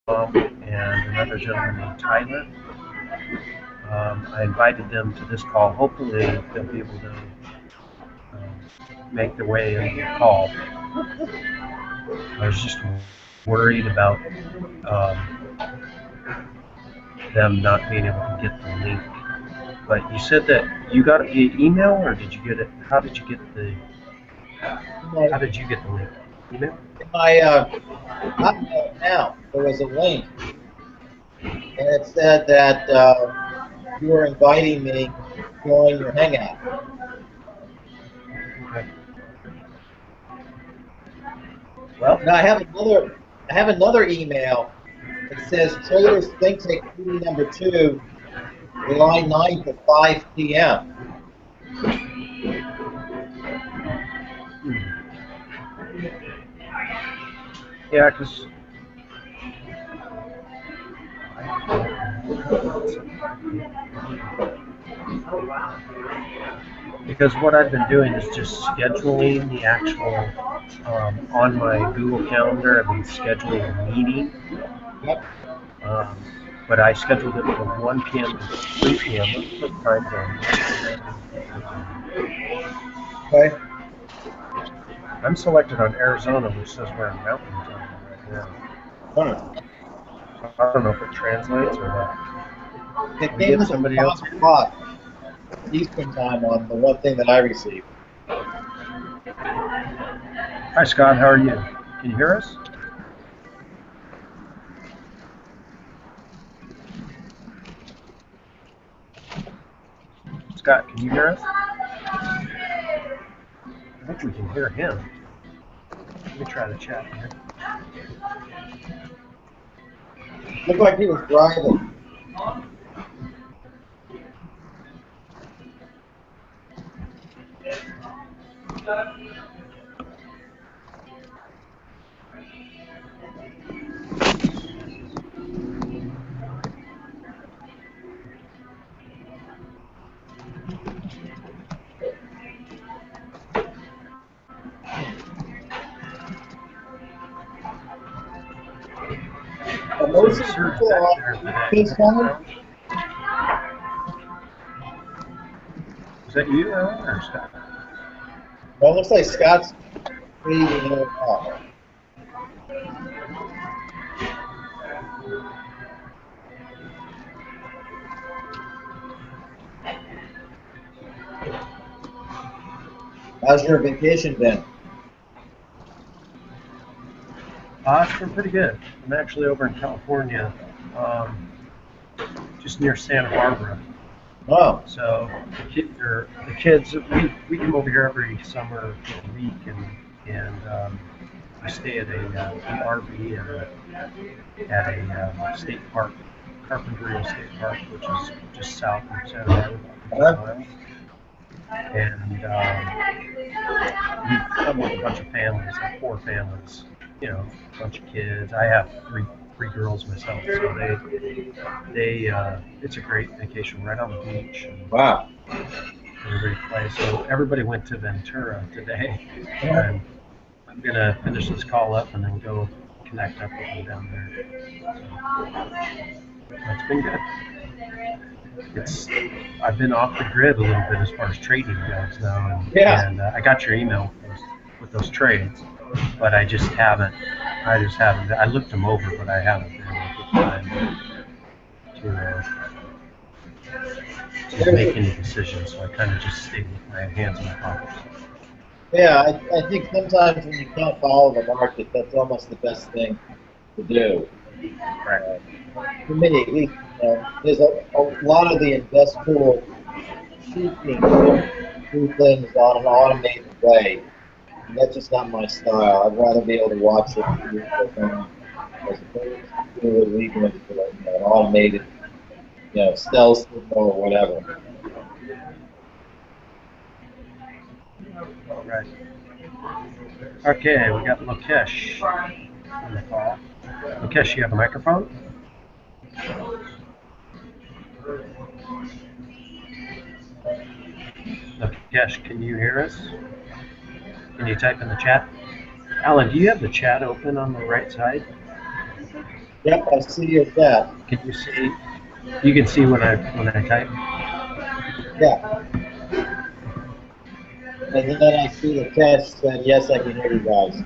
and another gentleman named Tyler. I invited them to this call. Hopefully, they'll be able to make their way into the call. I was just worried about them not being able to get the link. But you said that you got an email, or did you get it? How did you get the? How did you get the link? Email? In my Hotmail account, there was a link, and it said that you were inviting me to join your Hangout. Okay. Well, Now I have another email. It says Traders ThinkTank meeting number 2, July 9th at 5 p.m. yeah, because what I've been doing is just scheduling the actual on my Google Calendar. I've been scheduling a meeting. Yep. But I scheduled it from 1 p.m. to 3 p.m. Let's put time zone. Okay. I'm selected on Arizona, which says we're in mountain time right now. I don't know if it translates or not. It came as somebody else Eastern time on the one thing that I received. Hi, Scott. How are you? Can you hear us? Scott, can you hear us? I think we can hear him. Let me try the chat here. Looked like he was driving. Are most of the people on East Coast? Is that you, Alan, or Scott? Well, it looks like Scott's reading it off. How's your vacation been? It's been pretty good. I'm actually over in California, just near Santa Barbara. Oh. So the kids, we come over here every summer for a week, and we stay at an RV at a state park, Carpinteria State Park, which is just south of Santa Barbara. And we come with a bunch of families, like 4 families, you know, a bunch of kids. I have three girls myself, so it's a great vacation right on the beach. And wow. Everybody plays. So everybody went to Ventura today, and I'm gonna finish this call up and then go connect up with them down there. So it's been good. I've been off the grid a little bit as far as trading goes now, and I got your email with those trades, but I just haven't. I looked them over, but I haven't been able to time to make any decisions. So I kind of just stayed with my hands in my pockets. Yeah, I think sometimes when you can't follow the market, that's almost the best thing to do. Right. For me, at least, there's a lot of the investors seeking to do things on an automated way. And that's just not my style. I'd rather be able to watch it as opposed to do it legally, an automated, stealth signal or whatever. Right. Okay, we got Lokesh on the call. Lokesh, you have a microphone? Lokesh, can you hear us? Can you type in the chat? Alan, do you have the chat open on the right side? Yep, I see your chat. Can you see? You can see when I type. Yeah. And then I see the text said, yes, I can hear you guys.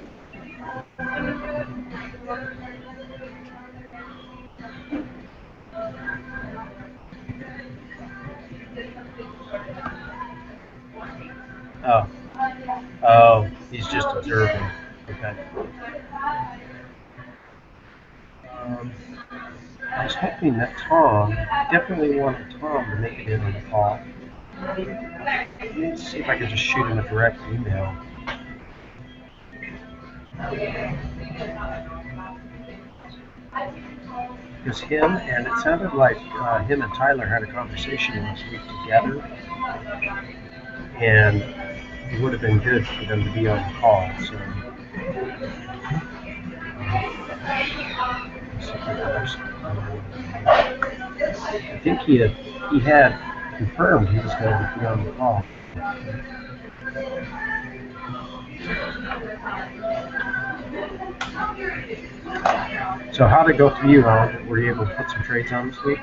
Oh, oh, he's just observing. Okay. Um, I was hoping that Tom, definitely wanted Tom to make it in on the call. Let me see if I can just shoot him a direct email. Because him, and it sounded like him and Tyler had a conversation last week together, and it would have been good for them to be on the call. So, I think he had confirmed he was going to be on the call. So how'd it go for you, Alan? Were you able to put some trades on this week?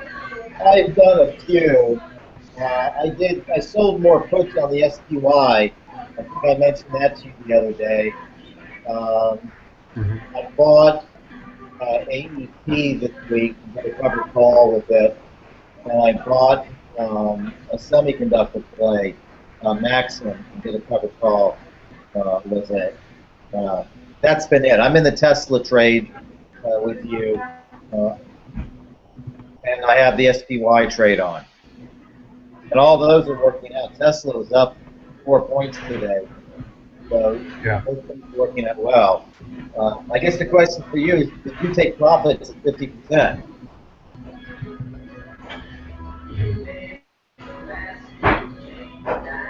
I've done a few. I sold more puts on the SPY. I think I mentioned that to you the other day. I bought AEP this week and did a covered call with it. And I bought a semiconductor play, Maxim, and did a covered call with it. That's been it. I'm in the Tesla trade with you. And I have the SPY trade on. And all those are working out. Tesla was up 4 points today. So Yeah. those things are working out well. I guess the question for you is, did you take profits at 50%?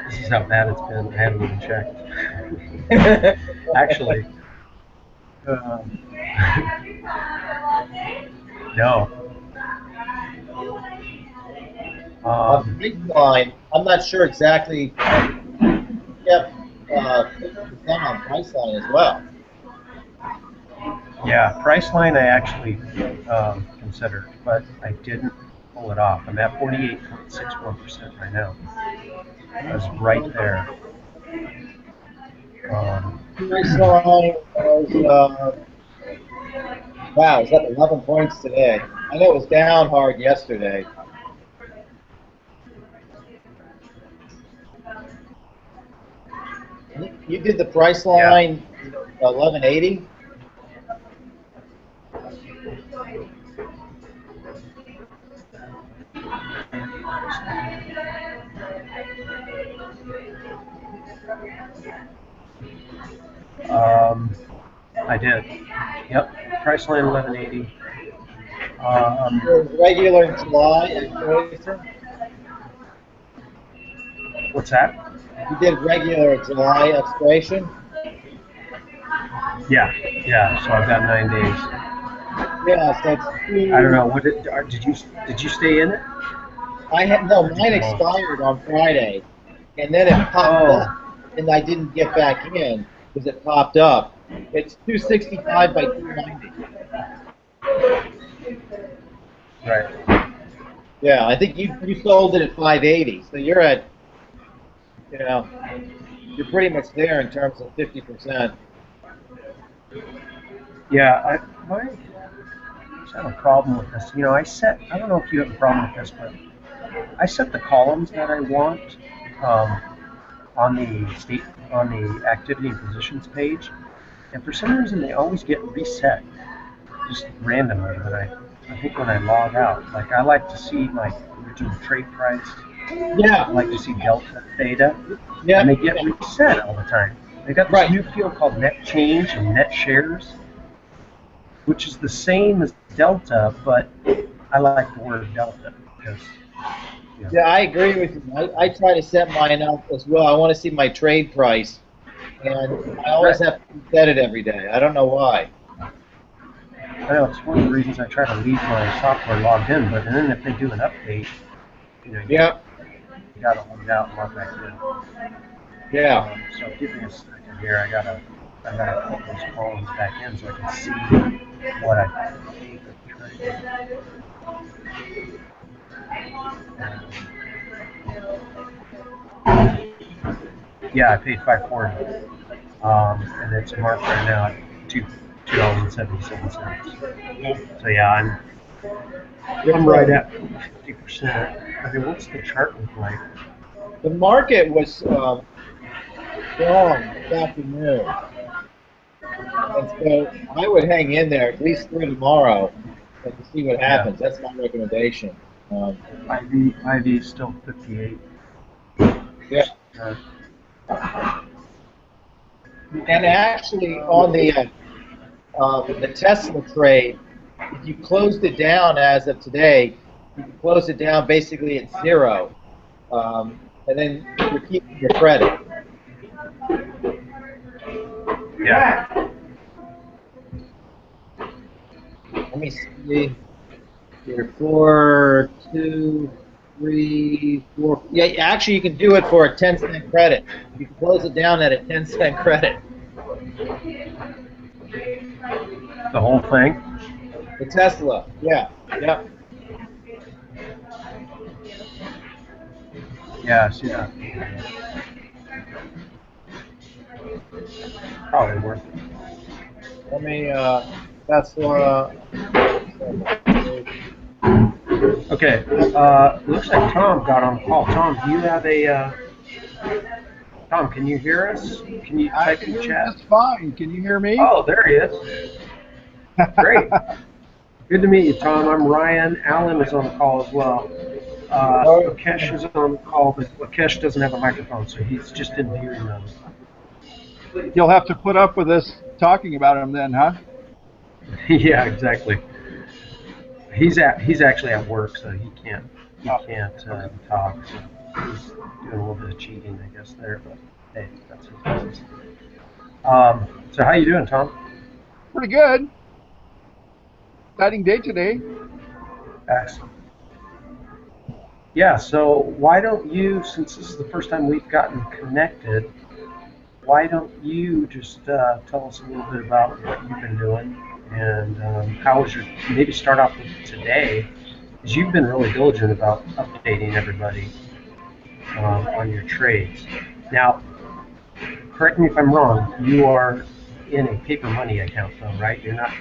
This is how bad it's been. I haven't even checked. Actually, no. On Priceline, I'm not sure exactly. Yeah, 50% on Priceline as well. Yeah, Priceline I actually considered, but I didn't pull it off. I'm at 48.61% right now. I was right there. Priceline was, wow, it's up 11 points today. I know it was down hard yesterday. You did the Priceline 1180? I did. Yep, Priceline 1180. Regular July expiration? What's that? You did regular July expiration? Yeah, yeah. So I've got 9 days. Yeah, so it's I don't know. What did you stay in it? No, mine expired on Friday, and then it popped up, and I didn't get back in because it popped up. It's 265 by 290. Right. Yeah, I think you sold it at 580, so you're at, you're pretty much there in terms of 50%. Yeah, I have a problem with this. I don't know if you have a problem with this, but I set the columns that I want um, on the activity and positions page, and for some reason they always get reset just randomly I think when I log out. Like I like to see my original trade price. Yeah. I like to see delta, theta, Yeah. and they get reset all the time. They got this new field called net change and net shares, which is the same as delta, but I like the word delta because. Yeah, I agree with you. I try to set mine up as well. I want to see my trade price, and I always have to set it every day. I don't know why. I know it's one of the reasons I try to leave my software logged in, but then if they do an update, you got to log out and log back in. Yeah. So give me a second here. I gotta put those columns back in so I can see what I paid the Yeah, I paid 540, and it's marked right now at $2.77. So yeah, I'm right at 50%. I mean, what's the chart look like? The market was strong this afternoon, and so I would hang in there at least through tomorrow and to see what Yeah, happens. That's my recommendation. IV is still 58. Yeah, Uh, and actually on the Tesla trade, if you closed it down as of today, you can close it down basically at zero, and then you're keeping your credit. yeah, Let me see here. 4, 2, 3, 4. Yeah, actually, you can do it for a 10-cent credit. You can close it down at a 10-cent credit. the whole thing. The Tesla, yeah, yeah. Yeah, I see that. Probably worth it. Let me Tesla. Okay, looks like Tom got on the call. Tom, do you have a Tom? Can you hear us? Can you I type can in hear you chat? just fine. Can you hear me? Oh, there he is. Great. Good to meet you, Tom. I'm Ryan. Alan is on the call as well. Oh, Lakesh is on the call, but Lakesh doesn't have a microphone, so he's just in viewing mode. You'll have to put up with us talking about him then, huh? Yeah, exactly. He's actually at work, so he Oh, can't okay. talk. So he's doing a little bit of cheating, I guess there. But hey, that's his business. So how you doing, Tom? Pretty good. Exciting day today. Excellent. Yeah. So why don't you, since this is the first time we've gotten connected, why don't you just tell us a little bit about what you've been doing and how was your, maybe start off with today, because you've been really diligent about updating everybody on your trades. Now, correct me if I'm wrong, you are in a paper money account though, right? You're not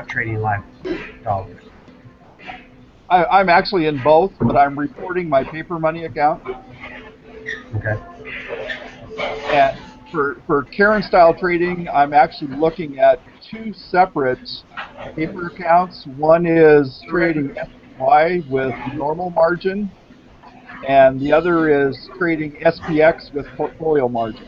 trading live dollars. I'm actually in both, but I'm reporting my paper money account. Okay. And for Karen style trading, I'm actually looking at two separate paper accounts. One is trading SPY with normal margin, and the other is trading SPX with portfolio margin.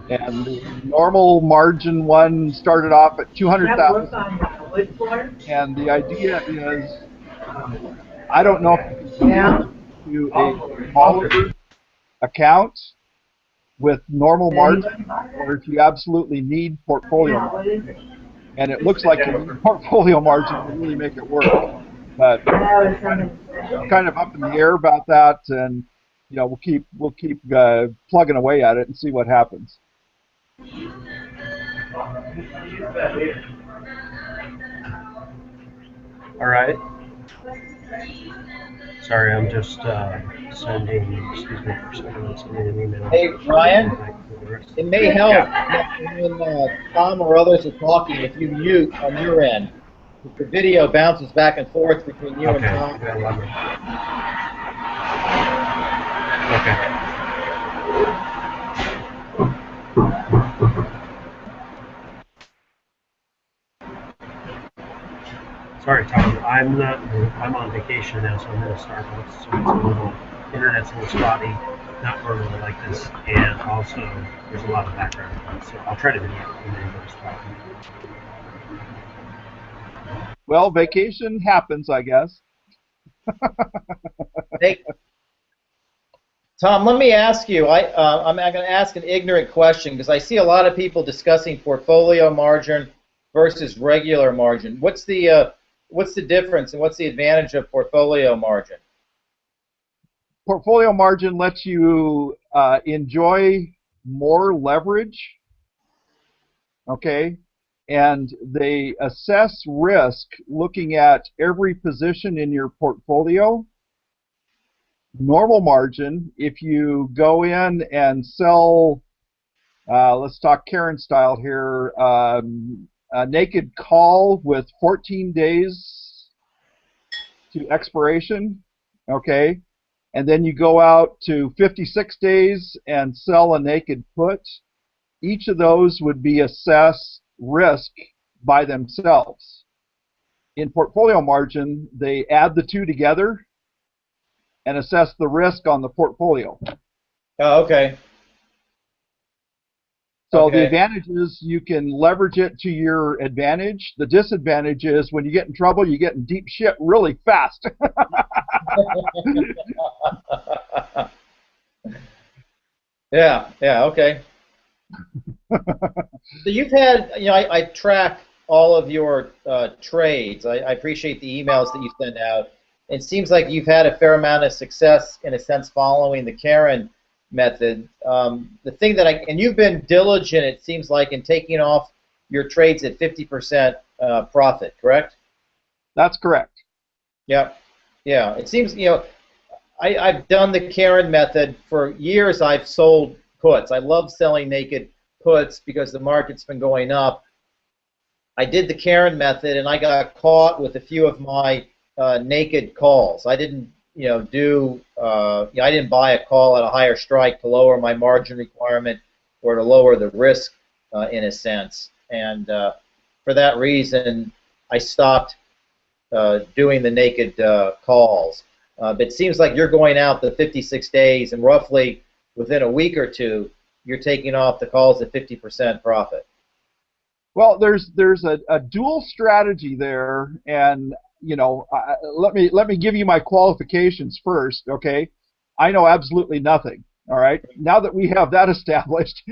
And the normal margin one started off at 200,000. And the idea is, I don't know if you can convert to a smaller account with normal margin, or if you absolutely need portfolio margin. And it looks like you need portfolio margin to really make it work. But kind of up in the air about that, and we'll keep plugging away at it and see what happens. All right. Sorry, I'm just sending. Excuse me for a second. I'm sending an email. hey, Ryan, it may help Yeah. when Tom or others are talking if you mute on your end. If the video bounces back and forth between you and Okay. Tom. Okay. Sorry, Tom. I'm not. I'm on vacation now, so I'm in a Starbucks. So it's a little internet's a little spotty. Not normally like this, and also there's a lot of background noise. So I'll try to mute when anybody's talking. Well, vacation happens, I guess. Hey, Tom, let me ask you. I'm going to ask an ignorant question because I see a lot of people discussing portfolio margin versus regular margin. What's the difference and what's the advantage of portfolio margin? Portfolio margin lets you enjoy more leverage. Okay, and they assess risk looking at every position in your portfolio. Normal margin, if you go in and sell, let's talk Karen style here, a naked call with 14 days to expiration, okay, and then you go out to 56 days and sell a naked put, each of those would be assessed risk by themselves. In portfolio margin, they add the two together and assess the risk on the portfolio. Oh, okay. So Okay. the advantage is you can leverage it to your advantage. The disadvantage is when you get in trouble, you get in deep shit really fast. Yeah, okay. So you've had, I track all of your trades. I appreciate the emails that you send out. It seems like you've had a fair amount of success, in a sense, following the Karen method. The thing that and you've been diligent, it seems like, in taking off your trades at 50% profit, correct? That's correct. Yeah. It seems, I've done the Karen method for years. I've sold puts. I love selling naked puts because the market's been going up. I did the Karen method, and I got caught with a few of my naked calls. I didn't, I didn't buy a call at a higher strike to lower my margin requirement or to lower the risk, in a sense. And for that reason, I stopped doing the naked calls. But it seems like you're going out the 56 days, and roughly within a week or two, you're taking off the calls at 50% profit. Well, there's a dual strategy there, and let me give you my qualifications first, okay? I know absolutely nothing. All right. Now that we have that established,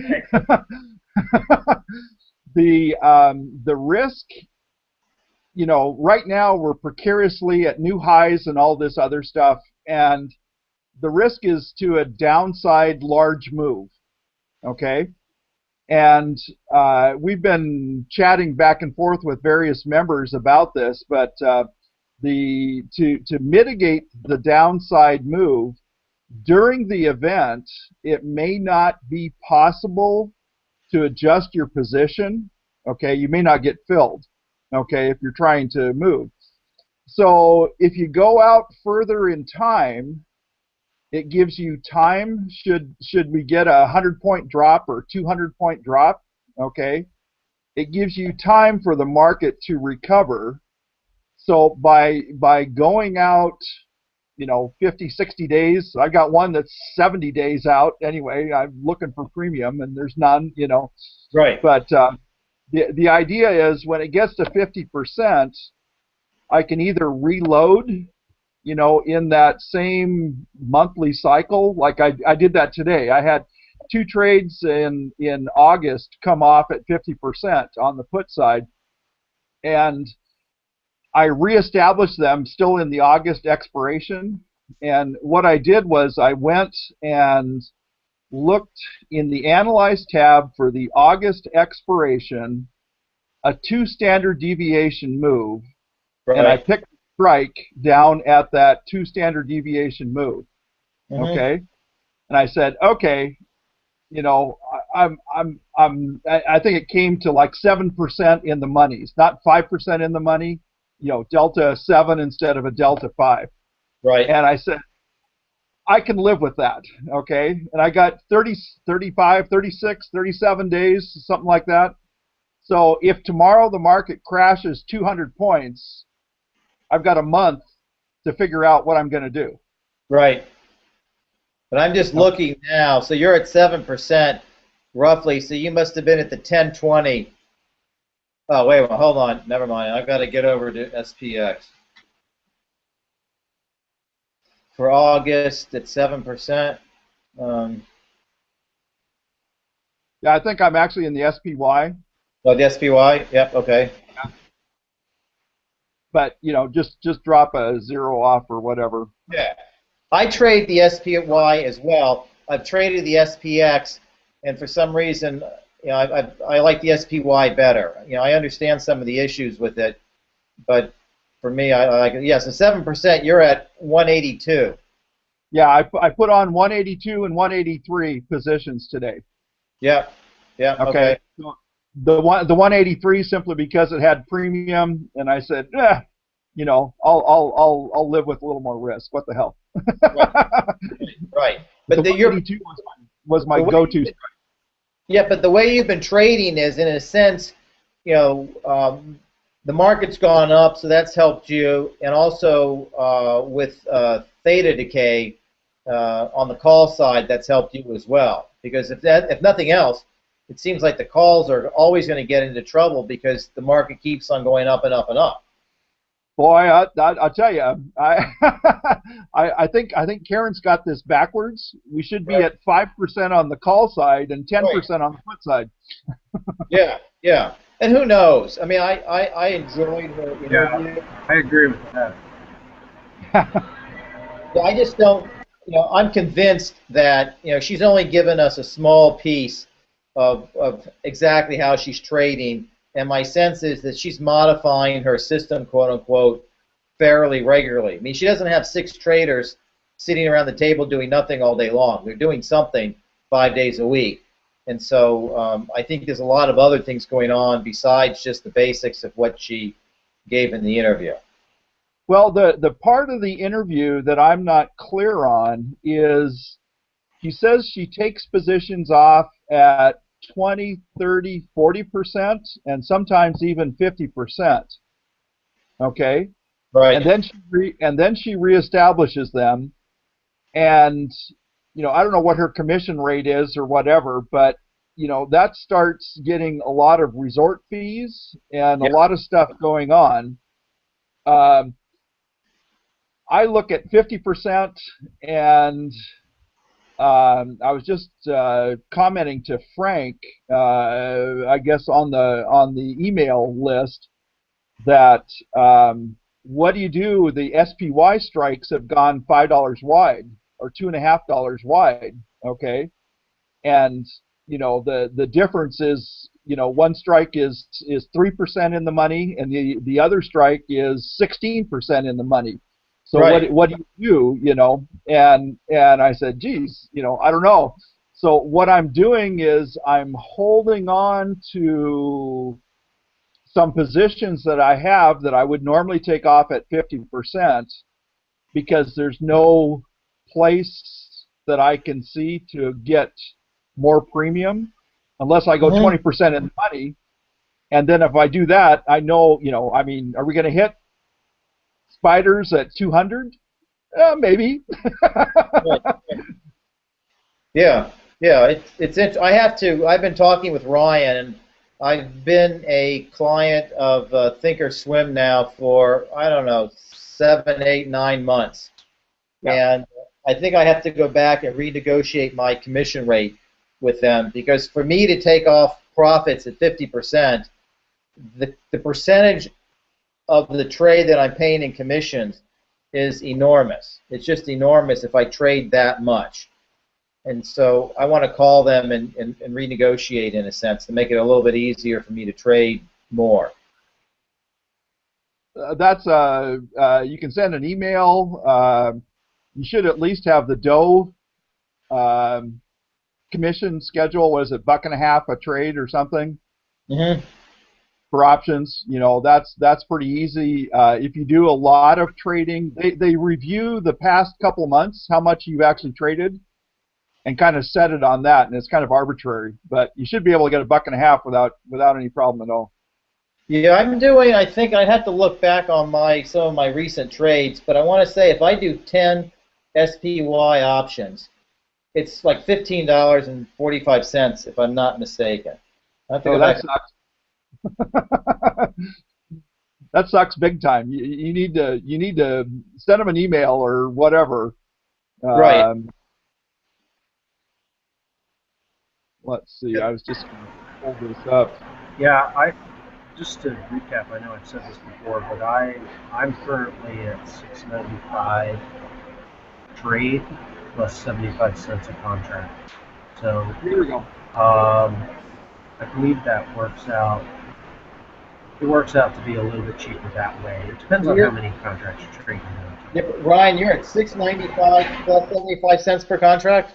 the risk, right now we're precariously at new highs and all this other stuff, and the risk is to a downside large move, okay? And we've been chatting back and forth with various members about this, but to mitigate the downside move during the event, it may not be possible to adjust your position. Okay, you may not get filled. Okay, if you're trying to move. So if you go out further in time, it gives you time. Should we get a 100-point drop or 200-point drop? Okay, it gives you time for the market to recover. So by going out, 50, 60 days, I got one that's 70 days out. Anyway, I'm looking for premium, and there's none. Right. But the idea is when it gets to 50%, I can either reload, in that same monthly cycle. Like I did that today. I had 2 trades in August come off at 50% on the put side, and I reestablished them still in the August expiration. And what I did was I went and looked in the Analyze tab for the August expiration, a 2 standard deviation move, Right. and I picked the strike down at that 2 standard deviation move. Okay, and I said, okay, I think it came to like 7% in the monies, not 5% in the money. Delta 7 instead of a delta 5. Right. And I said, I can live with that, okay? And I got 30, 35, 36, 37 days, something like that. So if tomorrow the market crashes 200 points, I've got a month to figure out what I'm going to do. Right. But I'm just looking now. So you're at 7% roughly. So you must have been at the 1020. Oh, wait a minute. Hold on. Never mind. I've got to get over to SPX. For August at 7%. Yeah, I think I'm actually in the SPY. Oh, the SPY? Yep, okay. But, just drop a 0 off or whatever. Yeah. I trade the SPY as well. I've traded the SPX, and for some reason, I like the SPY better. I understand some of the issues with it, but for me, I like it. Yes, and 7%. You're at 182. Yeah, I put on 182 and 183 positions today. Yeah, yeah, Okay. okay. So the 183 simply because it had premium, and I said, I'll live with a little more risk. What the hell? Right, right. The But 182 was my the way go-to. yeah, but the way you've been trading is, in a sense, the market's gone up, so that's helped you, and also with theta decay on the call side, that's helped you as well. Because if nothing else, it seems like the calls are always going to get into trouble because the market keeps on going up and up and up. Boy, I'll tell you, I think Karen's got this backwards. We should be Right. at 5% on the call side and Right. 10% on the put side. Yeah, yeah. And who knows? I mean, I enjoyed her Yeah, interview. I agree with that. Yeah, I just don't, I'm convinced that, she's only given us a small piece of exactly how she's trading. And my sense is that she's modifying her system, quote unquote, fairly regularly. I mean, she doesn't have 6 traders sitting around the table doing nothing all day long. They're doing something 5 days a week. And so I think there's a lot of other things going on besides just the basics of what she gave in the interview. Well, the part of the interview that I'm not clear on is she says she takes positions off at 20, 30, 40%, and sometimes even 50%. Okay? Right. And then she reestablishes them, and I don't know what her commission rate is or whatever, but that starts getting a lot of resort fees and a Yeah. lot of stuff going on. Um, I look at 50%, and I was just commenting to Frank, I guess on the email list, that what do you do? The SPY strikes have gone $5 wide or $2.50 wide. Okay, and the difference is one strike is 3% in the money, and the other strike is 16% in the money. So Right. what do you do? And I said, geez, I don't know. So what I'm doing is I'm holding on to some positions that I have that I would normally take off at 50% because there's no place that I can see to get more premium unless I go Mhm. 20% in the money. And then if I do that, I know, I mean, are we going to hit spiders at 200? Maybe. Right. Yeah, yeah. I have to. I've been talking with Ryan, and I've been a client of Thinkorswim now for, I don't know, 7, 8, 9 months, Yeah. and I think I have to go back and renegotiate my commission rate with them because for me to take off profits at 50%, the percentage of the trade that I'm paying in commissions is enormous. It's just enormous if I trade that much. And so I want to call them and renegotiate in a sense to make it a little bit easier for me to trade more. That's you can send an email. You should at least have the dough um, commission schedule. Was it buck and a half a trade or something Hmm. for options? That's pretty easy. If you do a lot of trading, they review the past couple months how much you've actually traded and kind of set it on that, and it's kind of arbitrary. But you should be able to get a buck and a half without any problem at all. Yeah, I'm doing. I think I'd have to look back on some of my recent trades, but I want to say if I do 10 SPY options, it's like $15.45 if I'm not mistaken. I have to Oh, go that back. sucks. That sucks big time. You need to send them an email or whatever. Right. Um, let's see. I was just going to pull this up. Yeah, I just to recap. I know I've said this before, but I'm currently at 695 trade plus 75 cents a contract. So Here we go. um, believe that works out. It works out to be a little bit cheaper that way. It depends on how many contracts you're trading. Yeah, but Ryan, you're at 695 plus 75 cents per contract.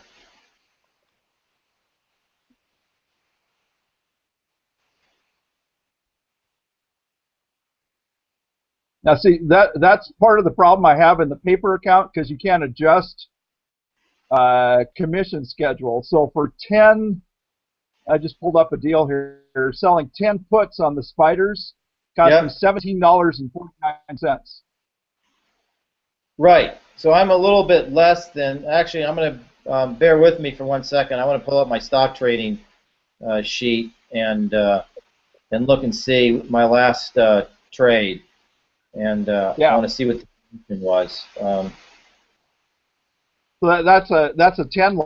Now, see, that's part of the problem I have in the paper account, because you can't adjust commission schedule. So for 10, I just pulled up a deal here, selling 10 puts on the spiders, cost me $17.49. Right. So I'm a little bit less than. Actually, I'm going to bear with me for 1 second. I want to pull up my stock trading sheet and look and see my last trade, and I want to see what the commission was. So that's a 10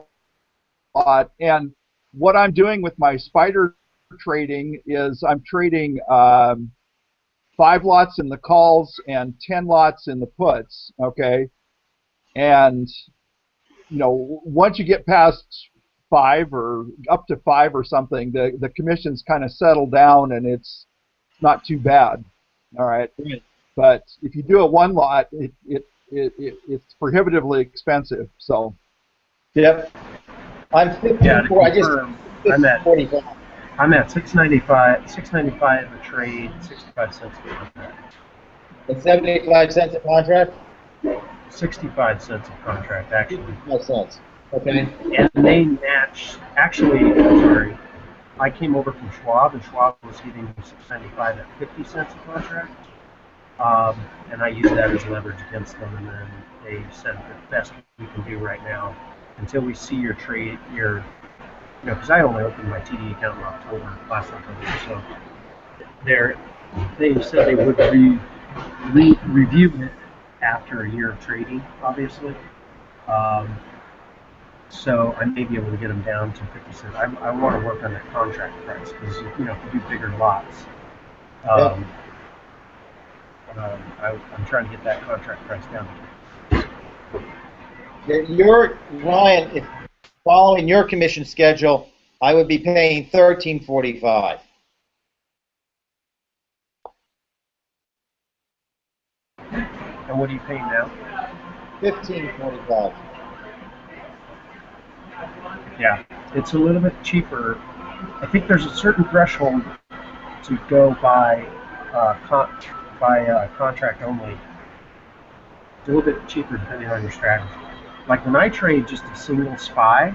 lot, and what I'm doing with my spider trading is I'm trading 5 lots in the calls and 10 lots in the puts. Okay, and once you get past 5 or up to 5 or something, the commissions kind of settle down and it's not too bad. All right, but if you do a 1 lot, it's prohibitively expensive. So. Yep. I'm 54. Yeah, I'm at 695 a trade, 65 cents a contract. And 75 cents a contract? 65 cents a contract, actually. 65 cents. Okay. And they match. Actually, I'm sorry. I came over from Schwab, and Schwab was giving me 695 at 50 cents a contract. And I used that as leverage against them, and then they said the best we can do right now until we see your trade, because I only opened my TD account in last October, so they said they would review it after a year of trading, obviously. So I may be able to get them down to 50 cents. I want to work on that contract price because if you do bigger lots, I'm trying to get that contract price down. Ryan, if following your commission schedule, I would be paying $13.45. And what are you paying now? $15.45. Yeah, it's a little bit cheaper. I think there's a certain threshold to go by contract only. It's a little bit cheaper depending on your strategy. Like when I trade just a single SPY,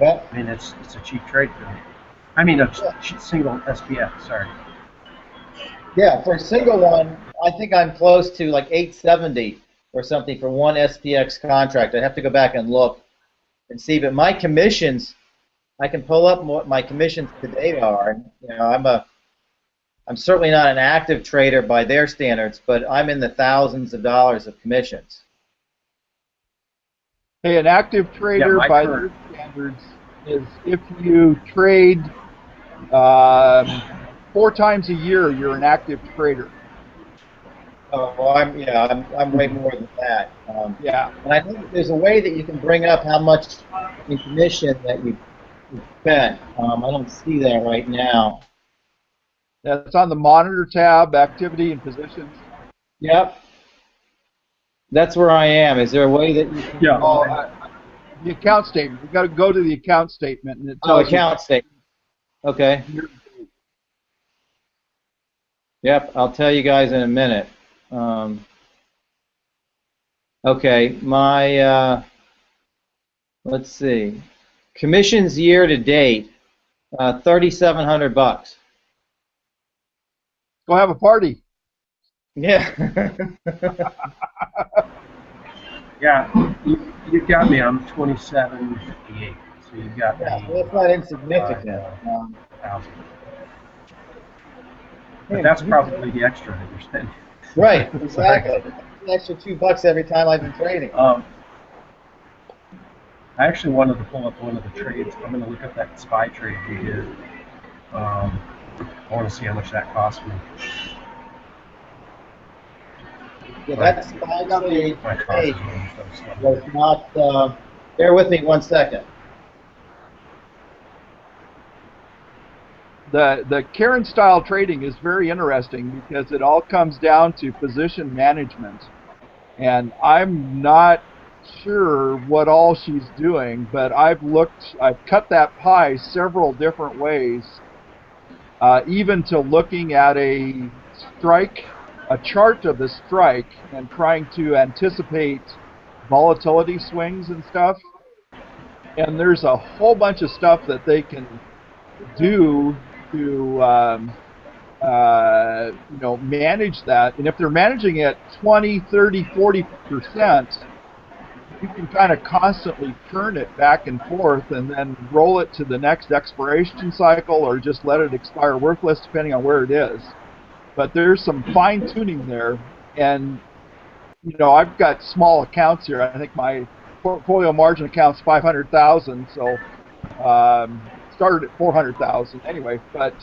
I mean it's a cheap trade for me. I mean a single SPX. Sorry. Yeah, for a single one, I think I'm close to like 870 or something for one SPX contract. I'd have to go back and look and see. But my commissions, I can pull up what my commissions today are. I'm certainly not an active trader by their standards, but I'm in the thousands of dollars of commissions. Hey, an active trader by their standards is if you trade 4 times a year, you're an active trader. Oh, well, I'm way more than that. Yeah. And I think there's a way that you can bring up how much in commission that you spent. I don't see that right now. That's on the monitor tab, activity and positions. Yep. That's where I am. Is there a way that you can... Yeah. The account statement. You've got to go to the account statement, and it tells account statement. Okay. Yep, I'll tell you guys in a minute. Okay, my let's see, commissions year to date, $3,700. Go have a party. Yeah. Yeah, you've got me. I'm 27.58, so you've got me. Well, that's not insignificant. But that's probably the extra that you're spending. Right, exactly. An extra $2 every time I've been trading. I actually wanted to pull up one of the trades. I'm going to look up that SPY trade we did. I want to see how much that cost me. Yeah, that SPY trade was not. Bear with me 1 second. the Karen style trading is very interesting because it all comes down to position management, and I'm not sure what all she's doing, but I've cut that pie several different ways, even to looking at a chart of the strike and trying to anticipate volatility swings and stuff. And there's a whole bunch of stuff that they can do to manage that. And if they're managing it 20, 30, 40%, you can kind of constantly turn it back and forth and then roll it to the next expiration cycle or just let it expire worthless depending on where it is. But there's some fine tuning there. And, I've got small accounts here. I think my portfolio margin account's 500,000, so started at 400,000 anyway. But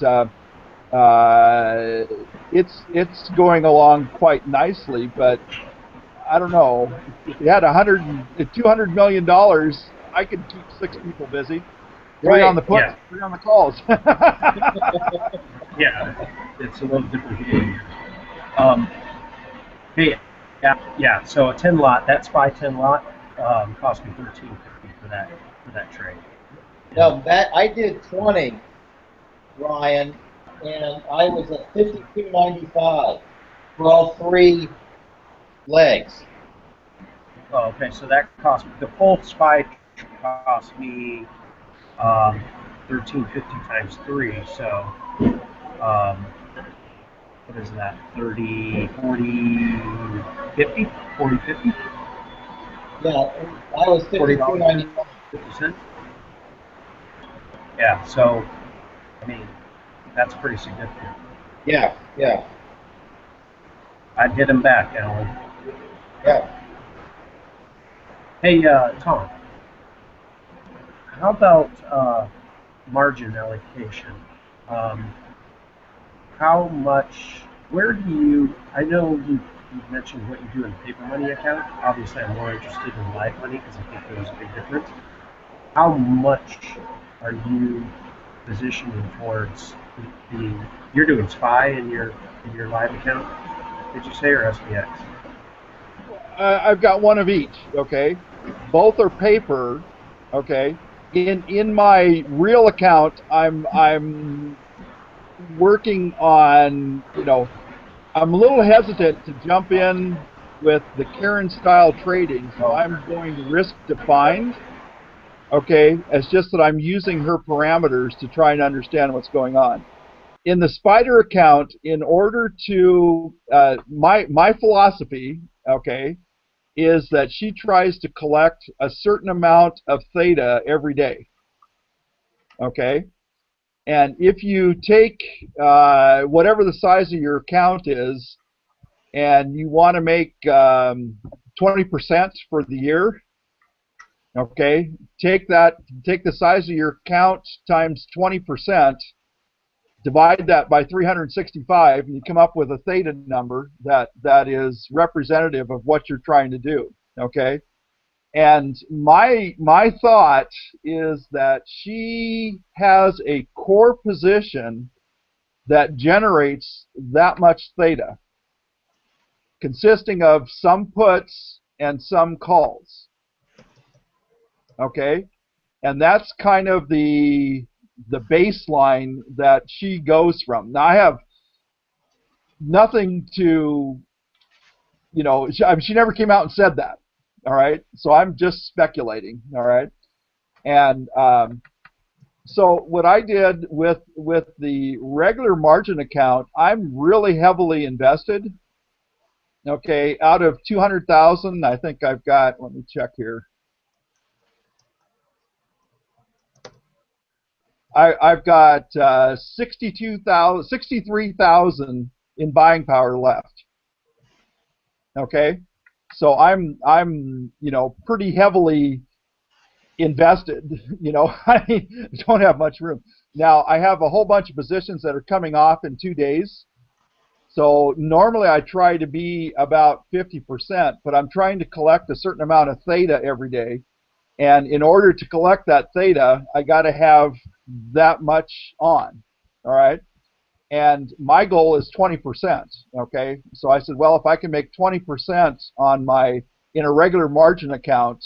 it's going along quite nicely. But I don't know. If you had $200 million, I could keep 6 people busy. Three on the puts, yeah. 3 on the calls. Yeah, it's a little different game. Hey, yeah. So a 10 lot, that SPY 10 lot, cost me $13.50 for that trade. No, I did 20, Ryan, and I was at $52.95 for all 3 legs. Oh, okay, so that cost the full SPY cost me $13.50 times 3. So what is that? 30, 40, 50, 40, 50? Yeah, I was $52.95. 50 cents. Yeah, so I mean that's pretty significant. Yeah. I'd hit him back, Alan. Yeah. Hey, Tom, how about margin allocation? How much, I know you mentioned what you do in the paper money account. Obviously, I'm more interested in live money because I think there's a big difference. How much are you positioning towards you're doing SPY in your live account, did you say, or SPX? I've got one of each, okay? Both are paper, okay? In my real account, I'm working on, I'm a little hesitant to jump in with the Karen style trading, so I'm going risk defined, okay? It's just that I'm using her parameters to try and understand what's going on. In the Spider account, in order to, my philosophy, okay, is that she tries to collect a certain amount of theta every day, okay? And if you take whatever the size of your account is and you want to make 20% for the year, okay, take the size of your account times 20%, divide that by 365, and you come up with a theta number that is representative of what you're trying to do, okay? And my thought is that she has a core position that generates that much theta, consisting of some puts and some calls, okay? And that's kind of the baseline that she goes from. Now, I have nothing to, she never came out and said that, all right? So I'm just speculating, all right? And so what I did with the regular margin account, I'm really heavily invested, okay? Out of 200,000, I think I've got, let me check here. I've got 63,000 in buying power left. Okay, so I'm pretty heavily invested. I don't have much room now. I have a whole bunch of positions that are coming off in 2 days. So normally I try to be about 50%, but I'm trying to collect a certain amount of theta every day. And in order to collect that theta, I got to have that much on. all right? And my goal is 20%, okay? So I said, well, if I can make 20% on my, in a regular margin account,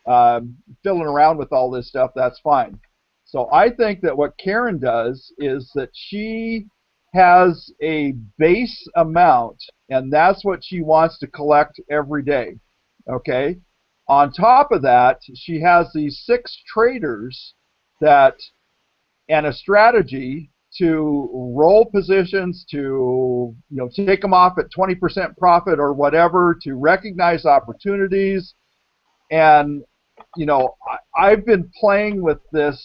fiddling around with all this stuff, that's fine. So I think that what Karen does is that she has a base amount, and that's what she wants to collect every day, okay? On top of that, she has these 6 traders that, and a strategy to roll positions, to take them off at 20% profit or whatever, to recognize opportunities. And I've been playing with this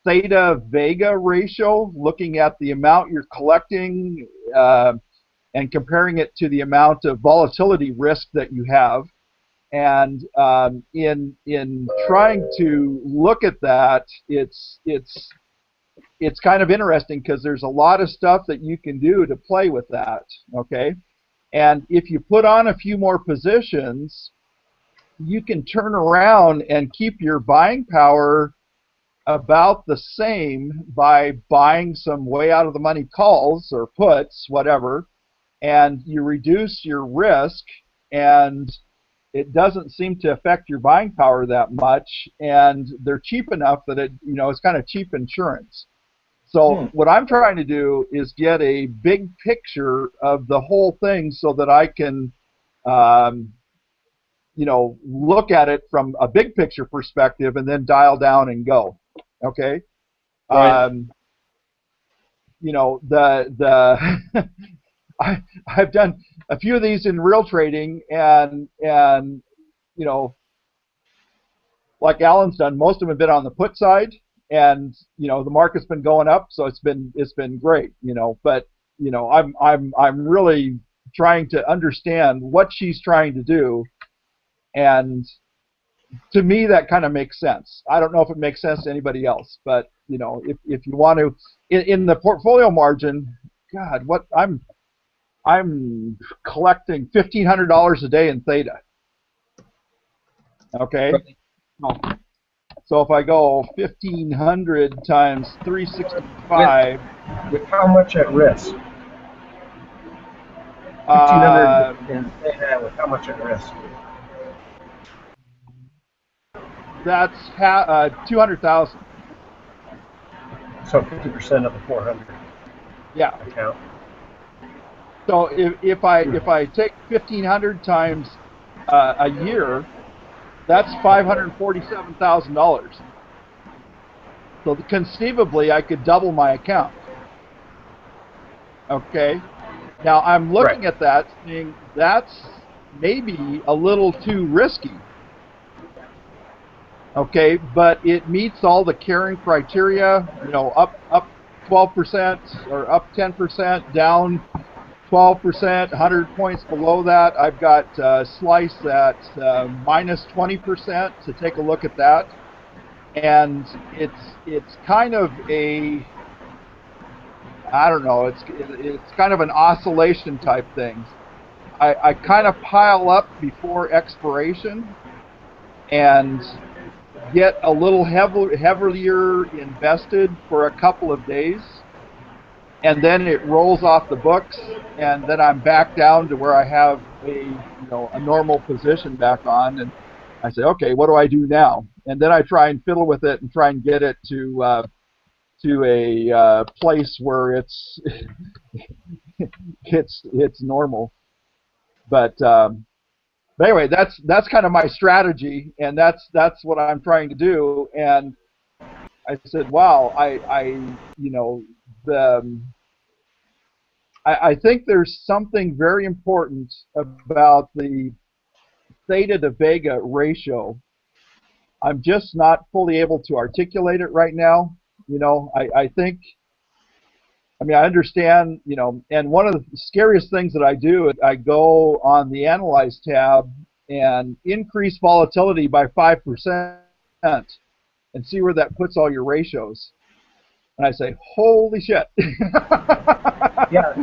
theta vega ratio, looking at the amount you're collecting and comparing it to the amount of volatility risk that you have. And in trying to look at that, it's kind of interesting because there's a lot of stuff that you can do to play with that, okay? And if you put on a few more positions, you can turn around and keep your buying power about the same by buying some way out of the money calls or puts, whatever, and you reduce your risk, and it doesn't seem to affect your buying power that much, and they're cheap enough that it's kind of cheap insurance. So what I'm trying to do is get a big picture of the whole thing so that I can look at it from a big picture perspective and then dial down and go. Okay. Right. I've done a few of these in real trading, and like Alan's done, most of them have been on the put side, and the market's been going up, so it's been great. But I'm really trying to understand what she's trying to do, and to me that kind of makes sense. I don't know if it makes sense to anybody else, but if you want to, in the portfolio margin, God, what I'm collecting $1,500 a day in theta. Okay. So if I go 1,500 times 365, with how much at risk? 1,500 in theta with how much at risk? that's 200,000. So 50% of the 400 Yeah. account. So if I take 1,500 times a year, that's $547,000. So conceivably, I could double my account. Okay. Now I'm looking at that, saying that's maybe a little too risky. Okay, but it meets all the Karen criteria. Up 12% or up 10%, down 12%, 100 points below that. I've got slice at minus 20% to take a look at that, and it's kind of a, I don't know, it's kind of an oscillation type thing. I kind of pile up before expiration and get a little heavier invested for a couple of days, and then it rolls off the books, and then I'm back down to where I have a normal position back on, and I say, okay, what do I do now? And then I try and fiddle with it and try and get it to a place where it's it's normal. But anyway, that's kind of my strategy, and that's what I'm trying to do. And I said, wow, I think there's something very important about the theta to vega ratio. I'm just not fully able to articulate it right now. I think, I understand, and one of the scariest things that I do is I go on the Analyze tab and increase volatility by 5% and see where that puts all your ratios. And I say, holy shit. Yeah.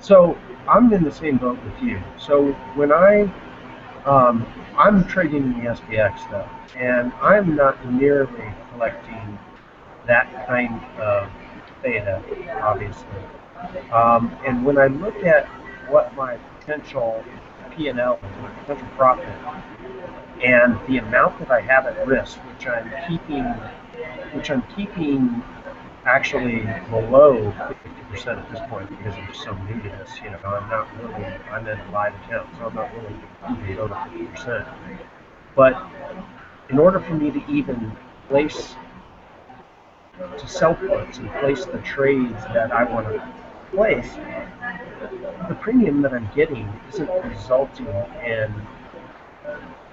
So I'm in the same boat with you. So when I'm trading in the SPX stuff, and I'm not nearly collecting that kind of theta, obviously. And when I look at what my potential P&L is, my potential profit, and the amount that I have at risk, which I'm keeping actually below 50% at this point because I'm so new to this. I'm in a live account, so I'm not willing to even go to 50%. But in order for me to even place to sell puts and place the trades that I want to place, the premium that I'm getting isn't resulting in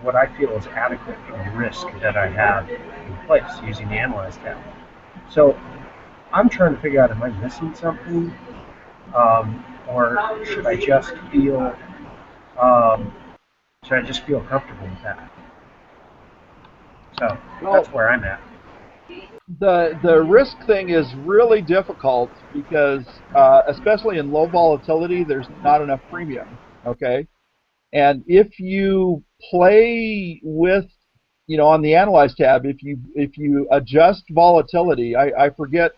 what I feel is adequate for the risk that I have in place using the Analyze tab. So I'm trying to figure out, am I missing something? Or um, should I just feel comfortable with that? So that's Well, where I'm at. the risk thing is really difficult because especially in low volatility, there's not enough premium. Okay, and if you play with, on the Analyze tab, if you adjust volatility, I forget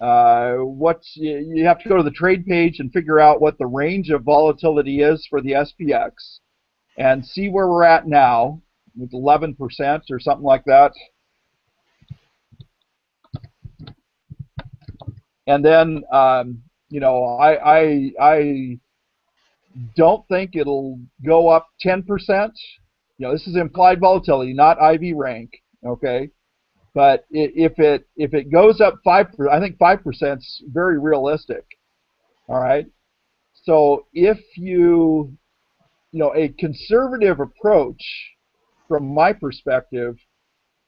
you have to go to the trade page and figure out what the range of volatility is for the SPX and see where we're at now with 11% or something like that. And then, I don't think it'll go up 10%. This is implied volatility, not IV rank. Okay, but if it goes up 5%, I think 5% is very realistic. All right. So if a conservative approach, from my perspective,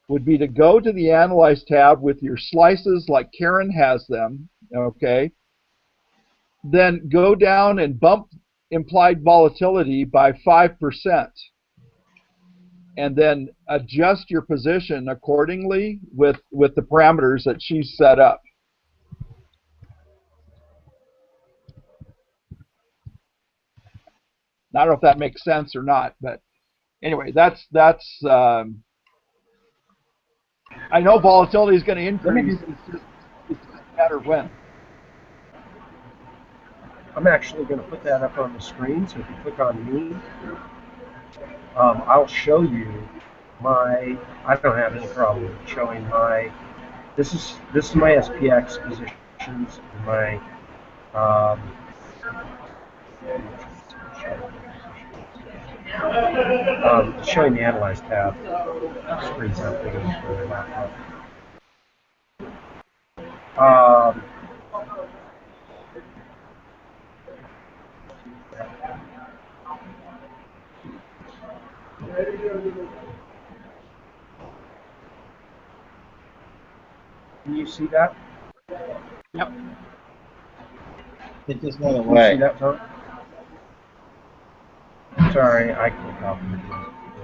would be to go to the Analyze tab with your slices like Karen has them. Okay, then go down and bump implied volatility by 5%, and then adjust your position accordingly with the parameters that she's set up. I don't know if that makes sense or not, but anyway, that's I know volatility is going to increase. It's just a matter of when. I'm actually going to put that up on the screen. So if you click on me, I'll show you my. I don't have any problem showing my. This is my SPX positions. My um, showing the Analyze tab. Screen's not big enough for my laptop. Um, can you see that? Yep. It just went Can you away. see that, Tom? Sorry, I clicked off and go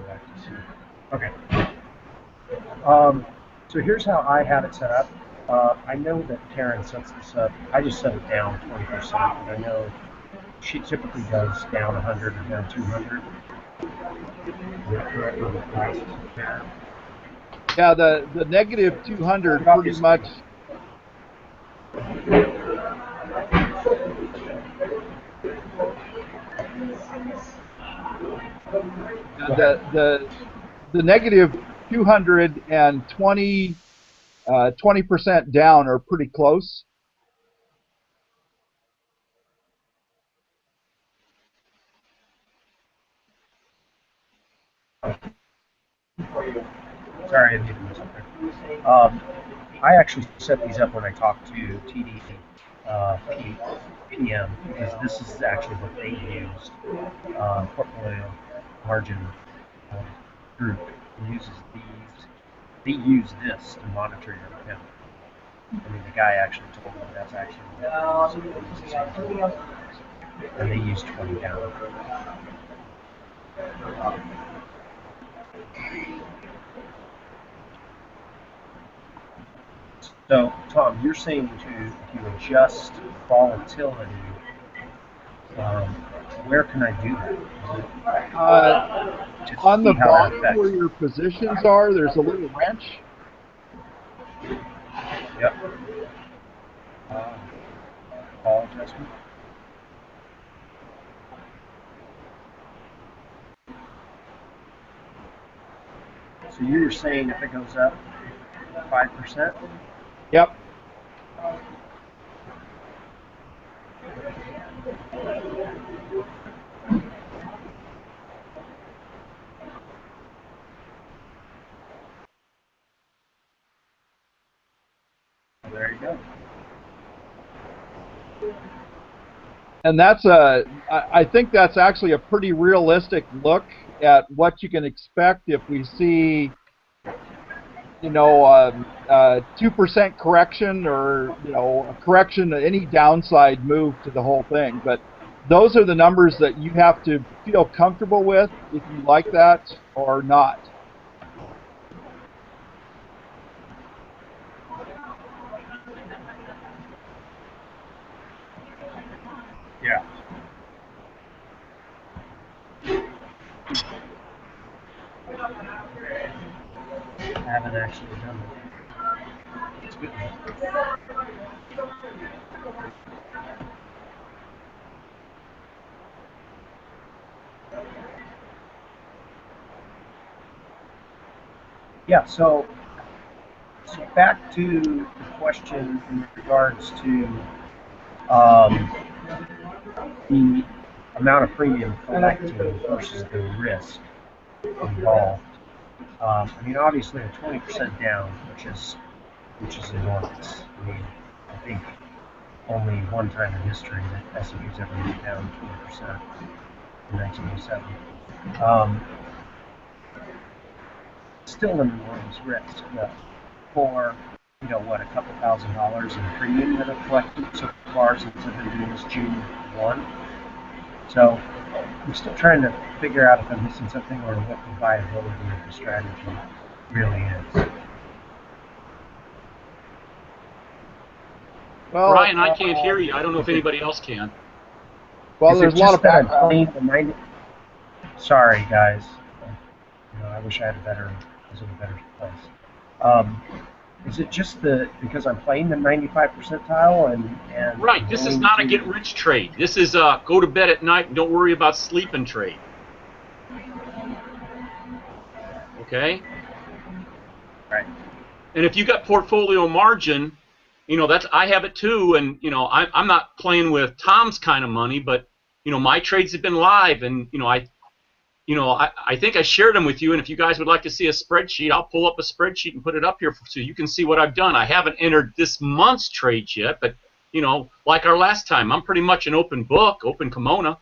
back to see. Okay. So here's how I have it set up. I know that Karen sets this up. I just set it down 20%. I know she typically does down 100 or down 200. Yeah, the negative 200 pretty much. The negative 220 20% down are pretty close. Sorry, I didn't miss something. I actually set these up when I talked to TD PM because this is actually what they used. Portfolio margin uh, group uses these. They use this to monitor your account. I mean, the guy actually told me that's actually what they use, and they use 20 down. So, Tom, you're saying if you adjust volatility, um, where can I do that? To On see the how that bottom affects. where your positions are, there's a little wrench. Yep. Call adjustment. So you were saying if it goes up 5%? Yep. There you go. And I think that's actually a pretty realistic look at what you can expect if we see, 2% correction or, a correction, any downside move to the whole thing. But those are the numbers that you have to feel comfortable with if you like that or not. Yeah. I haven't actually done it. It's good. Yeah, so back to the question in regards to the amount of premium collected versus the risk involved. I mean, obviously, a 20% down, which is enormous. I mean, I think only one time in history that S&P's ever moved down 20% in 1907. Still an enormous risk, but for a couple $1,000s in premium that I've collected so far since I've been doing this June 1. So I'm still trying to figure out if I'm missing something or what the viability of the strategy really is. Well, Brian, I can't hear you. I don't know if anybody else can. Well, there's a lot of background. Sorry, guys. I wish I had was in a better place. Is it just because I'm playing the 95 percentile and right? This is not a get rich trade. This is a go to bed at night and don't worry about sleeping trade. Okay. Right. And if you got portfolio margin, I have it too, and I'm not playing with Tom's kind of money, but my trades have been live, and I think I shared them with you, and if you guys would like to see a spreadsheet, I'll pull up a spreadsheet and put it up here so you can see what I've done. I haven't entered this month's trades yet, but like our last time, I'm pretty much an open book, open kimono.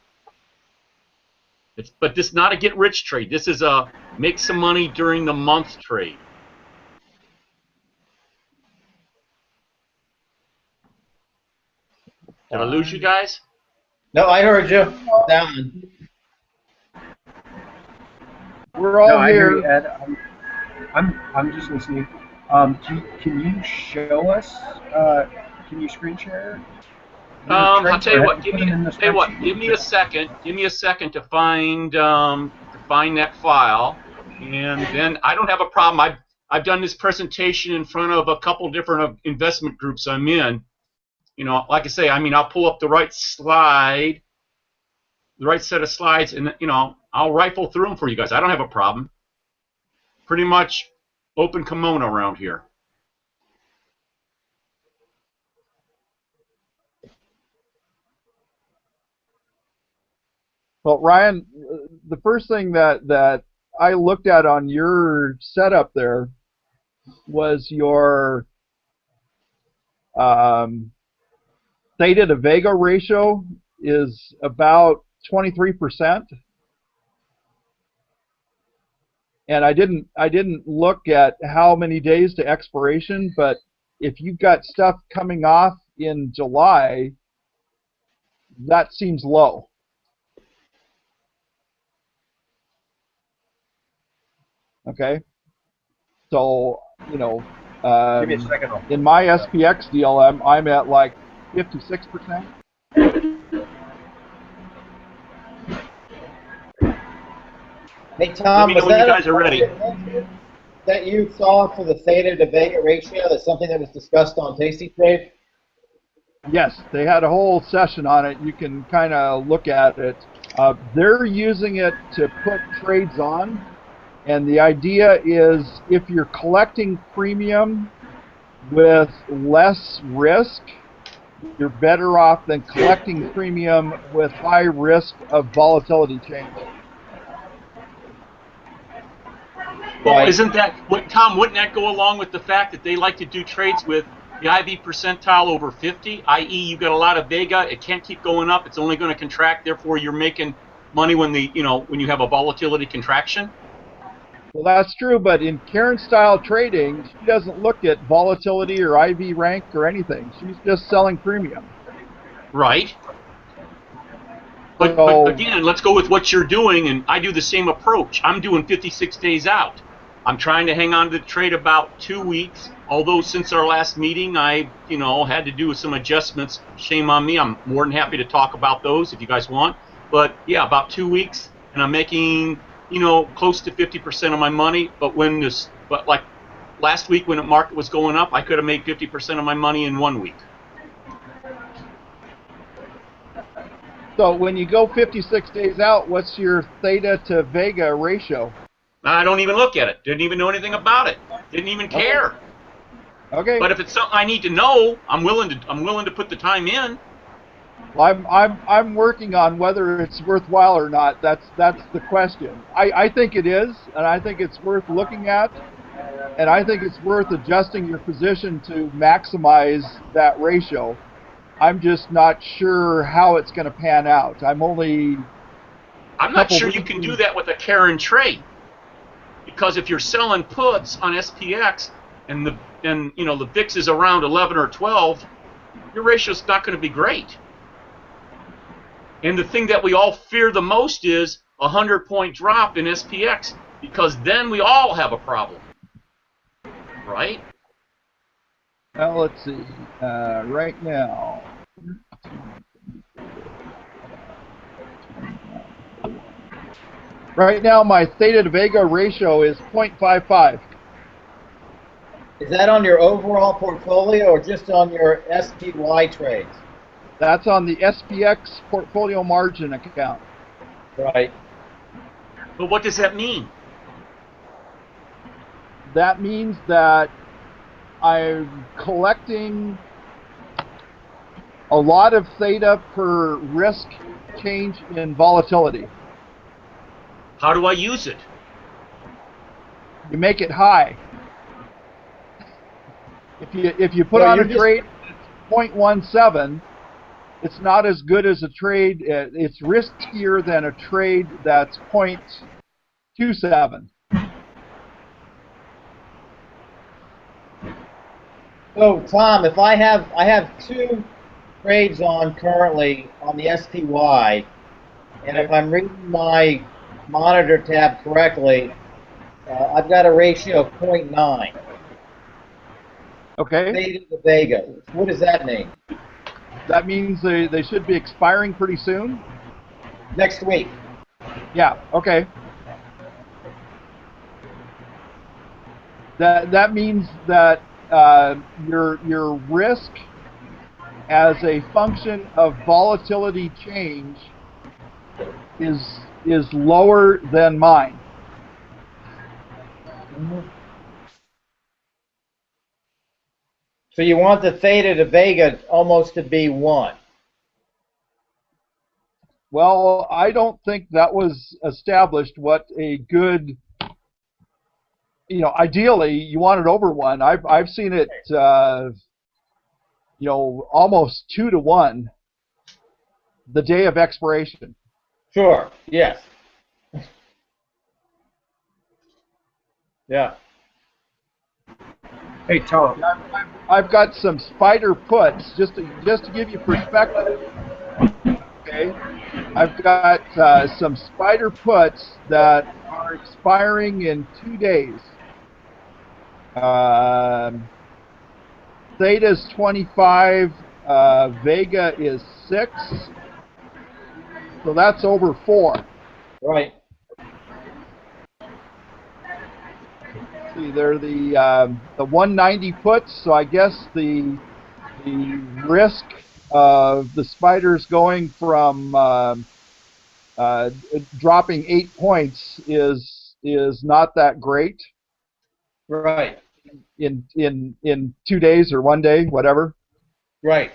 But this is not a get rich trade. This is a make some money during the month trade. Did I lose you guys? No, I heard you. Down. We're all I here. hear you, Ed. I'm just listening. Can you show us? Can you screen share? I'll tell you what. Give me a second. Give me a second to find that file, and then I don't have a problem. I've done this presentation in front of a couple different investment groups I'm in. Like I say, I mean, I'll pull up the right slide, the right set of slides, and I'll rifle through them for you guys. I don't have a problem. Pretty much open kimono around here. Well, Ryan, the first thing that I looked at on your setup there was your theta to Vega ratio is about 23%. And I didn't look at how many days to expiration, but if you've got stuff coming off in July, that seems low. Okay, so give me a second. In my SPX deal, I'm at like 56%. Hey Tom, Let me know when you guys are ready. that you saw for the theta to vega ratio? That's something that was discussed on Tasty Trade? Yes, they had a whole session on it. You can kind of look at it. They're using it to put trades on, and the idea is if you're collecting premium with less risk, you're better off than collecting premium with high risk of volatility change. Well, isn't that what, Tom? Wouldn't that go along with the fact that they like to do trades with the IV percentile over 50, i.e., you got a lot of vega, it can't keep going up, it's only going to contract, therefore you're making money when when you have a volatility contraction? Well, that's true, but in Karen-style trading, she doesn't look at volatility or IV rank or anything. She's just selling premium. Right. But again, let's go with what you're doing, and I do the same approach. I'm doing 56 days out. I'm trying to hang on to the trade about 2 weeks, although since our last meeting, I had to do some adjustments. Shame on me. I'm more than happy to talk about those if you guys want. But yeah, about 2 weeks, and I'm making close to 50% of my money. But like last week when the market was going up, I could have made 50% of my money in 1 week. So when you go 56 days out, what's your theta to vega ratio? I don't even look at it. Didn't even know anything about it. Didn't even care. Okay. But if it's something I need to know, I'm willing to put the time in. Well, I'm working on whether it's worthwhile or not. That's the question. I think it is, and I think it's worth looking at, and I think it's worth adjusting your position to maximize that ratio. I'm just not sure how it's going to pan out. I'm not sure you can do that with a Karen trade, because if you're selling puts on SPX and the VIX is around 11 or 12, your ratio's not going to be great. And the thing that we all fear the most is a 100-point drop in SPX, because then we all have a problem, right? Well, let's see. Right now. Right now, my theta to vega ratio is 0.55. Is that on your overall portfolio or just on your SPY trades? That's on the SPX portfolio margin account. Right. But what does that mean? That means that I'm collecting a lot of theta per risk change in volatility. How do I use it? You make it high. If you put on a trade that's 0.17, it's not as good as a trade. It's riskier than a trade that's 0.27. So Tom, if I have 2 trades on currently on the SPY, and if I'm reading my monitor tab correctly, I've got a ratio of 0.9. Okay. Theta to vega. What does that mean? That means they should be expiring pretty soon. Next week. Yeah. Okay. That means that your risk as a function of volatility change is lower than mine. So you want the theta to vega almost to be 1. Well, I don't think that was established what a good, ideally you want it over 1. I've seen it, almost 2 to 1 the day of expiration. Sure, yes. Yeah. Hey, Tom. I've got some spider puts just to give you perspective. Okay, I've got some spider puts that are expiring in 2 days. Theta's 25, Vega is 6, so that's over 4. Right. So see, they're the 190 puts, so I guess the risk of the spiders going from dropping 8 points is not that great. Right. In 2 days or 1 day, whatever. Right.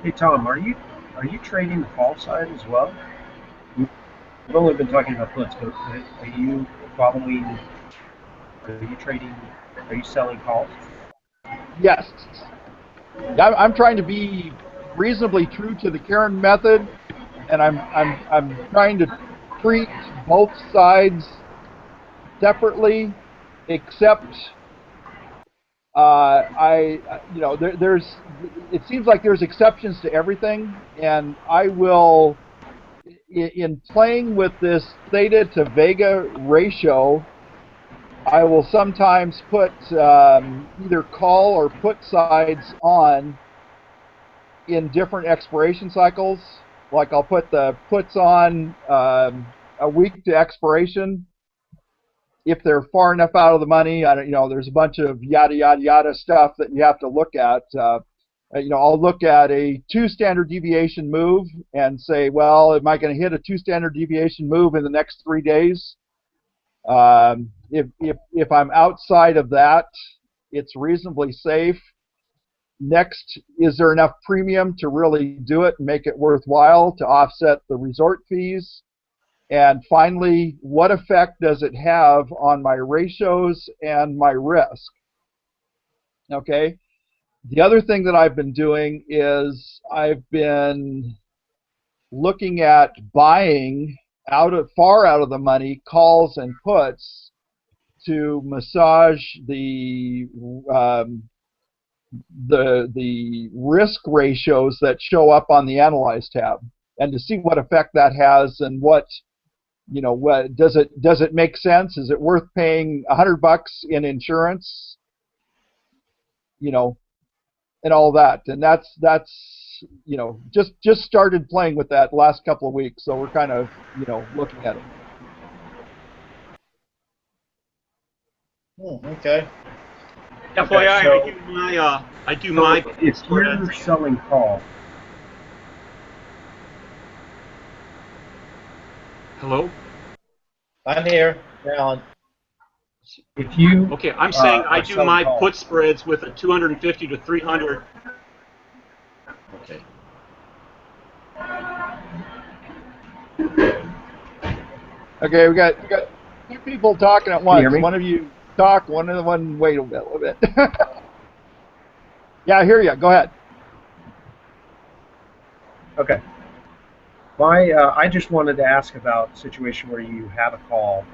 Hey Tom, are you trading the call side as well? We've only been talking about puts, but are you following? Are you trading? Are you selling calls? Yes. I'm trying to be reasonably true to the Karen method, and I'm trying to treat both sides separately, except there's it seems like there's exceptions to everything, and I will, in playing with this theta to vega ratio, I will sometimes put either call or put sides on in different expiration cycles. Like I'll put the puts on a week to expiration if they're far enough out of the money. I don't, there's a bunch of yada yada yada stuff that you have to look at. I'll look at a 2 standard deviation move and say, well, am I going to hit a 2 standard deviation move in the next 3 days? If I'm outside of that, it's reasonably safe. Next, is there enough premium to really do it and make it worthwhile to offset the resort fees? And finally, what effect does it have on my ratios and my risk? Okay. The other thing that I've been doing is I've been looking at buying far out of the money calls and puts to massage the risk ratios that show up on the Analyze tab, and to see what effect that has, and what does it make sense? Is it worth paying $100 in insurance? And all that, and that's just started playing with that last couple of weeks, so we're kind of looking at it. Okay. FYI, so, I do my. If you're selling call. Hello. I'm here, Alan. If you okay, I'm saying I do my call. put spreads with a 250 to 300. Okay. Okay, we got 2 people talking at once. Can you hear me? One of you talk, one wait a little bit. Yeah, I hear you. Go ahead. Okay. I just wanted to ask about a situation where you have a call.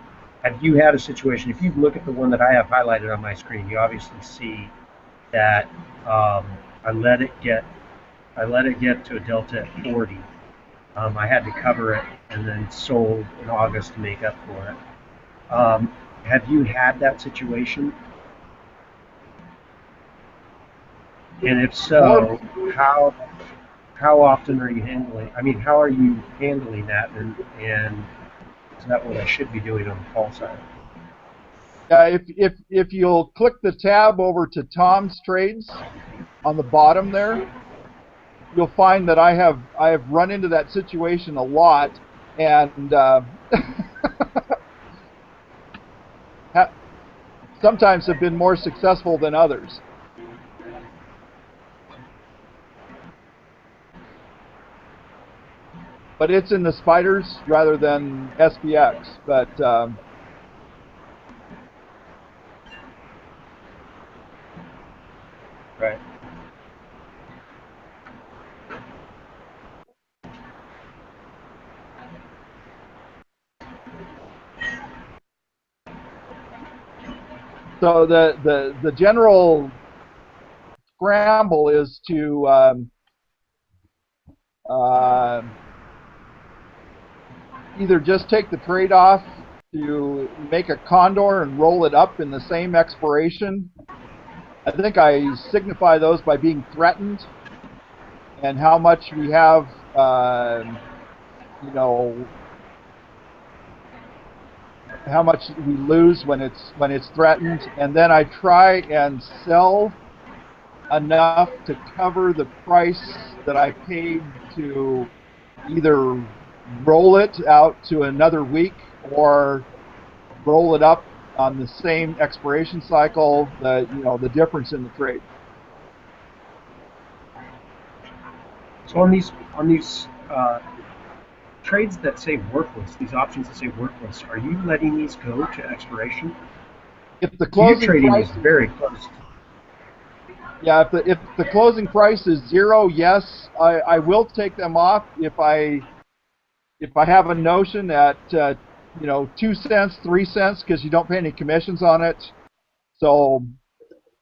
Have you had a situation, if you look at the one that I have highlighted on my screen, you obviously see that I let it get to a delta at 40. I had to cover it and then sold in August to make up for it. Have you had that situation? And if so, how often are you handling? I mean, how are you handling that? And is that what I should be doing on the call side? If you'll click the tab over to Tom's trades on the bottom there, you'll find that I have run into that situation a lot, and sometimes have been more successful than others. But it's in the spiders rather than SPX. But right. So the general scramble is to either just take the trade-off to make a condor and roll it up in the same expiration. I think I signify those by being threatened, and how much we have you know, how much we lose when it's threatened, and then I try and sell enough to cover the price that I paid to either roll it out to another week or roll it up on the same expiration cycle, the difference in the trade. So on these trades that say worthless, these options that say worthless, are you letting these go to expiration? If the So closing your trading price is very close. Yeah, if the closing price is 0, yes, I will take them off if I have a notion at 2 cents, 3 cents, because you don't pay any commissions on it. So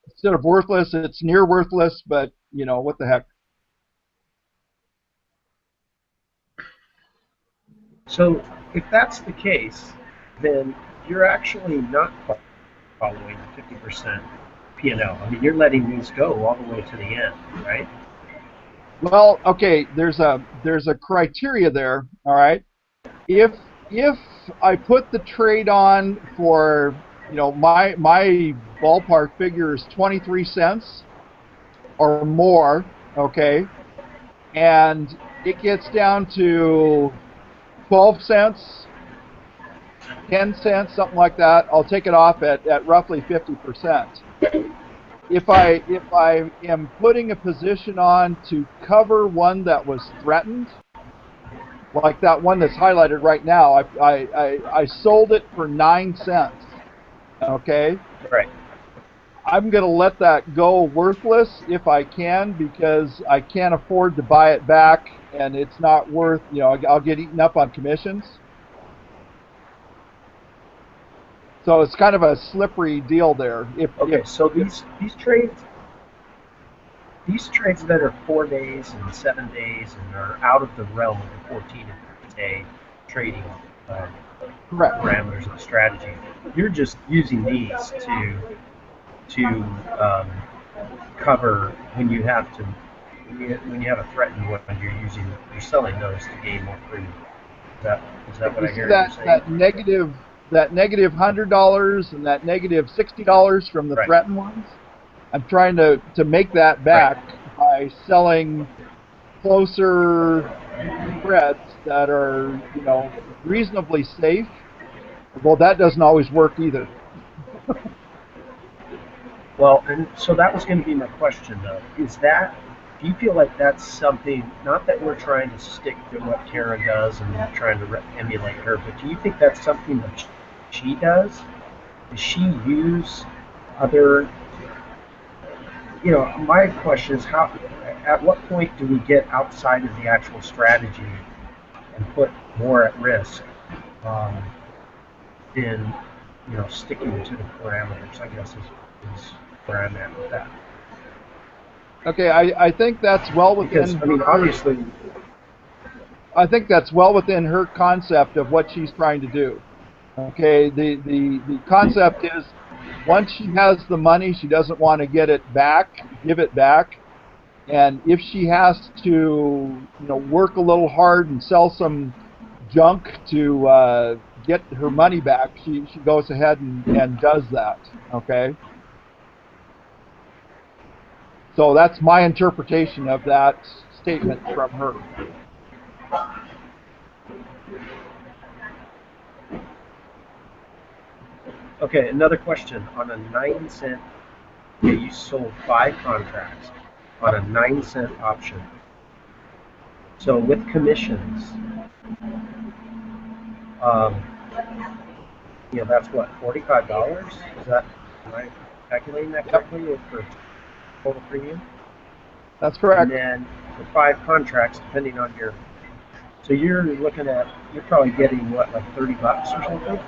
instead of worthless, it's near worthless, but what the heck. So if that's the case, then you're actually not following the 50% P&L. I mean, you're letting these go all the way to the end, right? Well, okay, there's a criteria there, all right? If I put the trade on for, my ballpark figure is 23 cents or more, okay, and it gets down to 12 cents, 10 cents, something like that, I'll take it off at roughly 50%. If I am putting a position on to cover one that was threatened, like that one that's highlighted right now, I sold it for 9 cents, okay? Right. I'm going to let that go worthless if I can, because I can't afford to buy it back, and it's not worth, I'll get eaten up on commissions. So it's kind of a slippery deal there. So these trades that are 4 days and 7 days and are out of the realm of the 14-day trading parameters of strategy, you're just using these to cover when you have a threatened one. You're selling those to gain more premium. Is that what I hear you saying? That negative $100 and that negative $60 from the threatened ones, I'm trying to make that back by selling closer spreads that are, reasonably safe. Well, that doesn't always work either. Well, and so that was going to be my question, though. Do you feel like that's something, not that we're trying to stick to what Karen does and trying to emulate her, but do you think that's something that she does? Does she use other, my question is at what point do we get outside of the actual strategy and put more at risk in, sticking to the parameters, I guess is where I'm at with that. Okay, I think that's well within. Because, I mean, obviously, I think that's well within her concept of what she's trying to do. Okay, the concept is once she has the money, she doesn't want to give it back, and if she has to, work a little hard and sell some junk to get her money back, she goes ahead and does that. Okay. So that's my interpretation of that statement from her. Okay, another question. On a 9 cent, you sold 5 contracts on a 9 cent option. So with commissions, that's what, $45? Is that, am I calculating that correctly for total premium? That's correct. And then for 5 contracts, depending on so you're probably getting what, like $30 or something?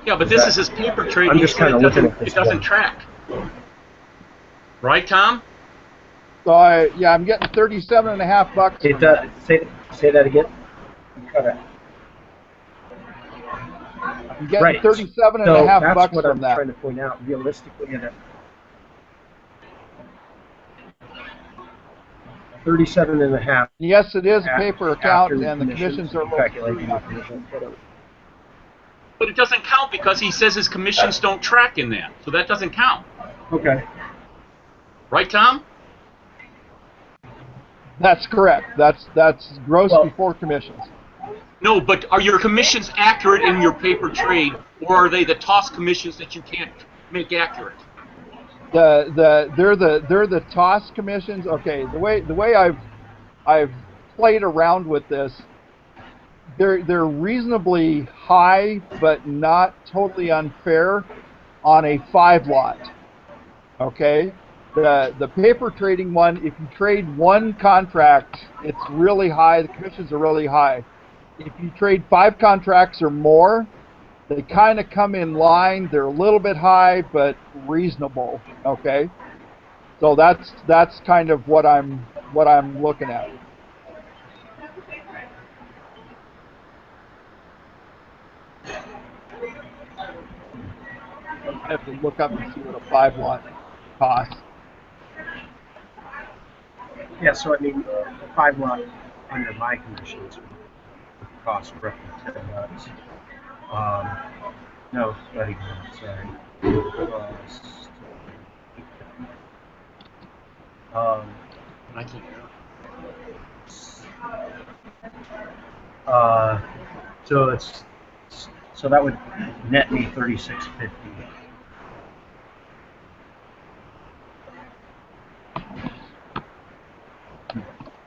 Yeah, but this is his paper trade. I'm just kind of looking at this. It doesn't track. Right, Tom? So I'm getting $37.50. It does. Say that again. You cut it. I'm getting $37.50 from that. I'm trying to point out. Realistically, 37 and a half. Yes, it is a paper account, After and the commissions are calculating the commission. But it doesn't count because he says his commissions don't track in that, so that doesn't count. Okay. Right, Tom? That's correct. That's gross before commissions. No, but are your commissions accurate in your paper trade, or are they the toss commissions that you can't make accurate? They're the toss commissions. Okay, the way I've played around with this, they're reasonably high, but not totally unfair on a 5-lot. Okay, the paper trading one, if you trade one contract, it's really high. The commissions are really high. If you trade 5 contracts or more, they kind of come in line. They're a little bit high, but reasonable. Okay, so that's kind of what I'm looking at. I have to look up and see what a 5-lot costs. Yeah, so I mean, the 5-lot under my commissions would cost roughly $10. No, not even. Sorry. I can't. So that would net me $36.50.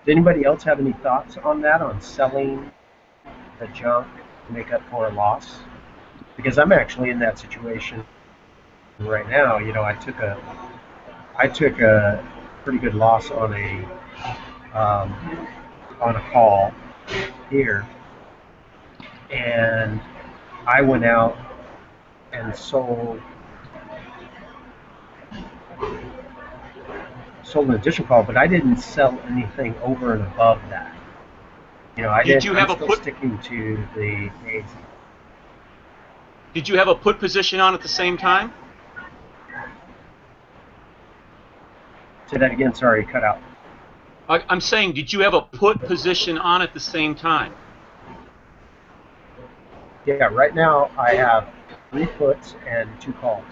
Does anybody else have any thoughts on that, on selling the junk to make up for a loss? Because I'm actually in that situation right now. You know, I took a pretty good loss on a call here, and I went out and sold an additional call, but I didn't sell anything over and above that. You know, I'm still sticking to the days. Did you have a put position on at the same time? Say that again. Sorry, cut out. I'm saying, did you have a put position on at the same time? Yeah, right now I have 3 puts and 2 calls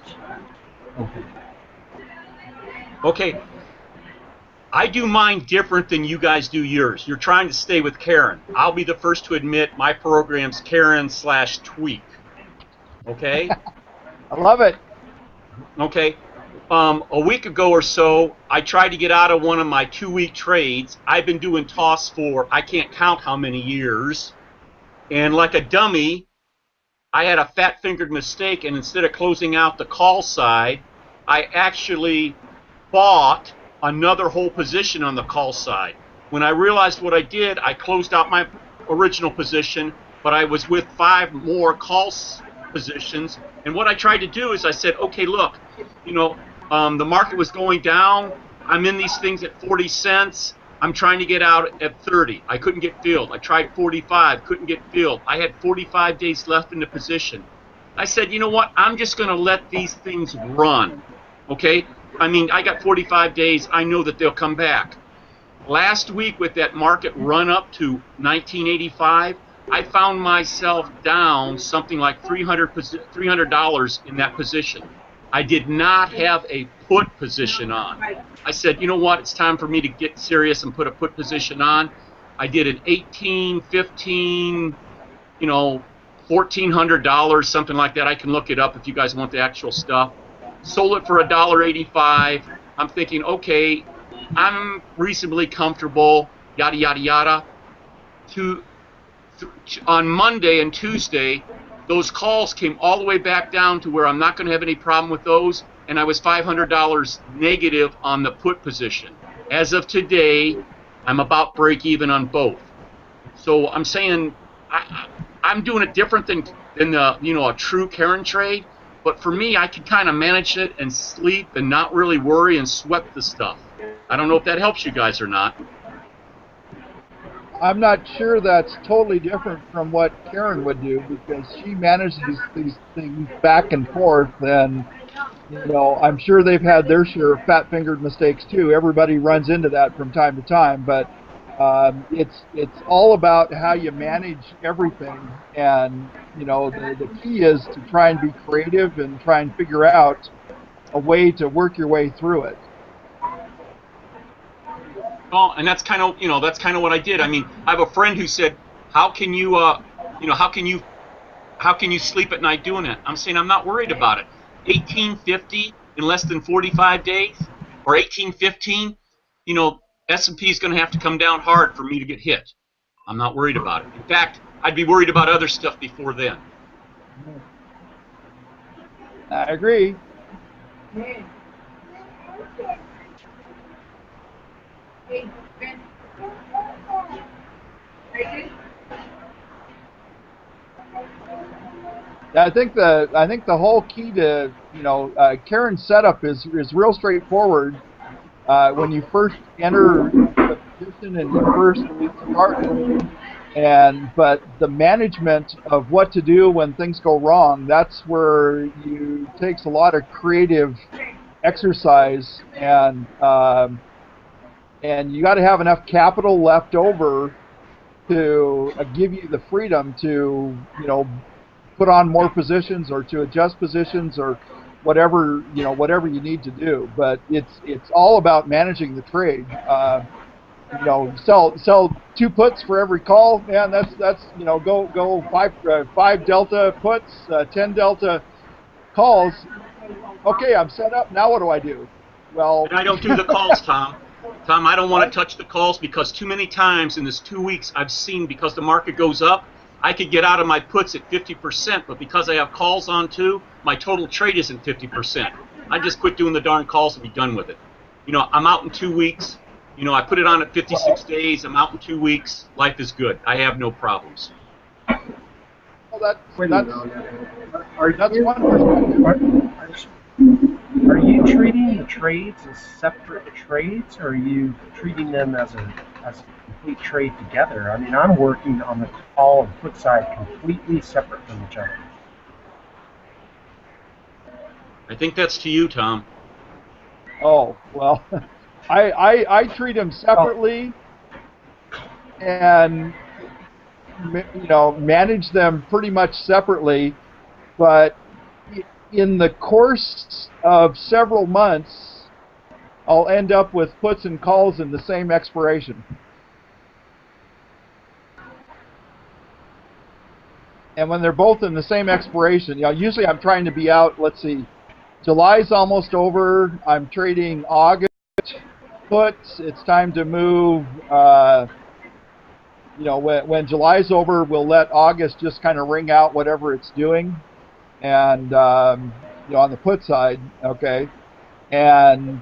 open. Okay. I do mine different than you guys do yours. You're trying to stay with Karen. I'll be the first to admit my program's Karen/tweak. Okay? I love it. Okay. A week ago or so, I tried to get out of one of my 2-week trades. I've been doing toss for I can't count how many years. And like a dummy, I had a fat-fingered mistake, and instead of closing out the call side, I actually bought another whole position on the call side. When I realized what I did, I closed out my original position, but I was with 5 more call positions. And what I tried to do is I said, okay, look, you know, the market was going down. I'm in these things at 40 cents. I'm trying to get out at 30. I couldn't get filled. I tried 45, couldn't get filled. I had 45 days left in the position. I said, you know what? I'm just going to let these things run. Okay? I mean, I got 45 days. I know that they'll come back. Last week with that market run up to 1985, I found myself down something like $300 in that position. I did not have a put position on. I said, you know what? It's time for me to get serious and put a put position on. I did an 18, 15, you know, $1,400, something like that. I can look it up if you guys want the actual stuff. Sold it for $1.85. I'm thinking, okay, I'm reasonably comfortable, yada, yada, yada. On Monday and Tuesday, those calls came all the way back down to where I'm not going to have any problem with those, and I was $500 negative on the put position. As of today, I'm about break even on both. So I'm saying I'm doing it different than a true Karen trade. But for me, I can kind of manage it and sleep and not really worry and sweat the stuff. I don't know if that helps you guys or not. I'm not sure that's totally different from what Karen would do, because she manages these things back and forth, and I'm sure they've had their share of fat-fingered mistakes too. Everybody runs into that from time to time, but it's all about how you manage everything. And the key is to try and be creative and try and figure out a way to work your way through it. Well, and that's kind of what I did. I mean, I have a friend who said, "How can you how can you sleep at night doing it?" I'm saying I'm not worried about it. 1850 in less than 45 days, or 1815, S&P is going to have to come down hard for me to get hit. I'm not worried about it. In fact, I'd be worried about other stuff before then. I agree. I think the whole key to Karen's setup is real straightforward. When you first enter the position and you first start, but the management of what to do when things go wrong, that's where you takes a lot of creative exercise, and you got to have enough capital left over to give you the freedom to put on more positions or to adjust positions or whatever you need to do. But it's all about managing the trade. Sell 2 puts for every call, man. That's go 5 delta puts, 10 delta calls. Okay, I'm set up. Now what do I do? Well, and I don't do the calls, Tom. Tom, I don't want to touch the calls because too many times in this 2 weeks I've seen, because the market goes up, I could get out of my puts at 50%, but because I have calls on too, my total trade isn't 50%. I just quit doing the darn calls and be done with it. I'm out in 2 weeks. I put it on at 56 days. I'm out in 2 weeks. Life is good. I have no problems. Well, that's one perspective. Are you treating the trades as separate trades, or are you treating them as a complete trade together? I mean, I'm working on the call and put side completely separate from each other. I think that's to you, Tom. Oh, well, I treat them separately and manage them pretty much separately, but in the course of several months, I'll end up with puts and calls in the same expiration. And when they're both in the same expiration, usually I'm trying to be out, let's see, July's almost over. I'm trading August puts. It's time to move. When July's over, we'll let August just kind of ring out whatever it's doing. And on the put side, okay. And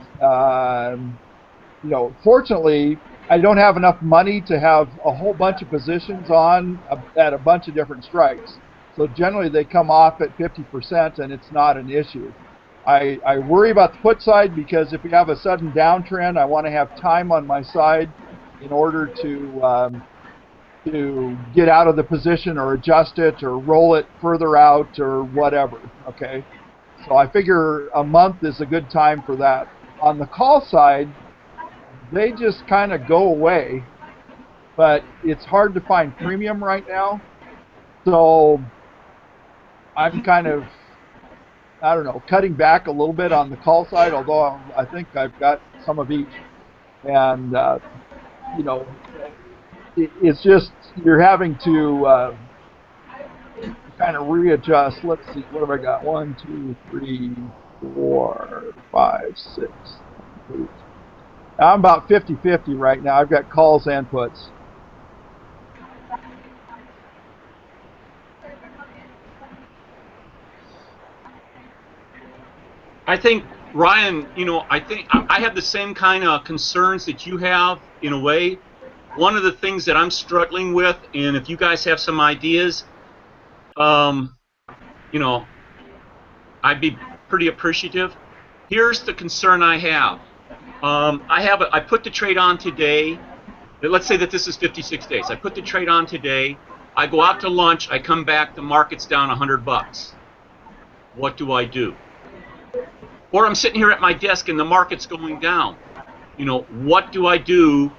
fortunately, I don't have enough money to have a whole bunch of positions on at a bunch of different strikes. So generally, they come off at 50%, and it's not an issue. I worry about the put side because if we have a sudden downtrend, I want to have time on my side in order to get out of the position or adjust it or roll it further out or whatever, okay? So I figure a month is a good time for that. On the call side, they just kind of go away, but it's hard to find premium right now. So I'm kind of, cutting back a little bit on the call side, although I think I've got some of each. And, it's just you're having to kind of readjust. Let's see, what have I got? 1, 2, 3, 4, 5, 6, 8. I'm about 50-50 right now. I've got calls and puts. I think, Ryan, I think I have the same kind of concerns that you have in a way. One of the things that I'm struggling with, and if you guys have some ideas, I'd be pretty appreciative. Here's the concern I have. I put the trade on today. Let's say that this is 56 days. I put the trade on today. I go out to lunch. I come back. The market's down $100. What do I do? or I'm sitting here at my desk and the market's going down. What do I do,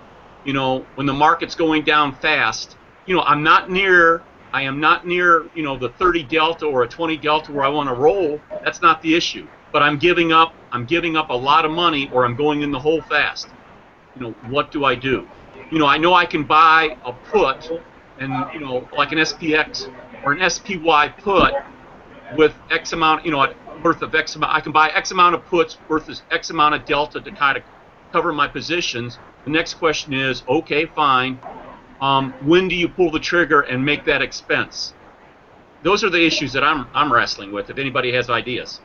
when the market's going down fast? I am not near, the 30 delta or a 20 delta where I want to roll. That's not the issue. But I'm giving up a lot of money, or I'm going in the hole fast. What do I do? I know I can buy a put, and like an SPX or an SPY put with X amount, worth of X amount. I can buy X amount of puts worth X amount of delta to kind of cover my positions. The next question is, okay, fine. When do you pull the trigger and make that expense? Those are the issues that I'm wrestling with. If anybody has ideas.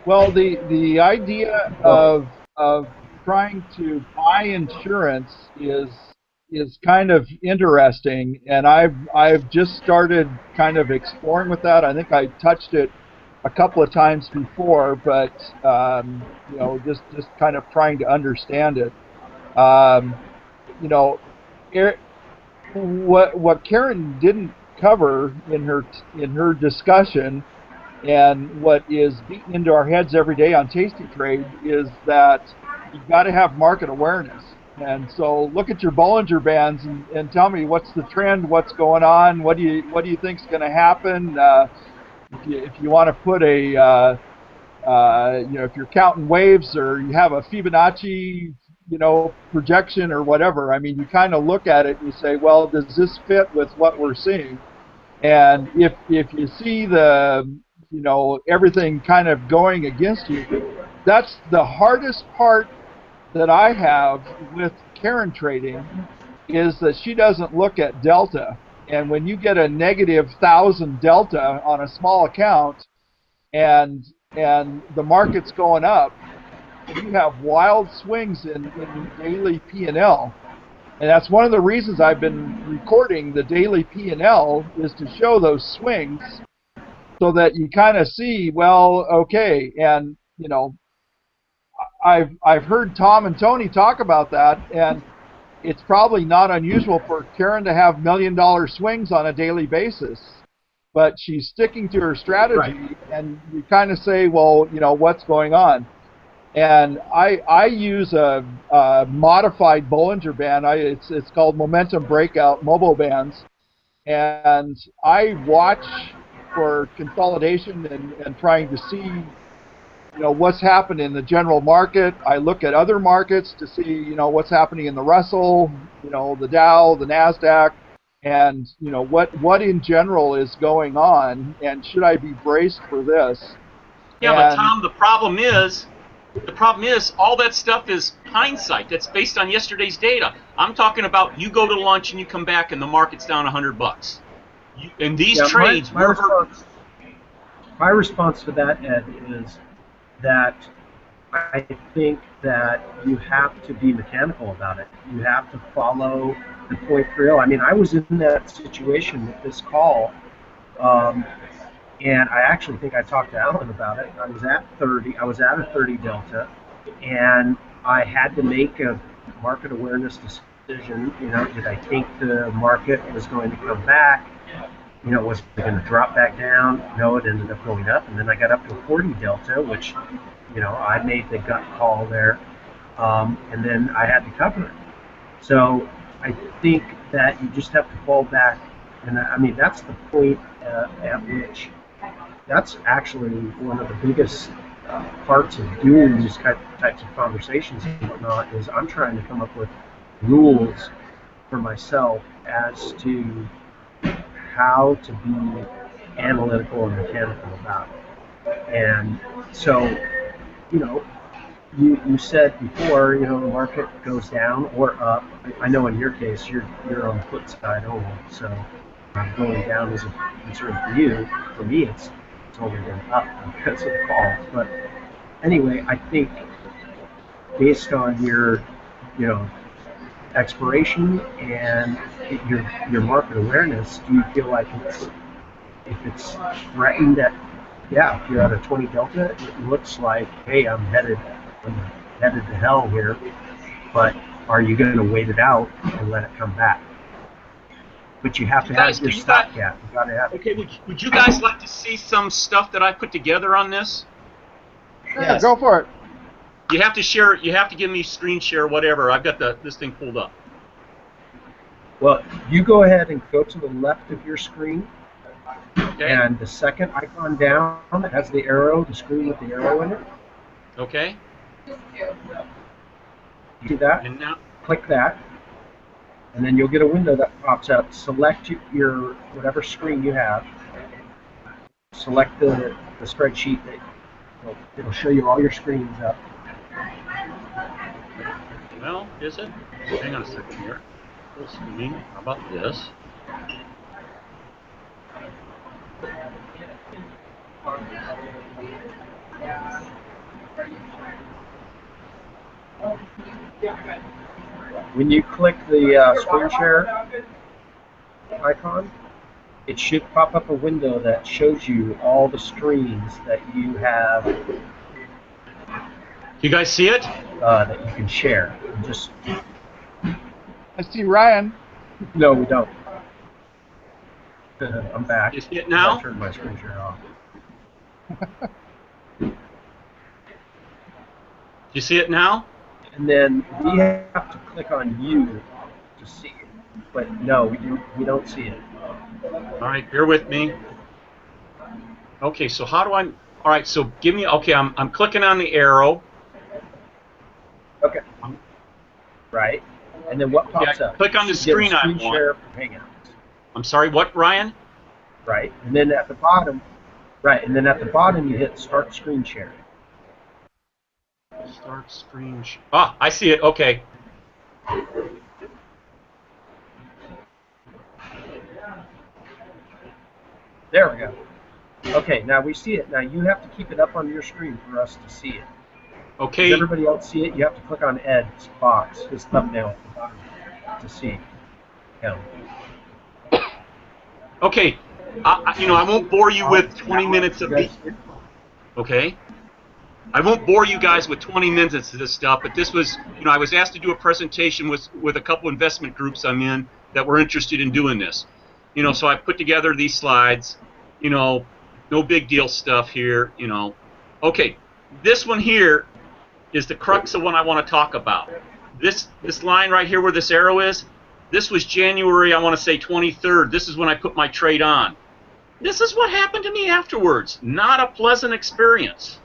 Well, the idea of trying to buy insurance is kind of interesting, and I've just started kind of exploring with that. I think I touched it a couple of times before, but just kind of trying to understand it. What Karen didn't cover in her discussion, and what is beaten into our heads every day on Tasty Trade, is that you've got to have market awareness. And so look at your Bollinger Bands and tell me what's the trend, what's going on, what do you think is going to happen. If you want to put if you're counting waves or you have a Fibonacci projection or whatever, I mean, you kind of look at it and you say, well, does this fit with what we're seeing? And if you see everything kind of going against you, that's the hardest part that I have with Karen trading, is that she doesn't look at delta. And when you get a negative 1,000 delta on a small account and the market's going up, you have wild swings in daily P&L. And that's one of the reasons I've been recording the daily P&L, is to show those swings so that you kind of see, well, okay, and I've heard Tom and Tony talk about that, and it's probably not unusual for Karen to have $1 million swings on a daily basis, but she's sticking to her strategy, right. And you kind of say, well, what's going on? And I use a modified Bollinger Band. It's called Momentum Breakout Mobo Bands, and I watch for consolidation and trying to see what's happened in the general market. I look at other markets to see what's happening in the Russell, the Dow, the Nasdaq, and what in general is going on, and should I be braced for this? Yeah, but Tom, the problem is all that stuff is hindsight. That's based on yesterday's data. I'm talking about you go to lunch and you come back and the market's down $100. And these trades, my response to that, Ed, is that I think that you have to be mechanical about it. You have to follow the point real. I mean, I was in that situation with this call, and I actually think I talked to Alan about it. I was at a 30 delta, and I had to make a market awareness decision. Did I think the market was going to come back? Was it going to drop back down? No, it ended up going up, and then I got up to a 40 delta, which, I made the gut call there, and then I had to cover it. So I think that you just have to fall back, and I mean, that's the point at which, that's actually one of the biggest parts of doing these types of conversations and whatnot, is I'm trying to come up with rules for myself as to how to be analytical and mechanical about it. And so, you said before, the market goes down or up. I know in your case, you're on the flip side only, so going down is a concern for you. For me, it's only been up because of the calls. But anyway, I think based on your, expiration and your market awareness, do you feel like if it's threatened that, if you're at a 20 delta, it looks like, hey, I'm headed to hell here, but are you going to wait it out and let it come back? but you have to guys, have your do you guys, stopgap. You gotta have. okay, would you guys like to see some stuff that I put together on this? Yeah, Yes. go for it. You have to share. You have to give me screen share, whatever. I've got this thing pulled up. Well, you go ahead and go to the left of your screen, Okay. and the second icon down has the arrow, the screen with the arrow in it. Okay. You see that? And now, Click that, and then you'll get a window that pops up. Select your whatever screen you have. Select the spreadsheet that it'll show you all your screens up. well, is it? Hang on a second here. Full screen. How about this? When you click the screen share icon, it should pop up a window that shows you all the screens that you have You guys see it? that you can share. And just I see Ryan. no, we don't. I'm back. You see it now? I turned my screen share off. You see it now? And then we have to click on you to see it. But no, we don't see it. All right, bear with me. Okay, so how do I? All right, so give me. Okay, I'm clicking on the arrow. Okay. Right. And then what pops Yeah, up? click on the You should get a screen I screen want. share for Hangouts. I'm sorry, what, Ryan? Right. And then at the bottom, right. And then at the bottom, you hit Start Screen Share. Start screen. Ah, I see it. Okay. There we go. Okay, now we see it. Now you have to keep it up on your screen for us to see it. Okay. Does everybody else see it? You have to click on Ed's box, his thumbnail at the bottom to see him. Okay. I won't bore you with 20 minutes of me. Okay. I won't bore you guys with 20 minutes of this stuff, but this was, I was asked to do a presentation with a couple investment groups I'm in that were interested in doing this. So I put together these slides, no big deal stuff here, Okay, this one here is the crux of what I want to talk about. This line right here where this arrow is, this was January, I want to say 23rd. This is when I put my trade on. This is what happened to me afterwards. Not a pleasant experience.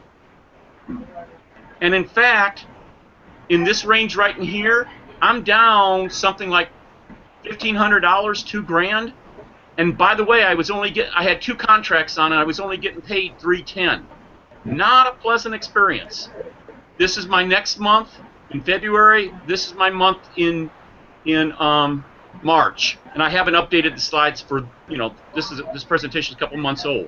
And in fact, in this range right in here, I'm down something like $1,500, $2,000. And by the way, I had 2 contracts on it. I was only getting paid $310. Not a pleasant experience. This is my next month in February. This is my month in March, and I haven't updated the slides for this presentation is a couple months old.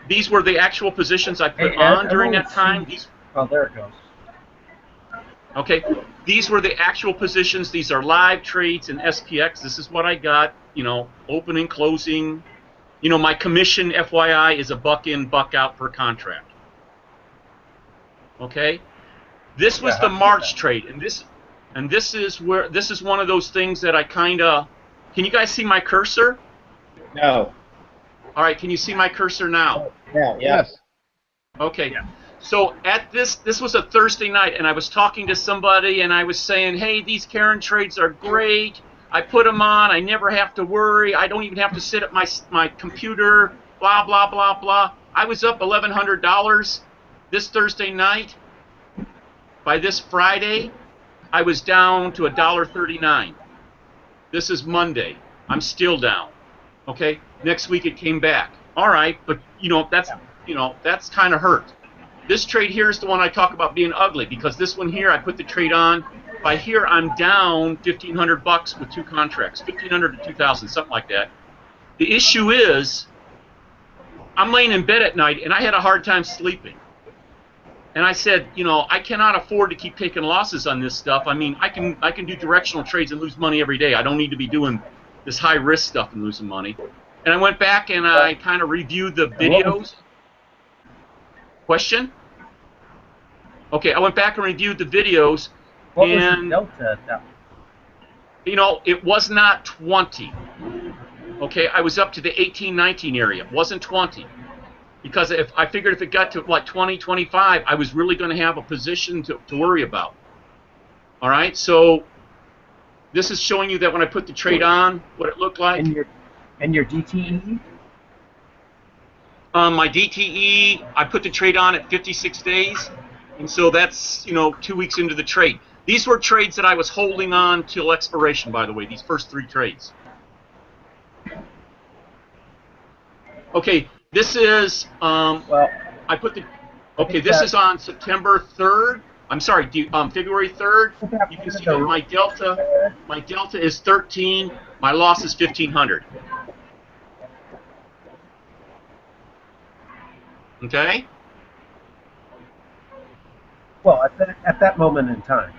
These were the actual positions I put on during that time. Oh, there it goes. Okay, these were the actual positions. These are live trades in SPX. This is what I got. Opening, closing. My commission, FYI, is a buck in, buck out per contract. Okay, this was the March trade, and this is one of those things that I kind of. Can you guys see my cursor? No. All right, can you see my cursor now? Yeah. Yes. Okay. Yeah. So at this was a Thursday night, and I was talking to somebody, and I was saying, hey, these Karen trades are great. I put them on. I never have to worry. I don't even have to sit at my computer, blah, blah, blah, blah. I was up $1,100 this Thursday night. By this Friday, I was down to $1.39. This is Monday. I'm still down. Okay? Next week it came back. All right, but that's kind of hurt. This trade here is the one I talk about being ugly, because this one here I put the trade on. By here I'm down $1,500 with 2 contracts, $1,500 to $2,000, something like that. The issue is I'm laying in bed at night and I had a hard time sleeping. And I said, I cannot afford to keep taking losses on this stuff. I mean, I can do directional trades and lose money every day. I don't need to be doing this high risk stuff and losing money. And I went back and I kind of reviewed the videos. Question? Okay, I went back and reviewed the videos. What was the delta at that? You know, it was not 20. Okay, I was up to the 18, 19 area. It wasn't 20. Because if I figured if it got to like 20, 25, I was really going to have a position to worry about. All right, so this is showing you that when I put the trade on, what it looked like. And your DTE? My DTE, I put the trade on at 56 days, and so that's, you know, 2 weeks into the trade. These were trades that I was holding on till expiration, by the way, these first 3 trades. Okay, this is, Well, I put the, okay, this is on September 3rd. I'm sorry, February 3rd. You can see that my delta is 13, my loss is 1,500. Okay? well, at that moment in time.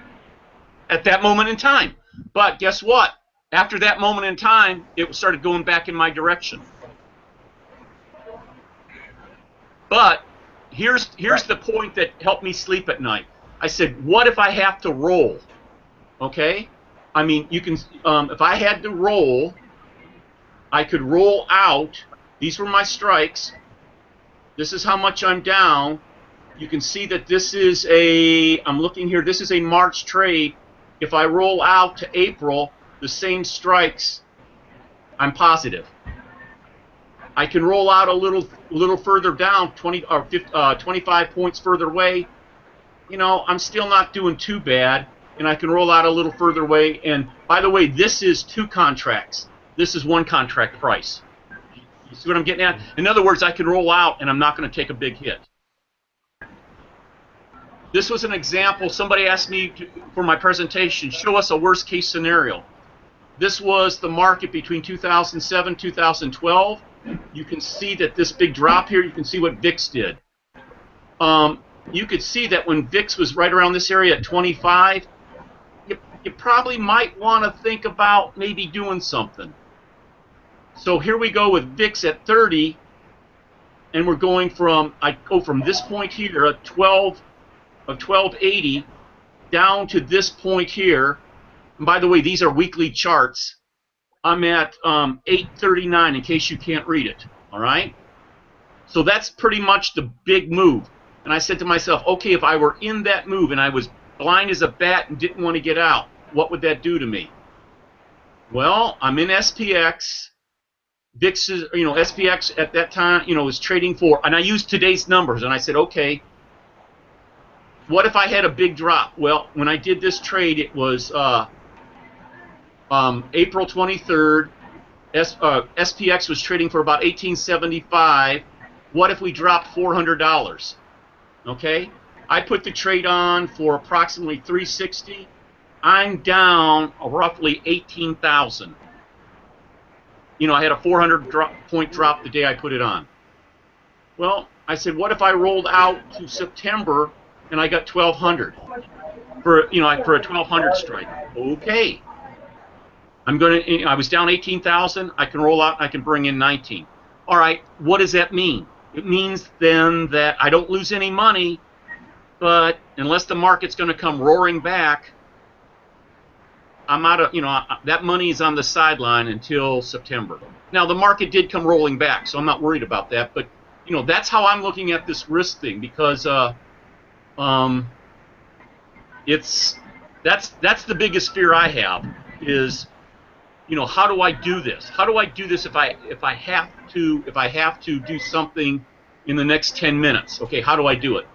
At that moment in time. But guess what? After that moment in time, it started going back in my direction. But here's the point that helped me sleep at night. I said, what if I have to roll? Okay? I mean, you can, if I had to roll, I could roll out. These were my strikes. This is how much I'm down. You can see that this is I'm looking here, this is a March trade. If I roll out to April, the same strikes, I'm positive. I can roll out a little further down, 20 or 50, 25 points further away. You know, I'm still not doing too bad, and I can roll out a little further away. And by the way, this is 2 contracts. This is 1 contract price. You see what I'm getting at? In other words, I can roll out, and I'm not going to take a big hit. This was an example. Somebody asked me for my presentation, show us a worst-case scenario. This was the market between 2007 2012. You can see that this big drop here, you can see what VIX did. You could see that when VIX was right around this area at 25, you probably might want to think about maybe doing something. So here we go with VIX at 30, and we're going from, I go from this point here at 1280 down to this point here. And by the way, these are weekly charts. I'm at 839 in case you can't read it, all right? So that's pretty much the big move. And I said to myself, okay, if I were in that move and I was blind as a bat and didn't want to get out, what would that do to me? Well, I'm in SPX. VIX is, you know, SPX at that time, you know, was trading for, and I used today's numbers, and I said, okay, what if I had a big drop? Well, when I did this trade, it was April 23rd. SPX was trading for about 1875. What if we dropped $400? Okay, I put the trade on for approximately 360. I'm down roughly 18,000. You know, I had a 400-point drop the day I put it on. Well, I said, what if I rolled out to September and I got 1,200 for, you know, for a 1,200 strike? Okay. I'm going to, I was down 18,000. I can roll out and I can bring in 19. All right, what does that mean? It means then that I don't lose any money, but unless the market's going to come roaring back, I'm out of, you know, that money is on the sideline until September. Now, the market did come rolling back, so I'm not worried about that. But, you know, that's how I'm looking at this risk thing, because that's the biggest fear I have is, you know, how do I do this? How do I do this if I have to do something in the next 10 minutes? Okay, how do I do it?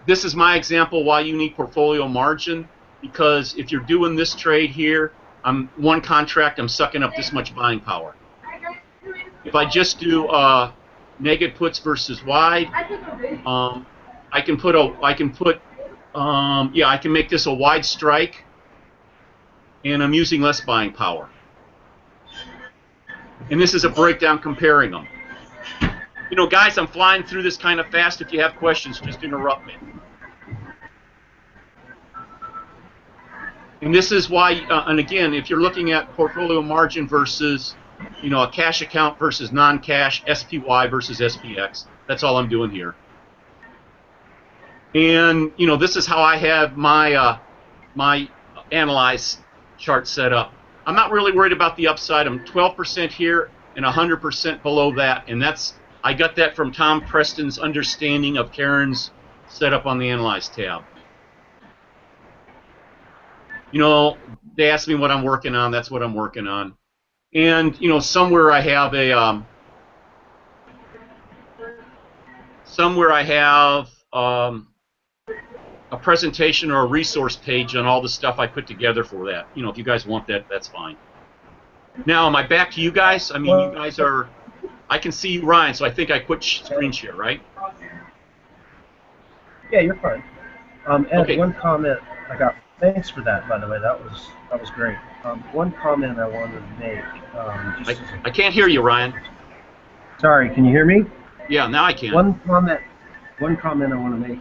This is my example why you need portfolio margin, because if you're doing this trade here, I'm one contract, I'm sucking up this much buying power. If I just do negative puts versus wide, I can make this a wide strike, and I'm using less buying power. And this is a breakdown comparing them. You know, guys, I'm flying through this kind of fast. If you have questions, just interrupt me. And this is why, and again, if you're looking at portfolio margin versus, you know, a cash account versus non-cash, SPY versus SPX, that's all I'm doing here. And, you know, this is how I have my my analyze chart set up. I'm not really worried about the upside. I'm 12% here and 100% below that, and I got that from Tom Preston's understanding of Karen's setup on the Analyze tab. You know, they asked me what I'm working on. That's what I'm working on. And, you know, somewhere I have a presentation or a resource page on all the stuff I put together for that. You know, if you guys want that, that's fine. Now, am I back to you guys? I mean, you guys are, I can see you, Ryan, so I think I quit screen share, right? Yeah, you're fine. Ed, Okay. one comment I got. Thanks for that, by the way. That was great. One comment I wanted to make. I can't hear you, Ryan. Sorry, can you hear me? Yeah, now I can. One comment I want to make,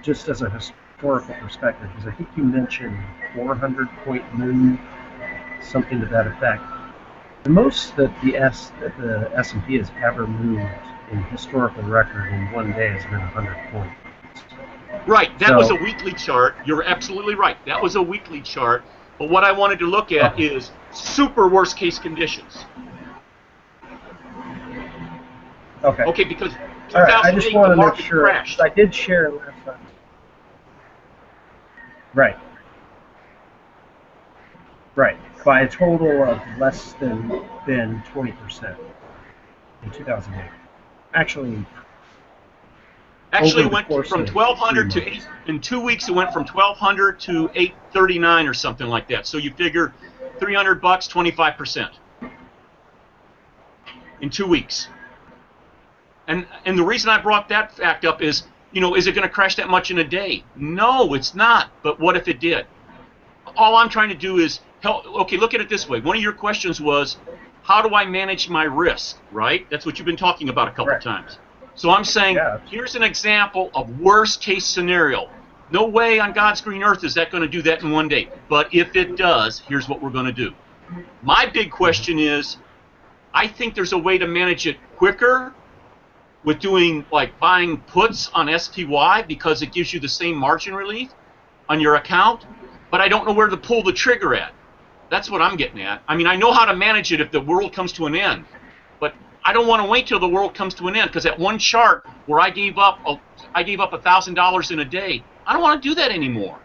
just as a historical perspective, because I think you mentioned 400-point move, something to that effect. The most that the S&P has ever moved in historical record in one day has been 100 points. Right, that was a weekly chart. You're absolutely right. That was a weekly chart. But what I wanted to look at is super worst case conditions. Okay. Okay, because all right, I just want to make sure. Crashed. I did share last time. Right. Right. By a total of less than 20% in 2008. Actually, it went from 1,200 to 8. In 2 weeks, it went from 1,200 to 839 or something like that. So you figure $300, 25% in 2 weeks. And the reason I brought that fact up is, you know, is it going to crash that much in a day? No, it's not. But what if it did? All I'm trying to do is help. Okay, look at it this way. One of your questions was, how do I manage my risk? Right? That's what you've been talking about a couple of times. So I'm saying, here's an example of worst case scenario. No way on God's green earth is that going to do that in one day. But if it does, here's what we're going to do. My big question is, I think there's a way to manage it quicker with doing like buying puts on SPY because it gives you the same margin relief on your account, but I don't know where to pull the trigger at. That's what I'm getting at. I mean, I know how to manage it if the world comes to an end, but I don't want to wait till the world comes to an end, because that one chart where I gave up $1,000 in a day, I don't want to do that anymore.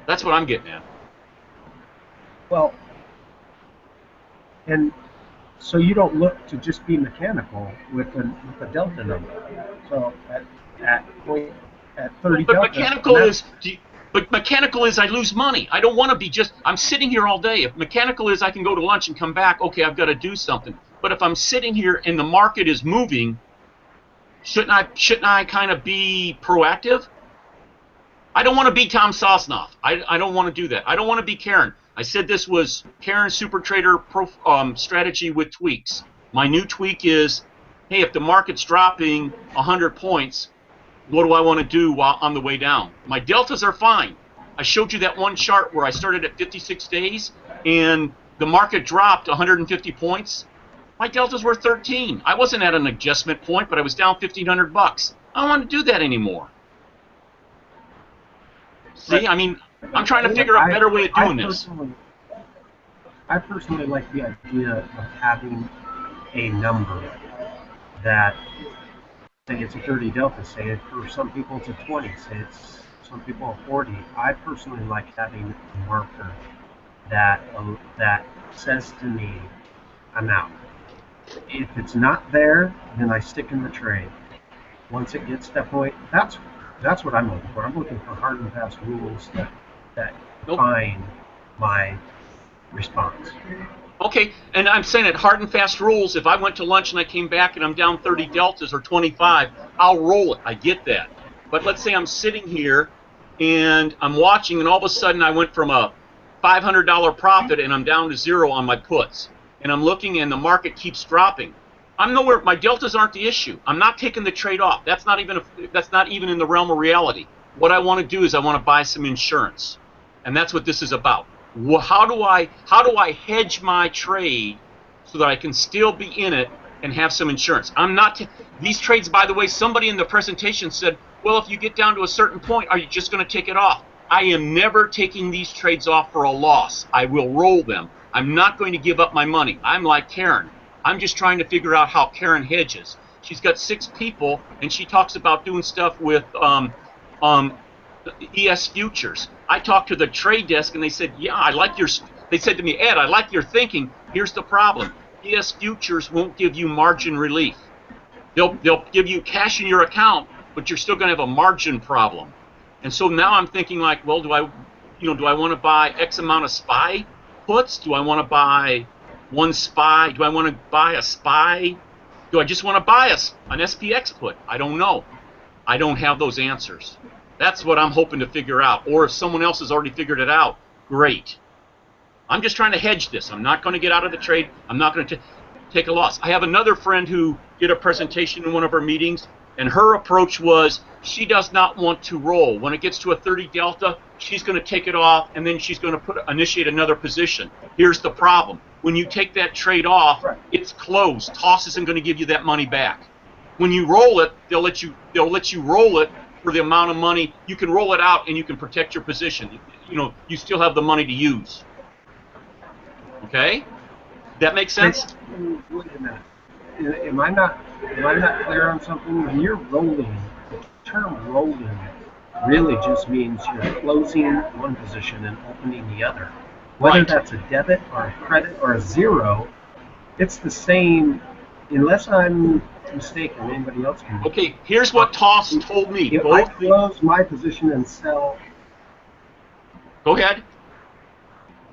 That's what I'm getting at. Well, and so you don't look to just be mechanical with a delta number. So at 30 but delta. Mechanical is I lose money. I don't want to be just, I'm sitting here all day. If mechanical is I can go to lunch and come back, okay, I've got to do something. But if I'm sitting here and the market is moving, shouldn't I kind of be proactive? I don't want to be Tom Sosnoff. I don't want to do that. I don't want to be Karen. I said this was Karen's Super Trader strategy with tweaks. My new tweak is, hey, if the market's dropping 100 points, what do I want to do while on the way down? My deltas are fine. I showed you that one chart where I started at 56 days and the market dropped 150 points. My deltas were 13. I wasn't at an adjustment point, but I was down $1,500. I don't want to do that anymore. See, I mean, I'm trying to figure out a better way of doing this. I personally like the idea of having a number that, say it's a 30 delta, say it for some people it's a 20, say it's some people a 40. I personally like having a marker that says to me, I'm out. If it's not there, then I stick in the trade. Once it gets to that point, that's what I'm looking for. I'm looking for hard and fast rules that define my response. Okay, and I'm saying that hard and fast rules, if I went to lunch and I came back and I'm down 30 deltas or 25, I'll roll it. I get that. But let's say I'm sitting here and I'm watching and all of a sudden I went from a $500 profit and I'm down to zero on my puts. And I'm looking and the market keeps dropping. I'm nowhere, my deltas aren't the issue. I'm not taking the trade off. That's not even in the realm of reality. What I want to do is I want to buy some insurance. And that's what this is about. How do I hedge my trade so that I can still be in it and have some insurance? I'm not these trades, by the way, somebody in the presentation said, well, if you get down to a certain point, are you just going to take it off? I am never taking these trades off for a loss. I will roll them. I'm not going to give up my money. I'm like Karen. I'm just trying to figure out how Karen hedges. She's got 6 people, and she talks about doing stuff with ES futures. I talked to the trade desk, and they said, yeah, I like your. They said to me, Ed, I like your thinking. Here's the problem. ES futures won't give you margin relief. They'll give you cash in your account, but you're still going to have a margin problem. And so now I'm thinking like, well, do I want to buy X amount of SPY puts? Do I want to buy one SPY? Do I want to buy a SPY? Do I just want to buy an SPX put? I don't know. I don't have those answers. That's what I'm hoping to figure out. Or if someone else has already figured it out, great. I'm just trying to hedge this. I'm not going to get out of the trade. I'm not going to take a loss. I have another friend who did a presentation in one of our meetings, and her approach was she does not want to roll. When it gets to a 30 delta, she's going to take it off, and then she's going to initiate another position. Here's the problem. When you take that trade off, it's closed. Toss isn't going to give you that money back. When you roll it, they'll let you roll it for the amount of money. You can roll it out, and you can protect your position. You still have the money to use. Okay? That makes sense? Wait a minute. Am I not clear on something? When you're rolling, the term rolling really just means you're closing one position and opening the other. Whether that's a debit or a credit or a zero, it's the same, unless I'm mistaken. Anybody else can. Okay, here's what Toss told me. If I close my position and sell. Go ahead.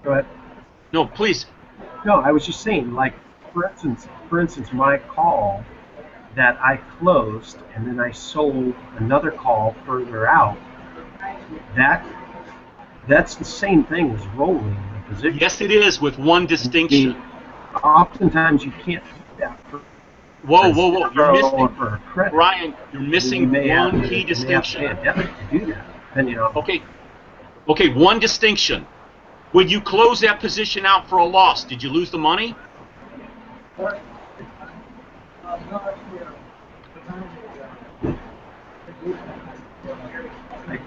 Go ahead. No, please. No, I was just saying, like, for instance, my call that I closed and then I sold another call further out, that's the same thing as rolling the position. Yes, it is, with one distinction. Oftentimes you can't do that. Whoa. You're missing, for a credit. Ryan, you're missing one key distinction. You may have to pay a debit to do that, depending on. Okay, one distinction. When you close that position out for a loss, did you lose the money?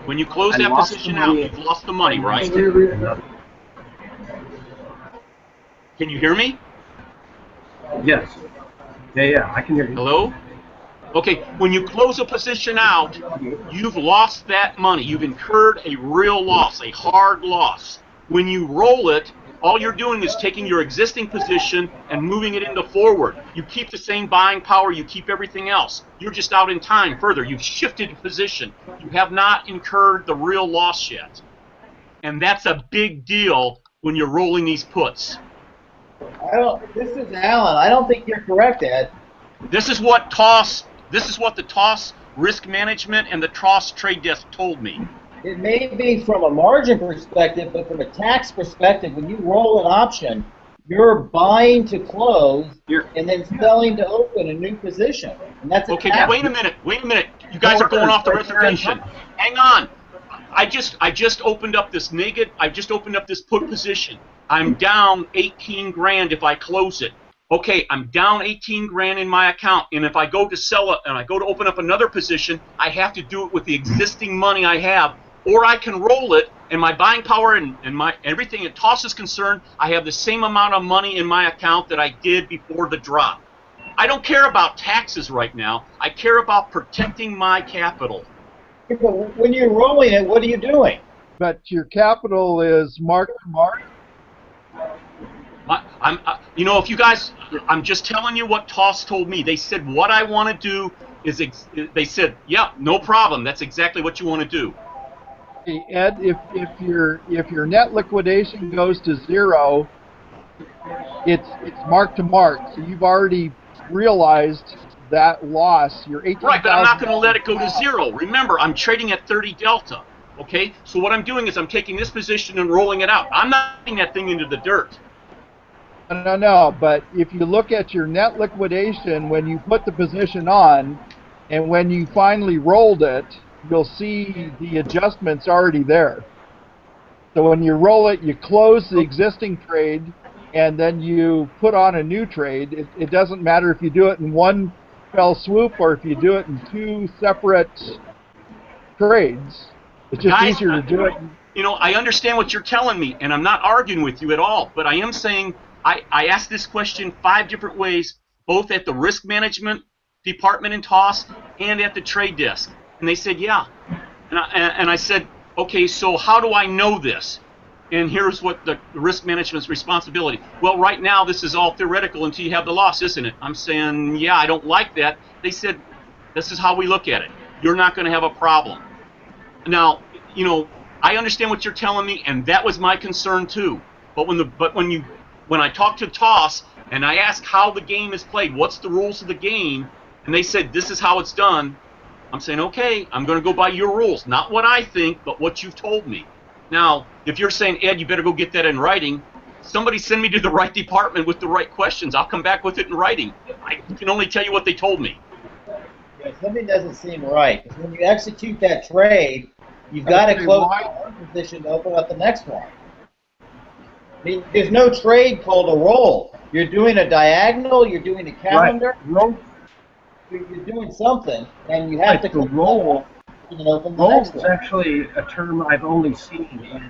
When you close that position out, you've lost the money, right? Can you hear me? Yes. Yeah, I can hear you. Hello? Okay, when you close a position out, you've lost that money. You've incurred a real loss, a hard loss. When you roll it, all you're doing is taking your existing position and moving it into forward. You keep the same buying power, you keep everything else. You're just out in time further. You've shifted position. You have not incurred the real loss yet. And that's a big deal when you're rolling these puts. This is Alan. I don't think you're correct, Ed. This is what the Toss risk management and the Toss trade desk told me. It may be from a margin perspective, but from a tax perspective, when you roll an option, you're buying to close and then selling to open a new position. And that's a tax. Wait a minute. You guys are going off the reservation. Hang on. I just opened up this put position. I'm down 18 grand if I close it. Okay, I'm down 18 grand in my account, and if I go to sell it and I go to open up another position, I have to do it with the existing money I have, or I can roll it, and my buying power and my everything at Toss is concerned, I have the same amount of money in my account that I did before the drop. I don't care about taxes right now. I care about protecting my capital. But when you're rolling it, what are you doing? But your capital is mark to mark. If you guys, I'm just telling you what Toss told me. They said what I want to do is, they said, yeah, no problem. That's exactly what you want to do. Hey, Ed, if your net liquidation goes to zero, it's mark to mark. So you've already realized that loss. Your 18,000. Right, but I'm not going to let it go to zero. Remember, I'm trading at 30 delta. Okay, so what I'm doing is I'm taking this position and rolling it out. I'm not putting that thing into the dirt. No, but if you look at your net liquidation when you put the position on and when you finally rolled it, you'll see the adjustments already there. So when you roll it, you close the existing trade and then you put on a new trade. It doesn't matter if you do it in one fell swoop or if you do it in two separate trades. It's just easier to do it. I understand what you're telling me, and I'm not arguing with you at all, but I am saying I asked this question 5 different ways, both at the risk management department in TOS and at the trade desk. And they said, yeah. And I said, okay, so how do I know this? And here's what the risk management's responsibility. Well, right now, this is all theoretical until you have the loss, isn't it? I'm saying, yeah, I don't like that. They said, this is how we look at it. You're not going to have a problem. Now, I understand what you're telling me, and that was my concern too. But when I talked to TOS and I asked how the game is played, what's the rules of the game, and they said this is how it's done, I'm saying, okay, I'm going to go by your rules, not what I think, but what you've told me. Now, if you're saying, Ed, you better go get that in writing, somebody send me to the right department with the right questions. I'll come back with it in writing. I can only tell you what they told me. Yeah, something doesn't seem right. Because when you execute that trade, you've got to close one position to open up the next one. I mean, there's no trade called a roll. You're doing a diagonal, you're doing a calendar, right. You're doing something, and you have to roll. Open the Roll next is one. actually a term I've only seen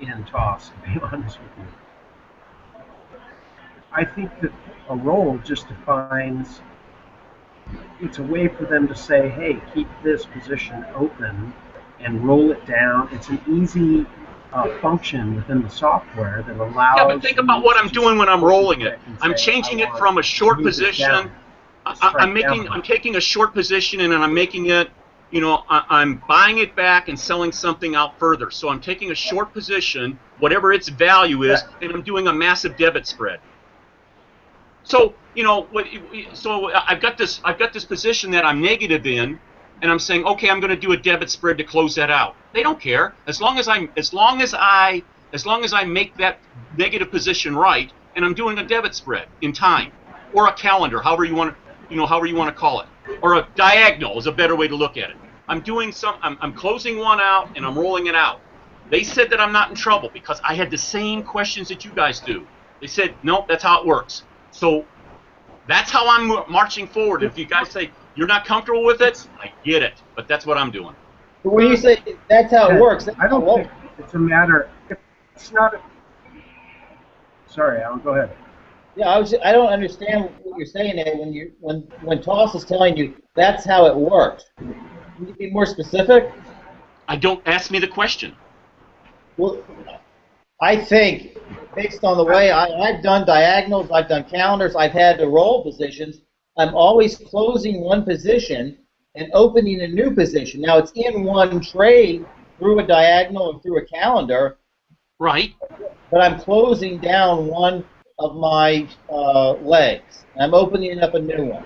in TOS, to be honest with you. I think that a roll just defines, it's a way for them to say, hey, keep this position open and roll it down. It's an easy function within the software that allows. Yeah, but think about what I'm doing when I'm rolling it. I'm changing it from a short position. I'm taking a short position and I'm making it, I'm buying it back and selling something out further. So I'm taking a short position, whatever its value is, and I'm doing a massive debit spread. So, so I've got this position that I'm negative in, and I'm saying, okay, I'm going to do a debit spread to close that out. They don't care as long as I make that negative position right, and I'm doing a debit spread in time, or a calendar, however you want to call it, or a diagonal is a better way to look at it. I'm closing one out and I'm rolling it out. They said that I'm not in trouble because I had the same questions that you guys do. They said, nope, that's how it works. So that's how I'm marching forward. If you guys say you're not comfortable with it, I get it, but that's what I'm doing. But when you say that's how it works, I don't think it's a matter. It's not. Sorry, Alan, go ahead. Yeah, I don't understand what you're saying, Ed, when TOS is telling you that's how it works. Can you be more specific? I don't ask me the question. Well, I think based on the way I've done diagonals, I've done calendars, I've had to roll positions, I'm always closing one position and opening a new position. Now it's in one trade through a diagonal or through a calendar. Right. But I'm closing down one of my legs. I'm opening up a new one.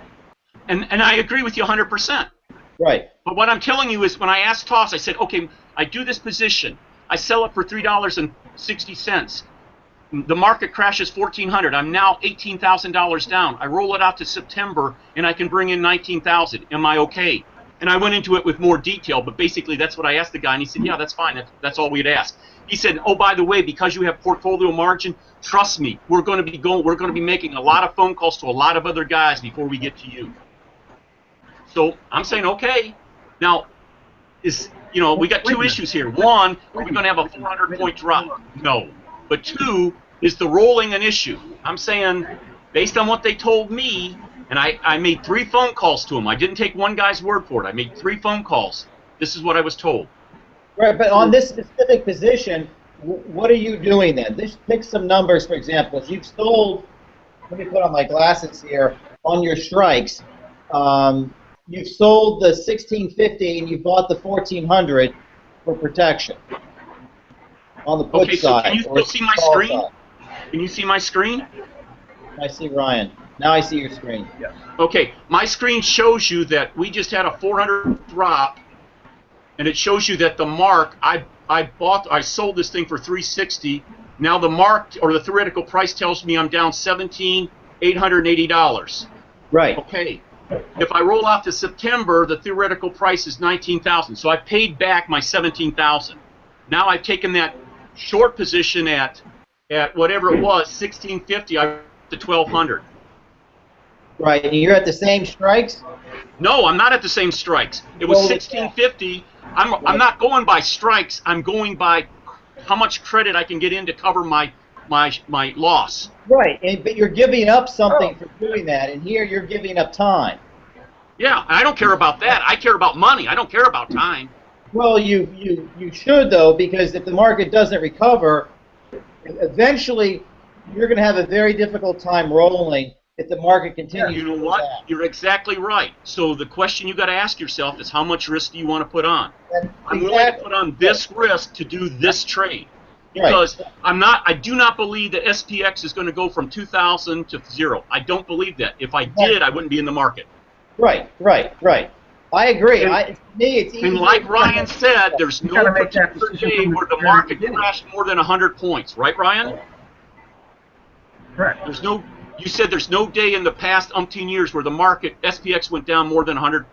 And I agree with you 100%. Right. But what I'm telling you is when I asked TOS, I said, okay, I do this position. I sell it for $3.60. The market crashes $1,400. I'm now $18,000 down. I roll it out to September, and I can bring in $19,000. Am I okay? And I went into it with more detail, but basically that's what I asked the guy, and he said, yeah, that's fine. That's all we'd ask. He said, oh, by the way, because you have portfolio margin, trust me, we're going to be making a lot of phone calls to a lot of other guys before we get to you. So I'm saying, okay. Now, we got two issues here. One, are we going to have a 400-point drop? No. But two, is the rolling an issue? I'm saying, based on what they told me, and I made 3 phone calls to them. I didn't take one guy's word for it. I made 3 phone calls. This is what I was told. Right, but on this specific position, what are you doing then? Just pick some numbers, for example. If you've sold, let me put on my glasses here, on your strikes, you've sold the 1650 and you bought the 1400 for protection on the put side. Okay, so can you still see my screen? Side. Can you see my screen? I see Ryan. Now I see your screen. Yes. Okay, my screen shows you that we just had a 400 drop, and it shows you that the mark, I sold this thing for 360. Now the mark, or the theoretical price, tells me I'm down $17,880. Right. Okay. If I roll out to September, the theoretical price is $19,000. So I paid back my $17,000. Now I've taken that short position at whatever it was, $1,650, I to $1,200. Right, and you're at the same strikes? No, I'm not at the same strikes. It was $1,650. I'm not going by strikes. I'm going by credit I can get in to cover my loss. Right, but you're giving up something for doing that, and here you're giving up time. Yeah, I don't care about that. I care about money. I don't care about time. Well, you should, though, because if the market doesn't recover, eventually you're going to have a very difficult time rolling if the market continues. You know what? You're exactly right. So the question you got to ask yourself is, how much risk do you want to put on? I'm willing to put on this risk to do this trade. Because I do not believe that SPX is going to go from 2,000 to 0. I don't believe that. If I did, I wouldn't be in the market. Right. I agree. To me, it's easy. And like Ryan said, there's no particular day where the market crashed more than 100 points. Right, Ryan? Correct. You said there's no day in the past umpteen years where the market, SPX, went down more than 100,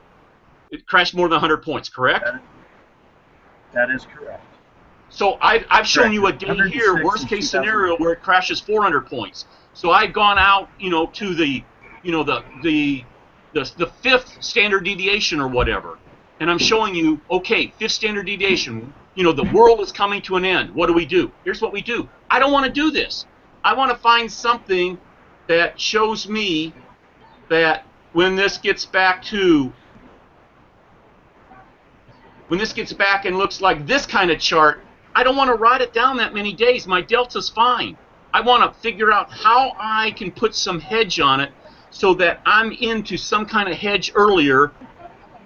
it crashed more than 100 points, correct? That is correct. So I've shown you a day here, worst case scenario, where it crashes 400 points. So I've gone out, to the fifth standard deviation or whatever, and I'm showing you, okay, fifth standard deviation, the world is coming to an end. What do? Here's what we do. I don't want to do this. I want to find something that shows me that when this gets back and looks like this kind of chart, I don't want to ride it down that many days. My delta's fine. I want to figure out how I can put some hedge on it so that I'm into some kind of hedge earlier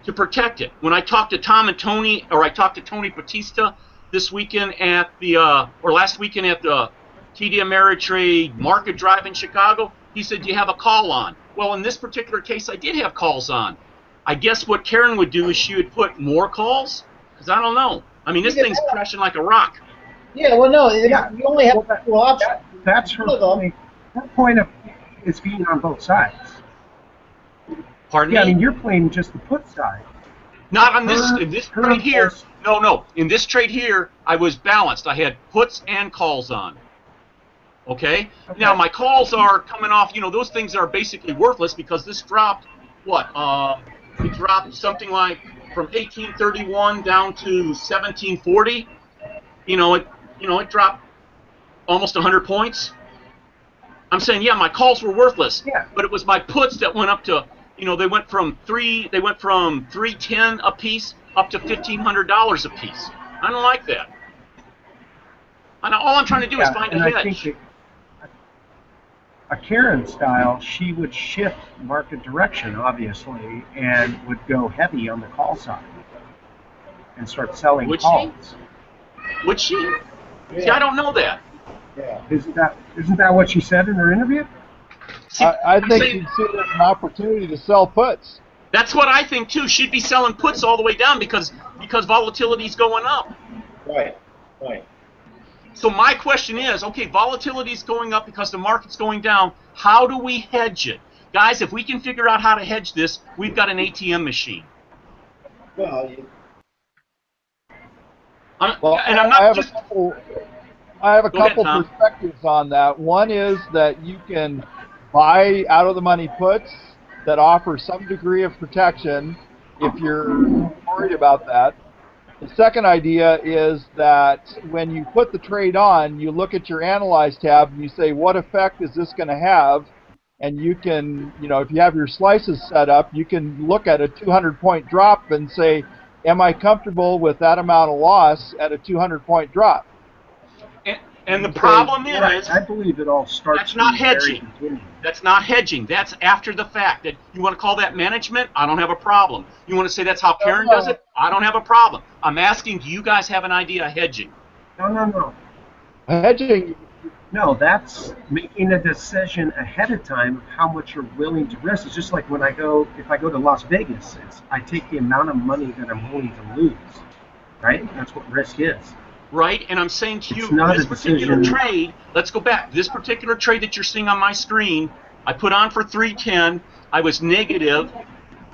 to protect it. When I talked to Tom and Tony, or I talked to Tony Batista this weekend at or last weekend at the TD Ameritrade Market Drive in Chicago, he said, do you have a call on? Well, in this particular case, I did have calls on. I guess what Karen would do is she would put more calls, because I don't know. I mean, this thing's crashing like a rock. Yeah, well, no, you only have two options. That's her point. Her point is being on both sides. Pardon me? I mean, you're playing just the put side. Not on this trade here. No. In this trade here, I was balanced. I had puts and calls on. Okay? Now, my calls are coming off, those things are basically worthless because this dropped, what? It dropped something like from 1831 down to 1740. It dropped almost 100 points. I'm saying, yeah, my calls were worthless. Yeah. But it was my puts that went up to, they went from 310 a piece up to $1,500 a piece. I don't like that. All I'm trying to do is find a hedge. I think a Karen style, she would shift market direction, obviously, and would go heavy on the call side and start selling calls. Would she? Yeah. See, I don't know that. Yeah. Isn't that what she said in her interview? See, I think she'd see it as an opportunity to sell puts. That's what I think too. She'd be selling puts all the way down because volatility's going up. Right. So my question is, okay, volatility's going up because the market's going down. How do we hedge it? Guys, if we can figure out how to hedge this, we've got an ATM machine. Well, I have a couple perspectives on that. One is that you can buy out-of-the-money puts that offer some degree of protection if you're worried about that. The second idea is that when you put the trade on, you look at your Analyze tab and you say, what effect is this going to have? And you can, if you have your slices set up, you can look at a 200-point drop and say, am I comfortable with that amount of loss at a 200-point drop? And the problem is, I believe it all starts. That's not hedging. That's not hedging. That's after the fact. That you want to call that management? I don't have a problem. You want to say that's how Karen does it? I don't have a problem. I'm asking, do you guys have an idea of hedging? No. Hedging. No, that's making a decision ahead of time of how much you're willing to risk. It's just like if I go to Las Vegas, I take the amount of money that I'm willing to lose, right? That's what risk is. Right, and I'm saying to you, this particular trade, let's go back. This particular trade that you're seeing on my screen, I put on for 310. I was negative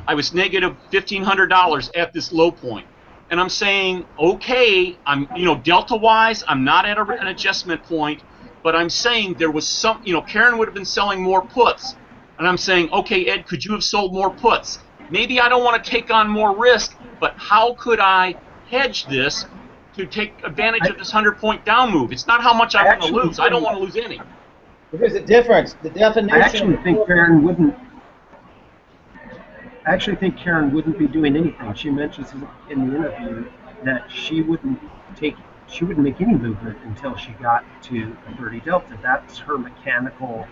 $1,500 at this low point. And I'm saying, okay, I'm, delta-wise, I'm not at an adjustment point, but I'm saying there was some, Karen would have been selling more puts. And I'm saying, okay, Ed, could you have sold more puts? Maybe I don't want to take on more risk, but how could I hedge this to take advantage of this 100-point down move. It's not how much I want to lose. I don't want to lose any. There's a difference. The definition. I actually think Karen wouldn't. I actually think Karen wouldn't be doing anything. She mentions in the interview that she wouldn't make any movement until she got to a 30 delta. That's her mechanical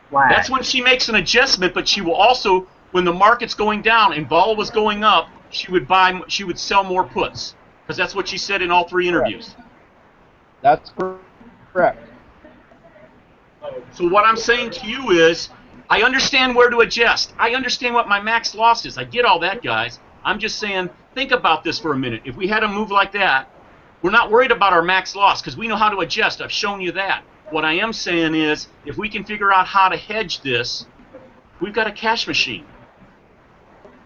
flag. That's when she makes an adjustment, but she will also, when the market's going down and vol was going up, she would sell more puts, because that's what she said in all 3 interviews. That's correct. So what I'm saying to you is, I understand where to adjust. I understand what my max loss is. I get all that, guys. I'm just saying, think about this for a minute. If we had a move like that, we're not worried about our max loss because we know how to adjust. I've shown you that. What I am saying is, if we can figure out how to hedge this, we've got a cash machine.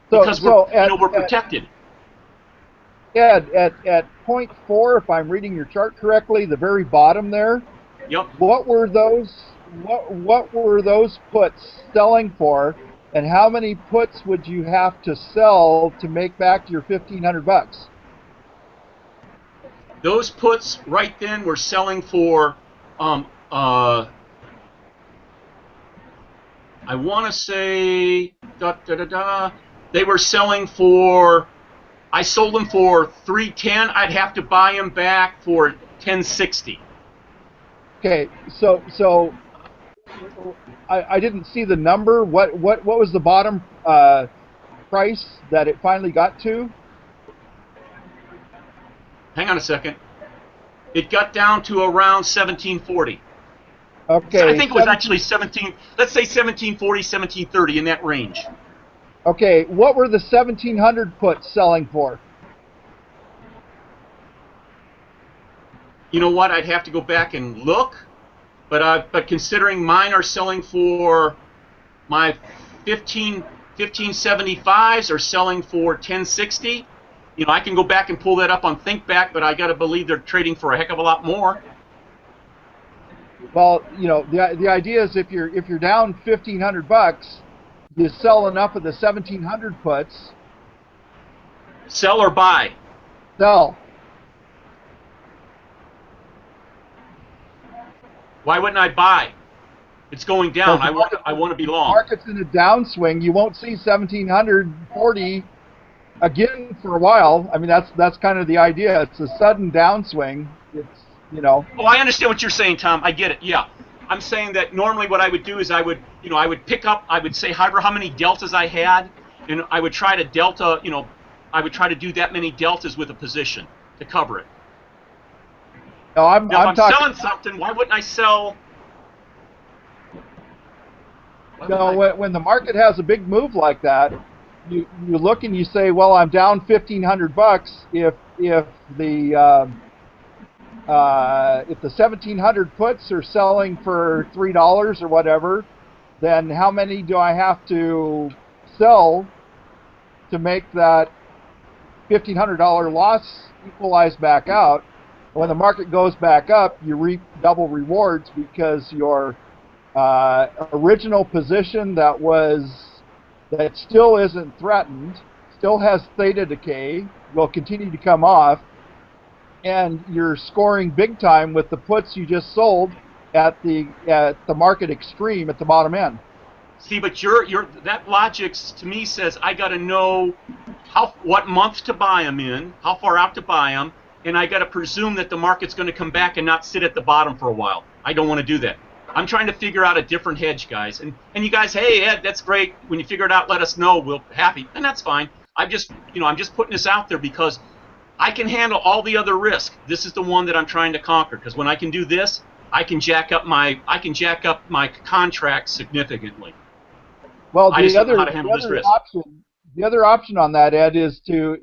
Because we're protected. Ed, at point 4, if I'm reading your chart correctly, the very bottom there. Yep. What were those puts selling for, and how many puts would you have to sell to make back your $1,500? Those puts right then were selling for I want to say they were selling for, I sold them for $310. I'd have to buy them back for $10.60. Okay, so I didn't see the number. What was the bottom price that it finally got to? Hang on a second. It got down to around 1740. Okay. So I think it was actually 17. Let's say 1740, 1730 in that range. Okay. What were the 1700 puts selling for? You know what? I'd have to go back and look, but considering mine are selling for, my 1575s are selling for 1060. You know, I can go back and pull that up on ThinkTank, but I got to believe they're trading for a heck of a lot more. Well, you know, the idea is if you're down $1,500, you sell enough of the 1700 puts. Sell or buy? Sell. Why wouldn't I buy? It's going down. I want to be long. Market's in a downswing. You won't see 1740 again for a while. I mean, that's kind of the idea. It's a sudden downswing. It's, you know. Oh, I understand what you're saying, Tom. I get it. Yeah. I'm saying that normally what I would do is I would pick up, I would say however how many deltas I had, and I would try to delta, I would try to do that many deltas with a position to cover it. No, I'm now, if I'm talking, selling something, why wouldn't I sell? When the market has a big move like that, you look and you say, well, I'm down $1,500. If the 1700 puts are selling for $3 or whatever, then how many do I have to sell to make that $1,500 loss equalize back out? When the market goes back up, you reap double rewards because your original position that still isn't threatened, still has theta decay, will continue to come off, and you're scoring big time with the puts you just sold at the market extreme at the bottom end. See, but that logic to me says I got to know what month to buy them in, how far out to buy them, and I got to presume that the market's going to come back and not sit at the bottom for a while. I don't want to do that. I'm trying to figure out a different hedge, guys. And you guys, hey Ed, that's great. When you figure it out, let us know. We'll be happy, and that's fine. I'm just putting this out there because I can handle all the other risk. This is the one that I'm trying to conquer because when I can do this, I can jack up my contract significantly. Well, I just don't know how to handle this risk. The other option on that, Ed, is to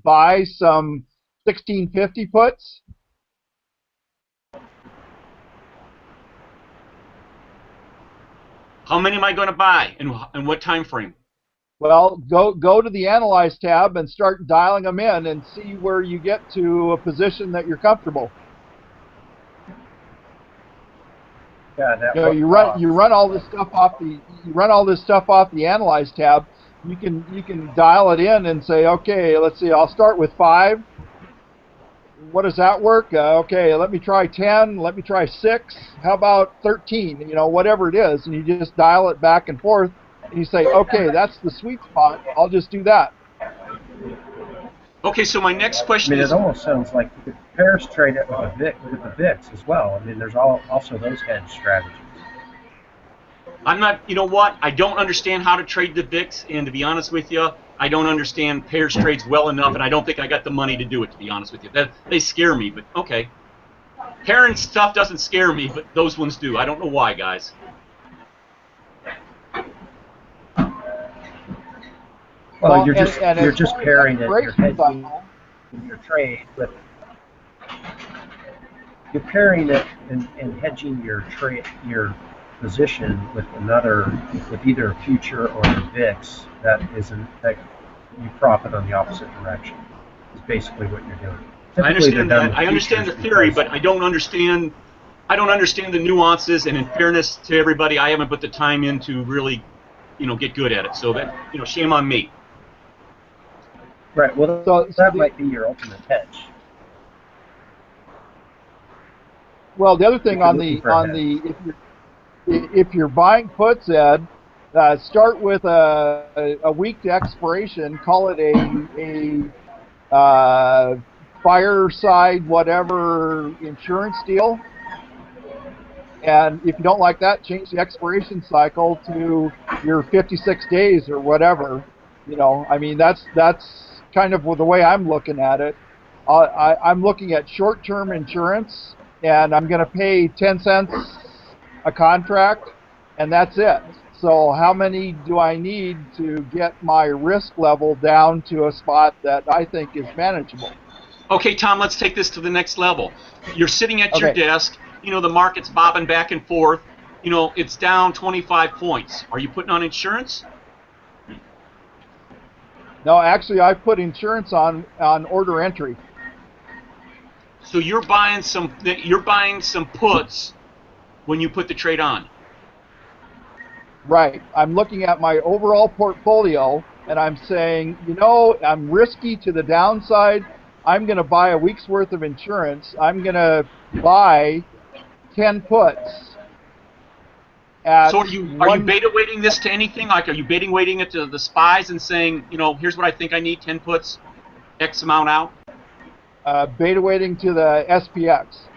buy some 1650 puts. How many am I going to buy, and what time frame? Well, go to the Analyze tab and start dialing them in and see where you get to a position that you're comfortable. Yeah, you run all this stuff off the Analyze tab. You can dial it in and say, okay, let's see, I'll start with 5. what does that work? Okay, let me try 10, let me try 6, how about 13, you know, whatever it is, and you just dial it back and forth, and you say, okay, that's the sweet spot, I'll just do that. Okay, so my next I question mean, it is, almost sounds like you could pairs trade it with the VIX as well. I mean, there's also those hedge strategies. I'm not, you know what? I don't understand how to trade the VIX, and to be honest with you, I don't understand pairs trades well enough, and I don't think I got the money to do it, to be honest with you. They scare me, but okay. Pairing stuff doesn't scare me, but those ones do. I don't know why, guys. Well, you're just pairing it. You're hedging your trade with. You're pairing it and hedging your position with either a future or a VIX that you profit on the opposite direction. Is basically what you're doing. I understand that. I understand the theory, but I don't understand the nuances. And in fairness to everybody, I haven't put the time in to really, get good at it. So that, shame on me. Right. Well, that might be your ultimate hedge. Well, the other thing if you're buying puts, Ed, start with a week to expiration. Call it a fireside whatever insurance deal. And if you don't like that, change the expiration cycle to your 56 days or whatever. I mean, that's kind of the way I'm looking at it. I'm looking at short-term insurance, and I'm going to pay 10 cents a contract, and that's it. So how many do I need to get my risk level down to a spot that I think is manageable? Okay, Tom, let's take this to the next level. You're sitting at your desk. The market's bobbing back and forth. It's down 25 points. Are you putting on insurance? No, actually, I put insurance on order entry. So you're buying some puts when you put the trade on. Right. I'm looking at my overall portfolio, and I'm saying, I'm risky to the downside. I'm going to buy a week's worth of insurance. I'm going to buy 10 puts. So are you beta weighting this to anything? Like, are you beta weighting it to the SPYs and saying, here's what I think I need, 10 puts, X amount out? Beta weighting to the SPX.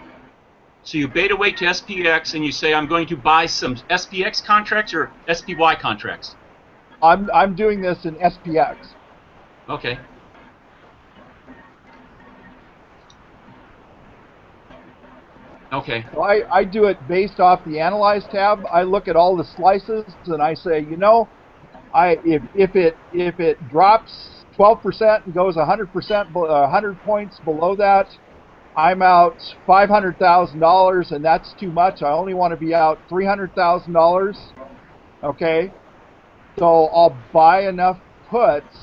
So you beta weight to SPX, and you say, I'm going to buy some SPX contracts or SPY contracts? I'm doing this in SPX. Okay. Okay. So I do it based off the Analyze tab. I look at all the slices, and I say, if it drops 12% and goes 100%, 100 points below that, I'm out $500,000, and that's too much. I only want to be out $300,000. Okay, so I'll buy enough puts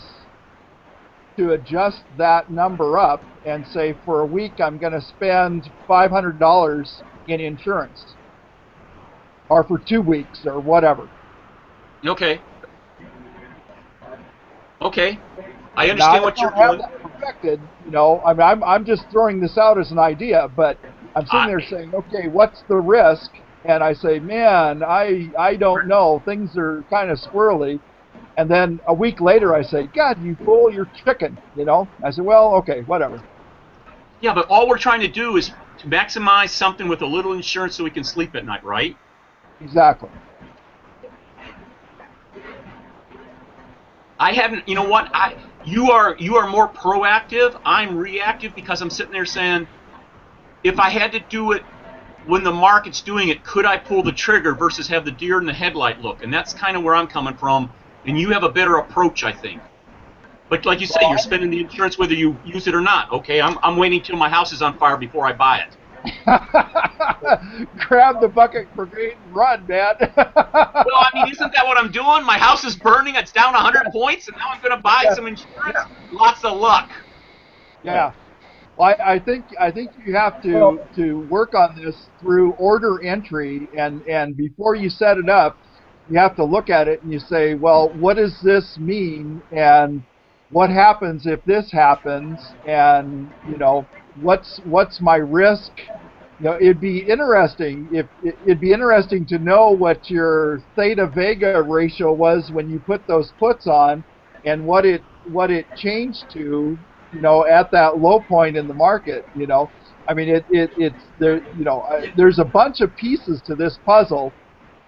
to adjust that number up and say for a week I'm going to spend $500 in insurance, or for 2 weeks or whatever. Okay. I understand what you're doing. That perfected, I'm just throwing this out as an idea, but I'm sitting there saying, okay, what's the risk? And I say, man, I don't know. Things are kind of squirrely. And then a week later, I say, God, you fool, you're chicken, I said, well, okay, whatever. Yeah, but all we're trying to do is to maximize something with a little insurance so we can sleep at night, right? Exactly. I haven't, you know what? You are more proactive. I'm reactive because I'm sitting there saying, if I had to do it when the market's doing it, could I pull the trigger versus have the deer in the headlight look? And that's kind of where I'm coming from. And you have a better approach, I think. But like you say, you're spending the insurance whether you use it or not. Okay, I'm waiting till my house is on fire before I buy it. Grab the bucket brigade and run, man. Well, I mean, isn't that what I'm doing? My house is burning. It's down 100 points, and now I'm going to buy some insurance. Yeah. Lots of luck. Yeah. Well, I think you have to work on this through order entry, and before you set it up, you have to look at it and you say, well, what does this mean, and what happens if this happens, and what's my risk? You know, it'd be interesting to know what your theta vega ratio was when you put those puts on, and what it changed to, you know, at that low point in the market. You know, I mean, it's there. You know, there's a bunch of pieces to this puzzle,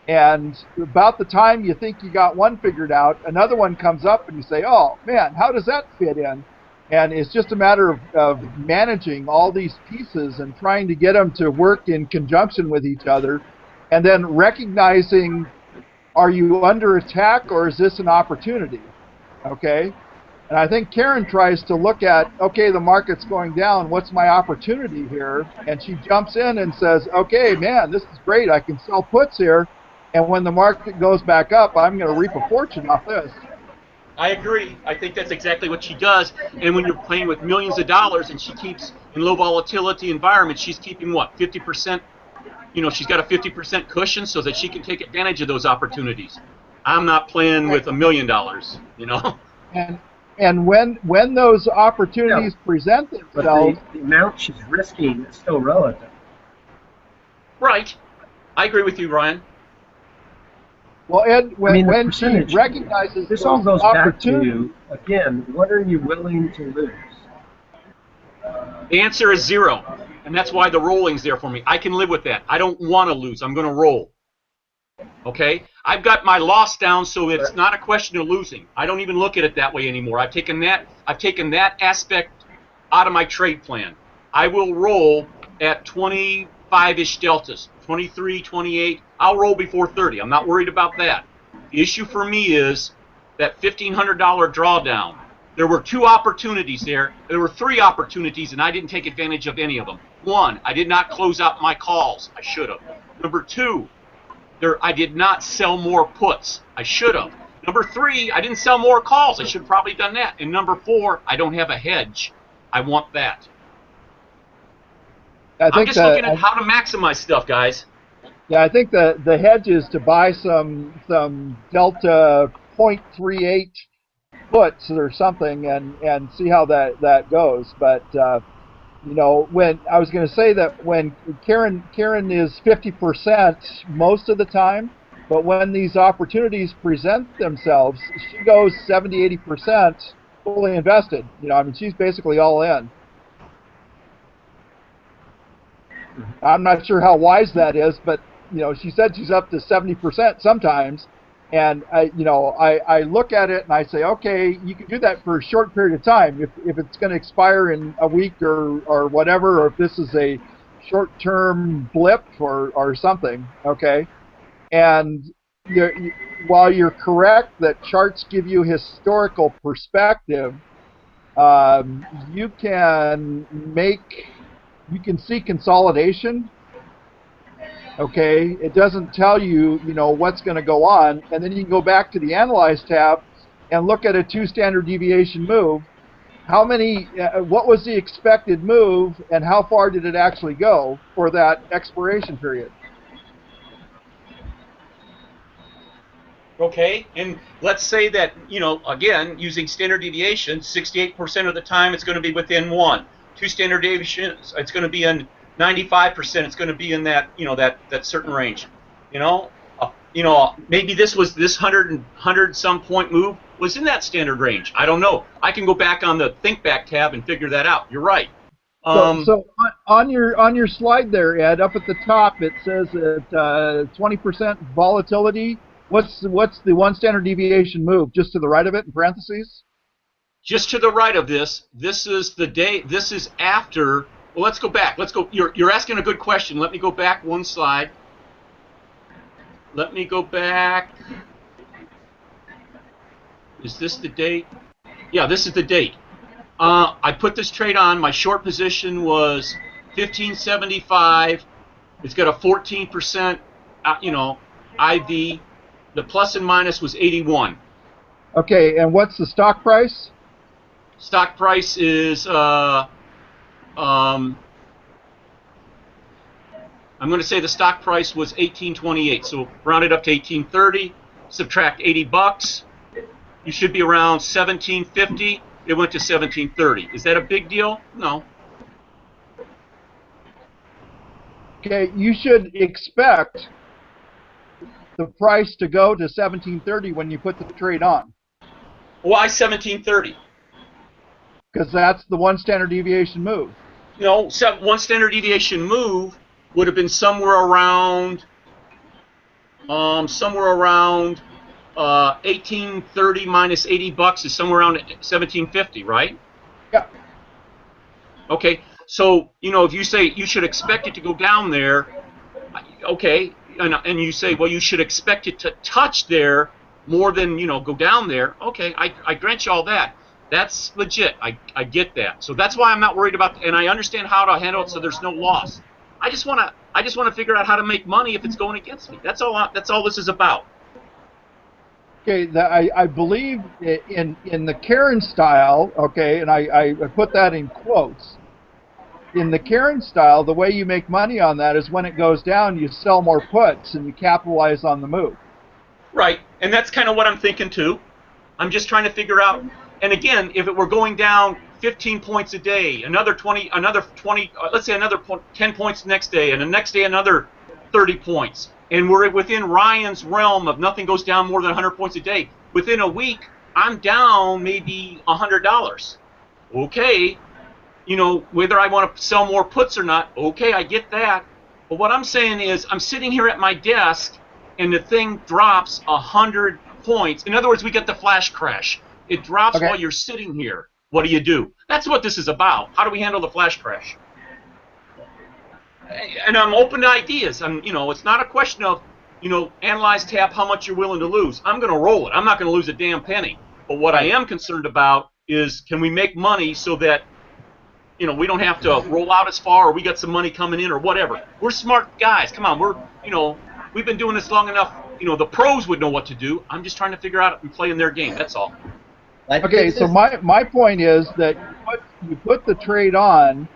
and about the time you think you got one figured out, another one comes up, and you say, "Oh man, how does that fit in?" And it's just a matter of managing all these pieces and trying to get them to work in conjunction with each other, and then recognizing, are you under attack or is this an opportunity? Okay? And I think Karen tries to look at, okay, the market's going down, what's my opportunity here? And she jumps in and says, okay, man, this is great, I can sell puts here, and when the market goes back up, I'm going to reap a fortune off this. I agree. I think that's exactly what she does. And when you're playing with millions of dollars and she keeps in low volatility environments, she's keeping what, 50%? You know, she's got a 50% cushion so that she can take advantage of those opportunities. I'm not playing with $1 million, you know. And when those opportunities present themselves, the amount she's risking is still relative. Right. I agree with you, Ryan. Well, Ed, when she recognizes this all goes back to, again, what are you willing to lose? The answer is 0, and that's why the rolling's there for me. I can live with that. I don't want to lose. I'm going to roll. Okay? I've got my loss down, so it's not a question of losing. I don't even look at it that way anymore. I've taken that aspect out of my trade plan. I will roll at 25-ish deltas, 23, 28. I'll roll before 30. I'm not worried about that. The issue for me is that $1,500 drawdown. There were 2 opportunities there. There were 3 opportunities, and I didn't take advantage of any of them. 1, I did not close out my calls. I should have. Number 2, I did not sell more puts. I should have. Number 3, I didn't sell more calls. I should have probably done that. And number 4, I don't have a hedge. I want that. I'm just looking at how to maximize stuff, guys. Yeah, I think the hedge is to buy some delta 0.38 puts or something, and see how that goes. But you know, when I was going to say that when Karen is 50% most of the time, but when these opportunities present themselves, she goes 70-80% fully invested. You know, I mean, she's basically all in. I'm not sure how wise that is, but you know, she said she's up to 70% sometimes, and I look at it and I say, okay, you can do that for a short period of time. If it's going to expire in a week or whatever, or if this is a short-term blip or something, okay. And while you're correct that charts give you historical perspective, you can see consolidation. Okay, it doesn't tell you, you know, what's going to go on, and then you can go back to the Analyze tab and look at a 2 standard deviation move. How many? What was the expected move, and how far did it actually go for that expiration period? Okay, and let's say that, you know, again, using standard deviation, 68% of the time it's going to be within 1. 2 standard deviations, it's going to be in 95%. It's going to be in that, you know, that certain range. You know, maybe this 100 some point move was in that standard range. I don't know. I can go back on the ThinkTank tab and figure that out. You're right. So on your slide there, Ed, up at the top, it says that 20% volatility. What's the 1 standard deviation move? Just to the right of it in parentheses? Just to the right of this. This is the day. This is after. Well, let's go back. Let's go. You're asking a good question. Let me go back 1 slide. Let me go back. Is this the date? Yeah, this is the date. I put this trade on. My short position was 1575. It's got a 14%, IV. The plus and minus was 81. Okay, and what's the stock price? Stock price is I'm going to say the stock price was 1828. So round it up to 1830. Subtract $80. You should be around 1750. It went to 1730. Is that a big deal? No. Okay, you should expect the price to go to 1730 when you put the trade on. Why 1730? Because that's the one standard deviation move. No, one standard deviation move would have been somewhere around 1830 minus $80 is somewhere around 1750, right? Yeah. Okay, so if you say you should expect it to go down there, okay, and you say, well, you should expect it to touch there more than go down there. Okay, I grant you all that. That's legit. I get that. So that's why I'm not worried about, and I understand how to handle it so there's no loss. I just want to figure out how to make money if it's going against me. That's all. That's all this is about. Okay, I believe in the Karen style. Okay, and I put that in quotes. In the Karen style, the way you make money on that is when it goes down, you sell more puts and you capitalize on the move. Right, and that's kind of what I'm thinking too. I'm just trying to figure out. And again, if it were going down 15 points a day, another 20, let's say another 10 points the next day, and the next day another 30 points, and we're within Ryan's realm of nothing goes down more than 100 points a day. Within a week, I'm down maybe $100. Okay, whether I want to sell more puts or not, okay, I get that. But what I'm saying is I'm sitting here at my desk and the thing drops 100 points. In other words, we get the flash crash. It drops while you're sitting here. What do? That's what this is about. How do we handle the flash crash? And I'm open to ideas. It's not a question of, analyze, tap, how much you're willing to lose. I'm going to roll it. I'm not going to lose a damn penny. But what I am concerned about is, can we make money so that we don't have to roll out as far, or we got some money coming in, or whatever. We're smart guys. Come on, we've been doing this long enough. The pros would know what to do. I'm just trying to figure out and play in their game. That's all. Okay, so my point is that you put the trade on,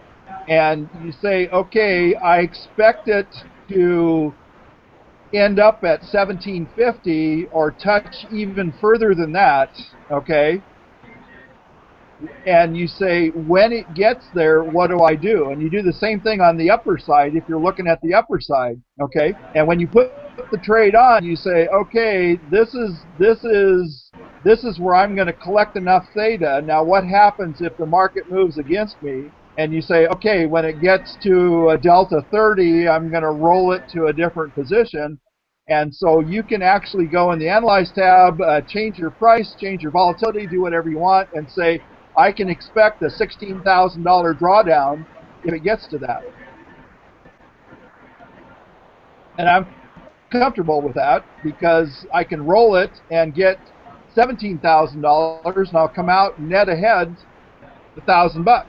and you say, okay, I expect it to end up at 1750 or touch even further than that. Okay. And you say, when it gets there, what do I do? And you do the same thing on the upper side if you're looking at the upper side, okay? And when you put the trade on, you say, okay, this is where I'm going to collect enough theta. Now, what happens if the market moves against me? And you say, okay, when it gets to a delta 30, I'm going to roll it to a different position. And so you can actually go in the Analyze tab, change your price, change your volatility, do whatever you want, and say, I can expect a $16,000 drawdown if it gets to that. And I'm comfortable with that because I can roll it and get $17,000 and I'll come out net ahead $1,000.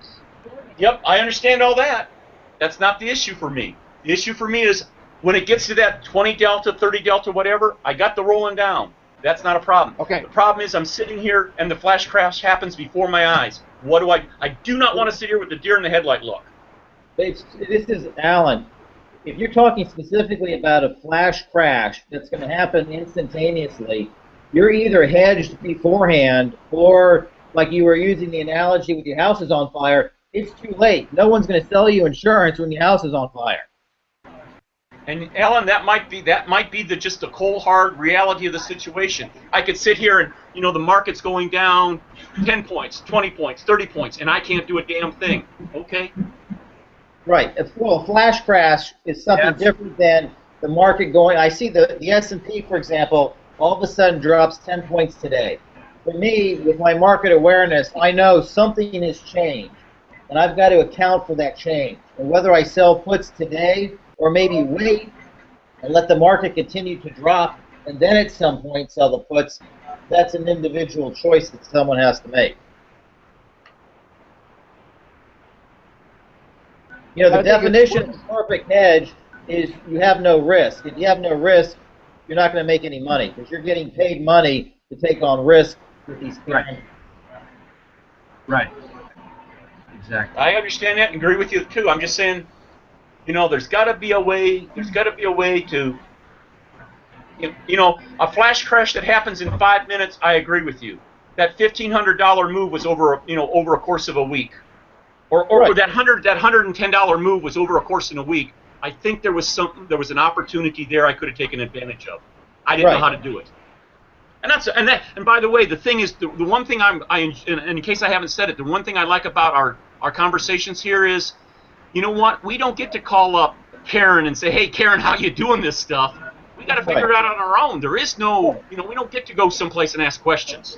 Yep, I understand all that. That's not the issue for me. The issue for me is when it gets to that 20 delta, 30 delta, whatever, I got the rolling down. That's not a problem. Okay. The problem is I'm sitting here and the flash crash happens before my eyes. What do I do not want to sit here with the deer in the headlight look. This is Alan. If you're talking specifically about a flash crash that's going to happen instantaneously, you're either hedged beforehand or, like you were using the analogy with your house is on fire, it's too late. No one's going to sell you insurance when your house is on fire. And Alan, that might be just the cold hard reality of the situation. I could sit here and the market's going down 10 points, 20 points, 30 points, and I can't do a damn thing. Okay. Right. Well, a flash crash is something different than the market going. I see the S&P, for example, all of a sudden drops 10 points today. For me, with my market awareness, I know something has changed, and I've got to account for that change. And whether I sell puts today or maybe wait and let the market continue to drop and then at some point sell the puts, that's an individual choice that someone has to make. The definition of perfect hedge is you have no risk. If you have no risk, you're not going to make any money because you're getting paid money to take on risk with these clients. Right. Exactly. I understand that and agree with you too. I'm just saying, there's got to be a way. There's got to be a way to, a flash crash that happens in 5 minutes. I agree with you. That $1,500 move was over a course of a week, or right. that $110 move was over a course in a week. I think there was an opportunity there I could have taken advantage of. I didn't know how to do it. And by the way, the thing is, the one thing and in case I haven't said it, the one thing I like about our conversations here is, you know what? We don't get to call up Karen and say, hey, Karen, how you doing this stuff? We got to figure it out on our own. There is no, we don't get to go someplace and ask questions.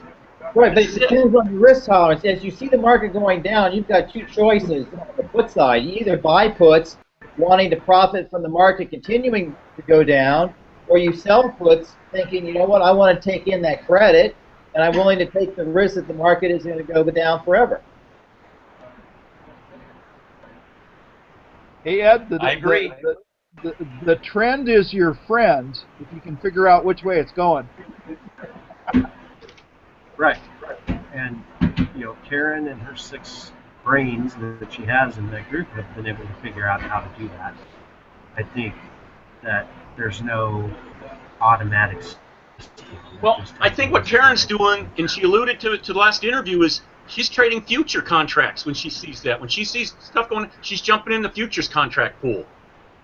Right, but it depends on your risk tolerance. As you see the market going down, you've got two choices on the put side. You either buy puts, wanting to profit from the market continuing to go down, or you sell puts thinking, you know what, I want to take in that credit, and I'm willing to take the risk that the market is going to go down forever. Hey, Ed, I agree. The trend is your friend if you can figure out which way it's going. Right. And, Karen and her 6 brains that she has in that group have been able to figure out how to do that. I think that there's no automatic system. Well, I think what Karen's doing, and she alluded to it to the last interview, is she's trading future contracts when she sees that. When she sees stuff going, she's jumping in the futures contract pool.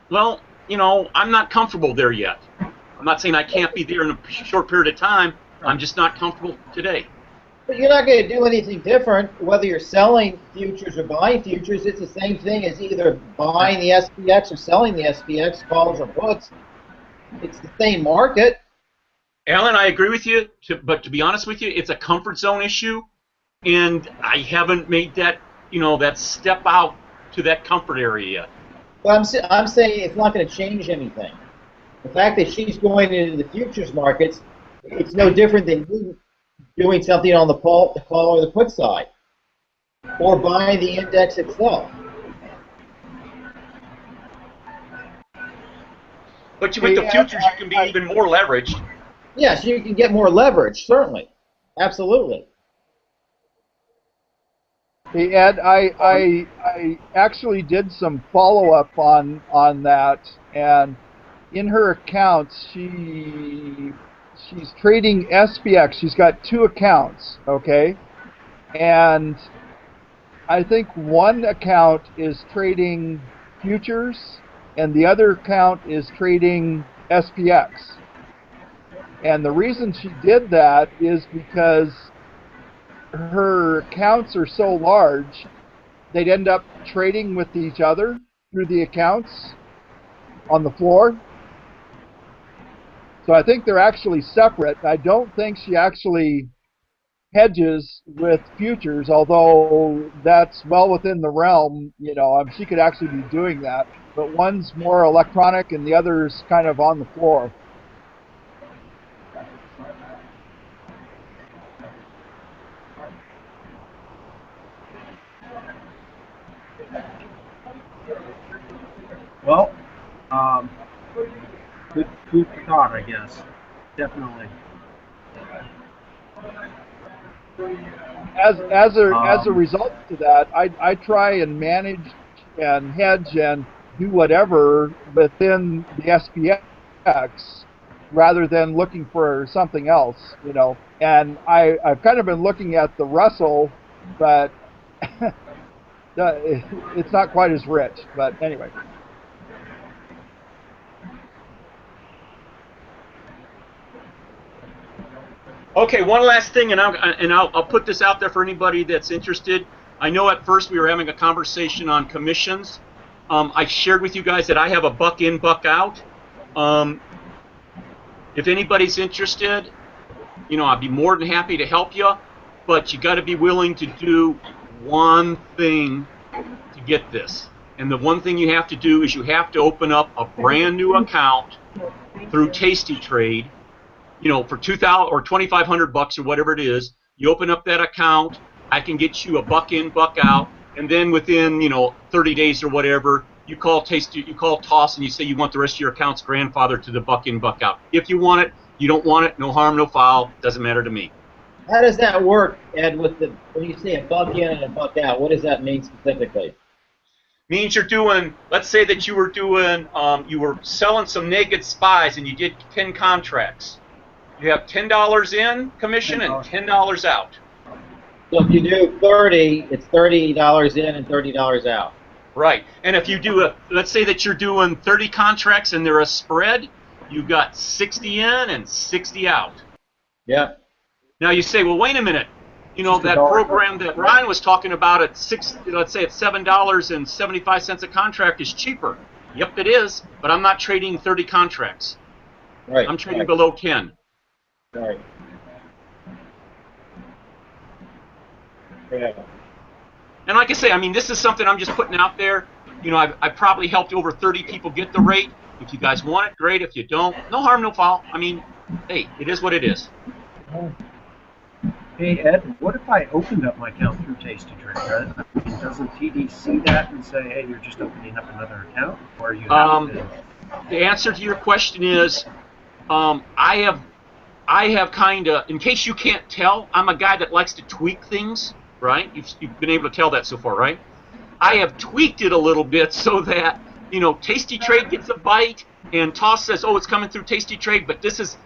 Well, I'm not comfortable there yet. I'm not saying I can't be there in a short period of time. I'm just not comfortable today. But you're not going to do anything different whether you're selling futures or buying futures. It's the same thing as either buying the SPX or selling the SPX, calls or puts. It's the same market. Alan, I agree with you, but to be honest with you, it's a comfort zone issue, and I haven't made that, that step out to that comfort area yet. Well, I'm saying it's not going to change anything. The fact that she's going into the futures markets, it's no different than you doing something on the call or the put side, or buying the index itself. But with the futures, you can be even more leveraged. Yes, you can get more leverage, certainly. Absolutely. Hey, Ed, I actually did some follow-up on that, and in her accounts, she's trading SPX. She's got 2 accounts, okay? And I think one account is trading futures, and the other account is trading SPX. And the reason she did that is because her accounts are so large, they'd end up trading with each other through the accounts on the floor. So I think they're actually separate. I don't think she actually hedges with futures, although that's well within the realm. She could actually be doing that. But one's more electronic and the other's kind of on the floor. Well, good food for thought, I guess. Definitely. As a result to that, I try and manage and hedge and do whatever within the SPX rather than looking for something else, And I've kind of been looking at the Russell, but it's not quite as rich. But anyway. Okay, one last thing, and I'll put this out there for anybody that's interested. I know at first we were having a conversation on commissions. I shared with you guys that I have a buck in, buck out. If anybody's interested, I'd be more than happy to help you, but you got to be willing to do one thing to get this. And the one thing you have to do is you have to open up a brand new account through Tasty Trade. For $2,000 or $2,500 or whatever it is, you open up that account. I can get you a buck in, buck out, and then within 30 days or whatever, you call Toss and you say you want the rest of your accounts grandfathered to the buck in, buck out. If you want it, you don't want it, no harm, no foul. Doesn't matter to me. How does that work, Ed? When you say a buck in and a buck out, what does that mean specifically? Means you're doing. Let's say that you were selling some naked spies and you did 10 contracts. You have $10 in commission and $10 out. So if you do 30, it's $30 in and $30 out. Right. And if you do let's say that you're doing 30 contracts and they're a spread, you got 60 in and 60 out. Yeah. Now you say, well, wait a minute. You know, Just a that dollar. program that Ryan was talking about at let's say at $7.75 a contract is cheaper. Yep, it is, but I'm not trading 30 contracts. Right. I'm trading right. below 10. Right. Yeah. And like I say, I mean, this is something I'm just putting out there. You know, I've probably helped over 30 people get the rate. If you guys want it, great. If you don't, no harm, no foul. I mean, hey, it is what it is. Hey, Ed, what if I opened up my account through Tasty Trade? Right? I mean, doesn't TD see that and say, hey, you're just opening up another account? Or you have to... The answer to your question is, I have kind of, in case you can't tell, I'm a guy that likes to tweak things, right? You've been able to tell that so far, right? I have tweaked it a little bit so that, you know, Tasty Trade gets a bite, and Toss says, oh, it's coming through Tasty Trade, but this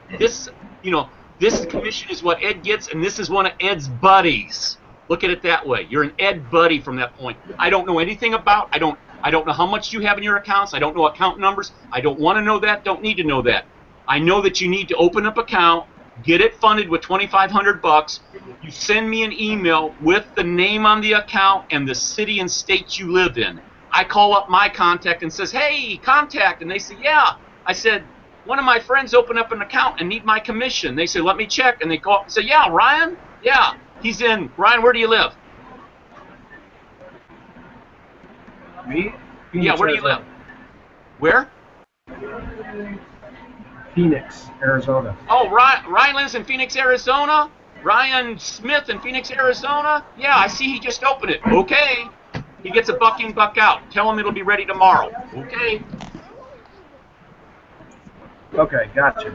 commission is what Ed gets, and this is one of Ed's buddies. Look at it that way. You're an Ed buddy from that point. I don't know anything about, I don't know how much you have in your accounts. I don't know account numbers. I don't want to know that. Don't need to know that. I know that you need to open up an account, get it funded with $2,500. You send me an email with the name on the account and the city and state you live in. I call up my contact and says, hey, contact. And they say, yeah. I said, one of my friends opened up an account and need my commission. They say, let me check. And they call up and say, yeah, Ryan? Yeah, he's in. Ryan, where do you live? Me? Yeah, where do you live? Where? Phoenix, Arizona. Oh, Ryan lives in Phoenix, Arizona? Ryan Smith in Phoenix, Arizona? Yeah, I see he just opened it. Okay. He gets a buck in, buck out. Tell him it'll be ready tomorrow. Okay. Okay, gotcha.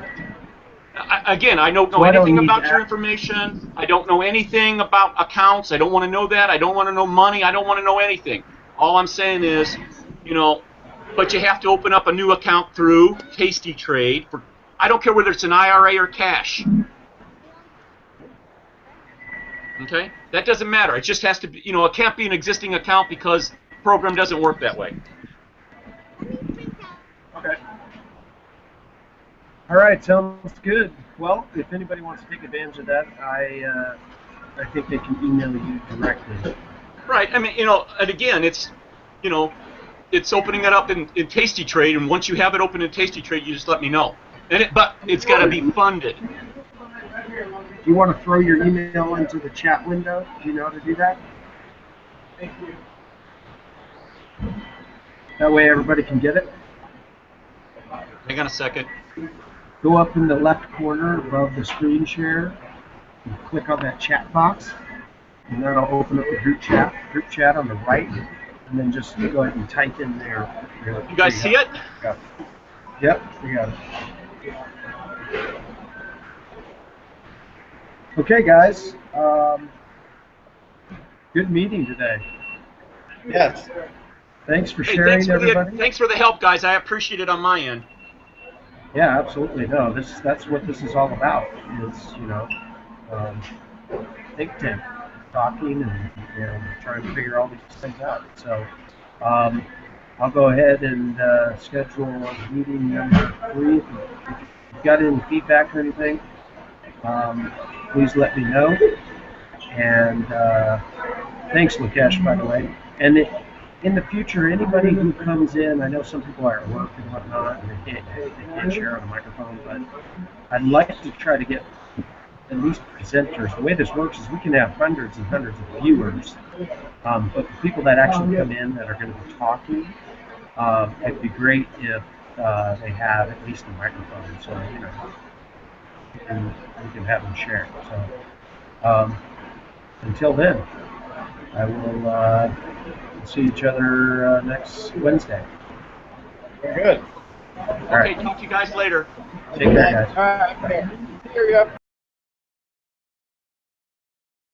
Again, I don't know anything about your information. I don't know anything about accounts. I don't want to know that. I don't want to know money. I don't want to know anything. All I'm saying is, you know, but you have to open up a new account through Tasty Trade. I don't care whether it's an IRA or cash. Okay? That doesn't matter. It just has to be, you know, it can't be an existing account because the program doesn't work that way. Okay. All right, sounds good. Well, if anybody wants to take advantage of that, I think they can email you directly. Right. I mean, you know, and again, it's, you know, it's opening it up in Tasty Trade, and once you have it open in Tasty Trade, you just let me know. But it's got to be funded. Do you want to throw your email into the chat window? Do you know how to do that? Thank you. That way everybody can get it. Hang on a second. Go up in the left corner above the screen share and click on that chat box, and that'll open up the group chat on the right, and then just go ahead and type in there. You guys see it? Yep, we got it. Okay, guys. Good meeting today. Yes. Thanks for sharing, everybody. Thanks for the help, guys. I appreciate it on my end. Yeah, absolutely. No, that's what this is all about. Is, you know, ThinkTank, talking and trying to figure all these things out. So I'll go ahead and schedule meeting number 3. If you've got any feedback or anything, please let me know. And thanks, Lukesh, by the way. And in the future, anybody who comes in, I know some people are at work and whatnot, and they can't share on the microphone, but I'd like to try to get at least presenters. The way this works is we can have hundreds and hundreds of viewers, but the people that actually come in that are going to be talking, it'd be great if they have at least a microphone, so you know we can have them share. So until then, I will see each other next Wednesday. Good. Okay, talk to you guys later. Take care, guys. All right. Here you go.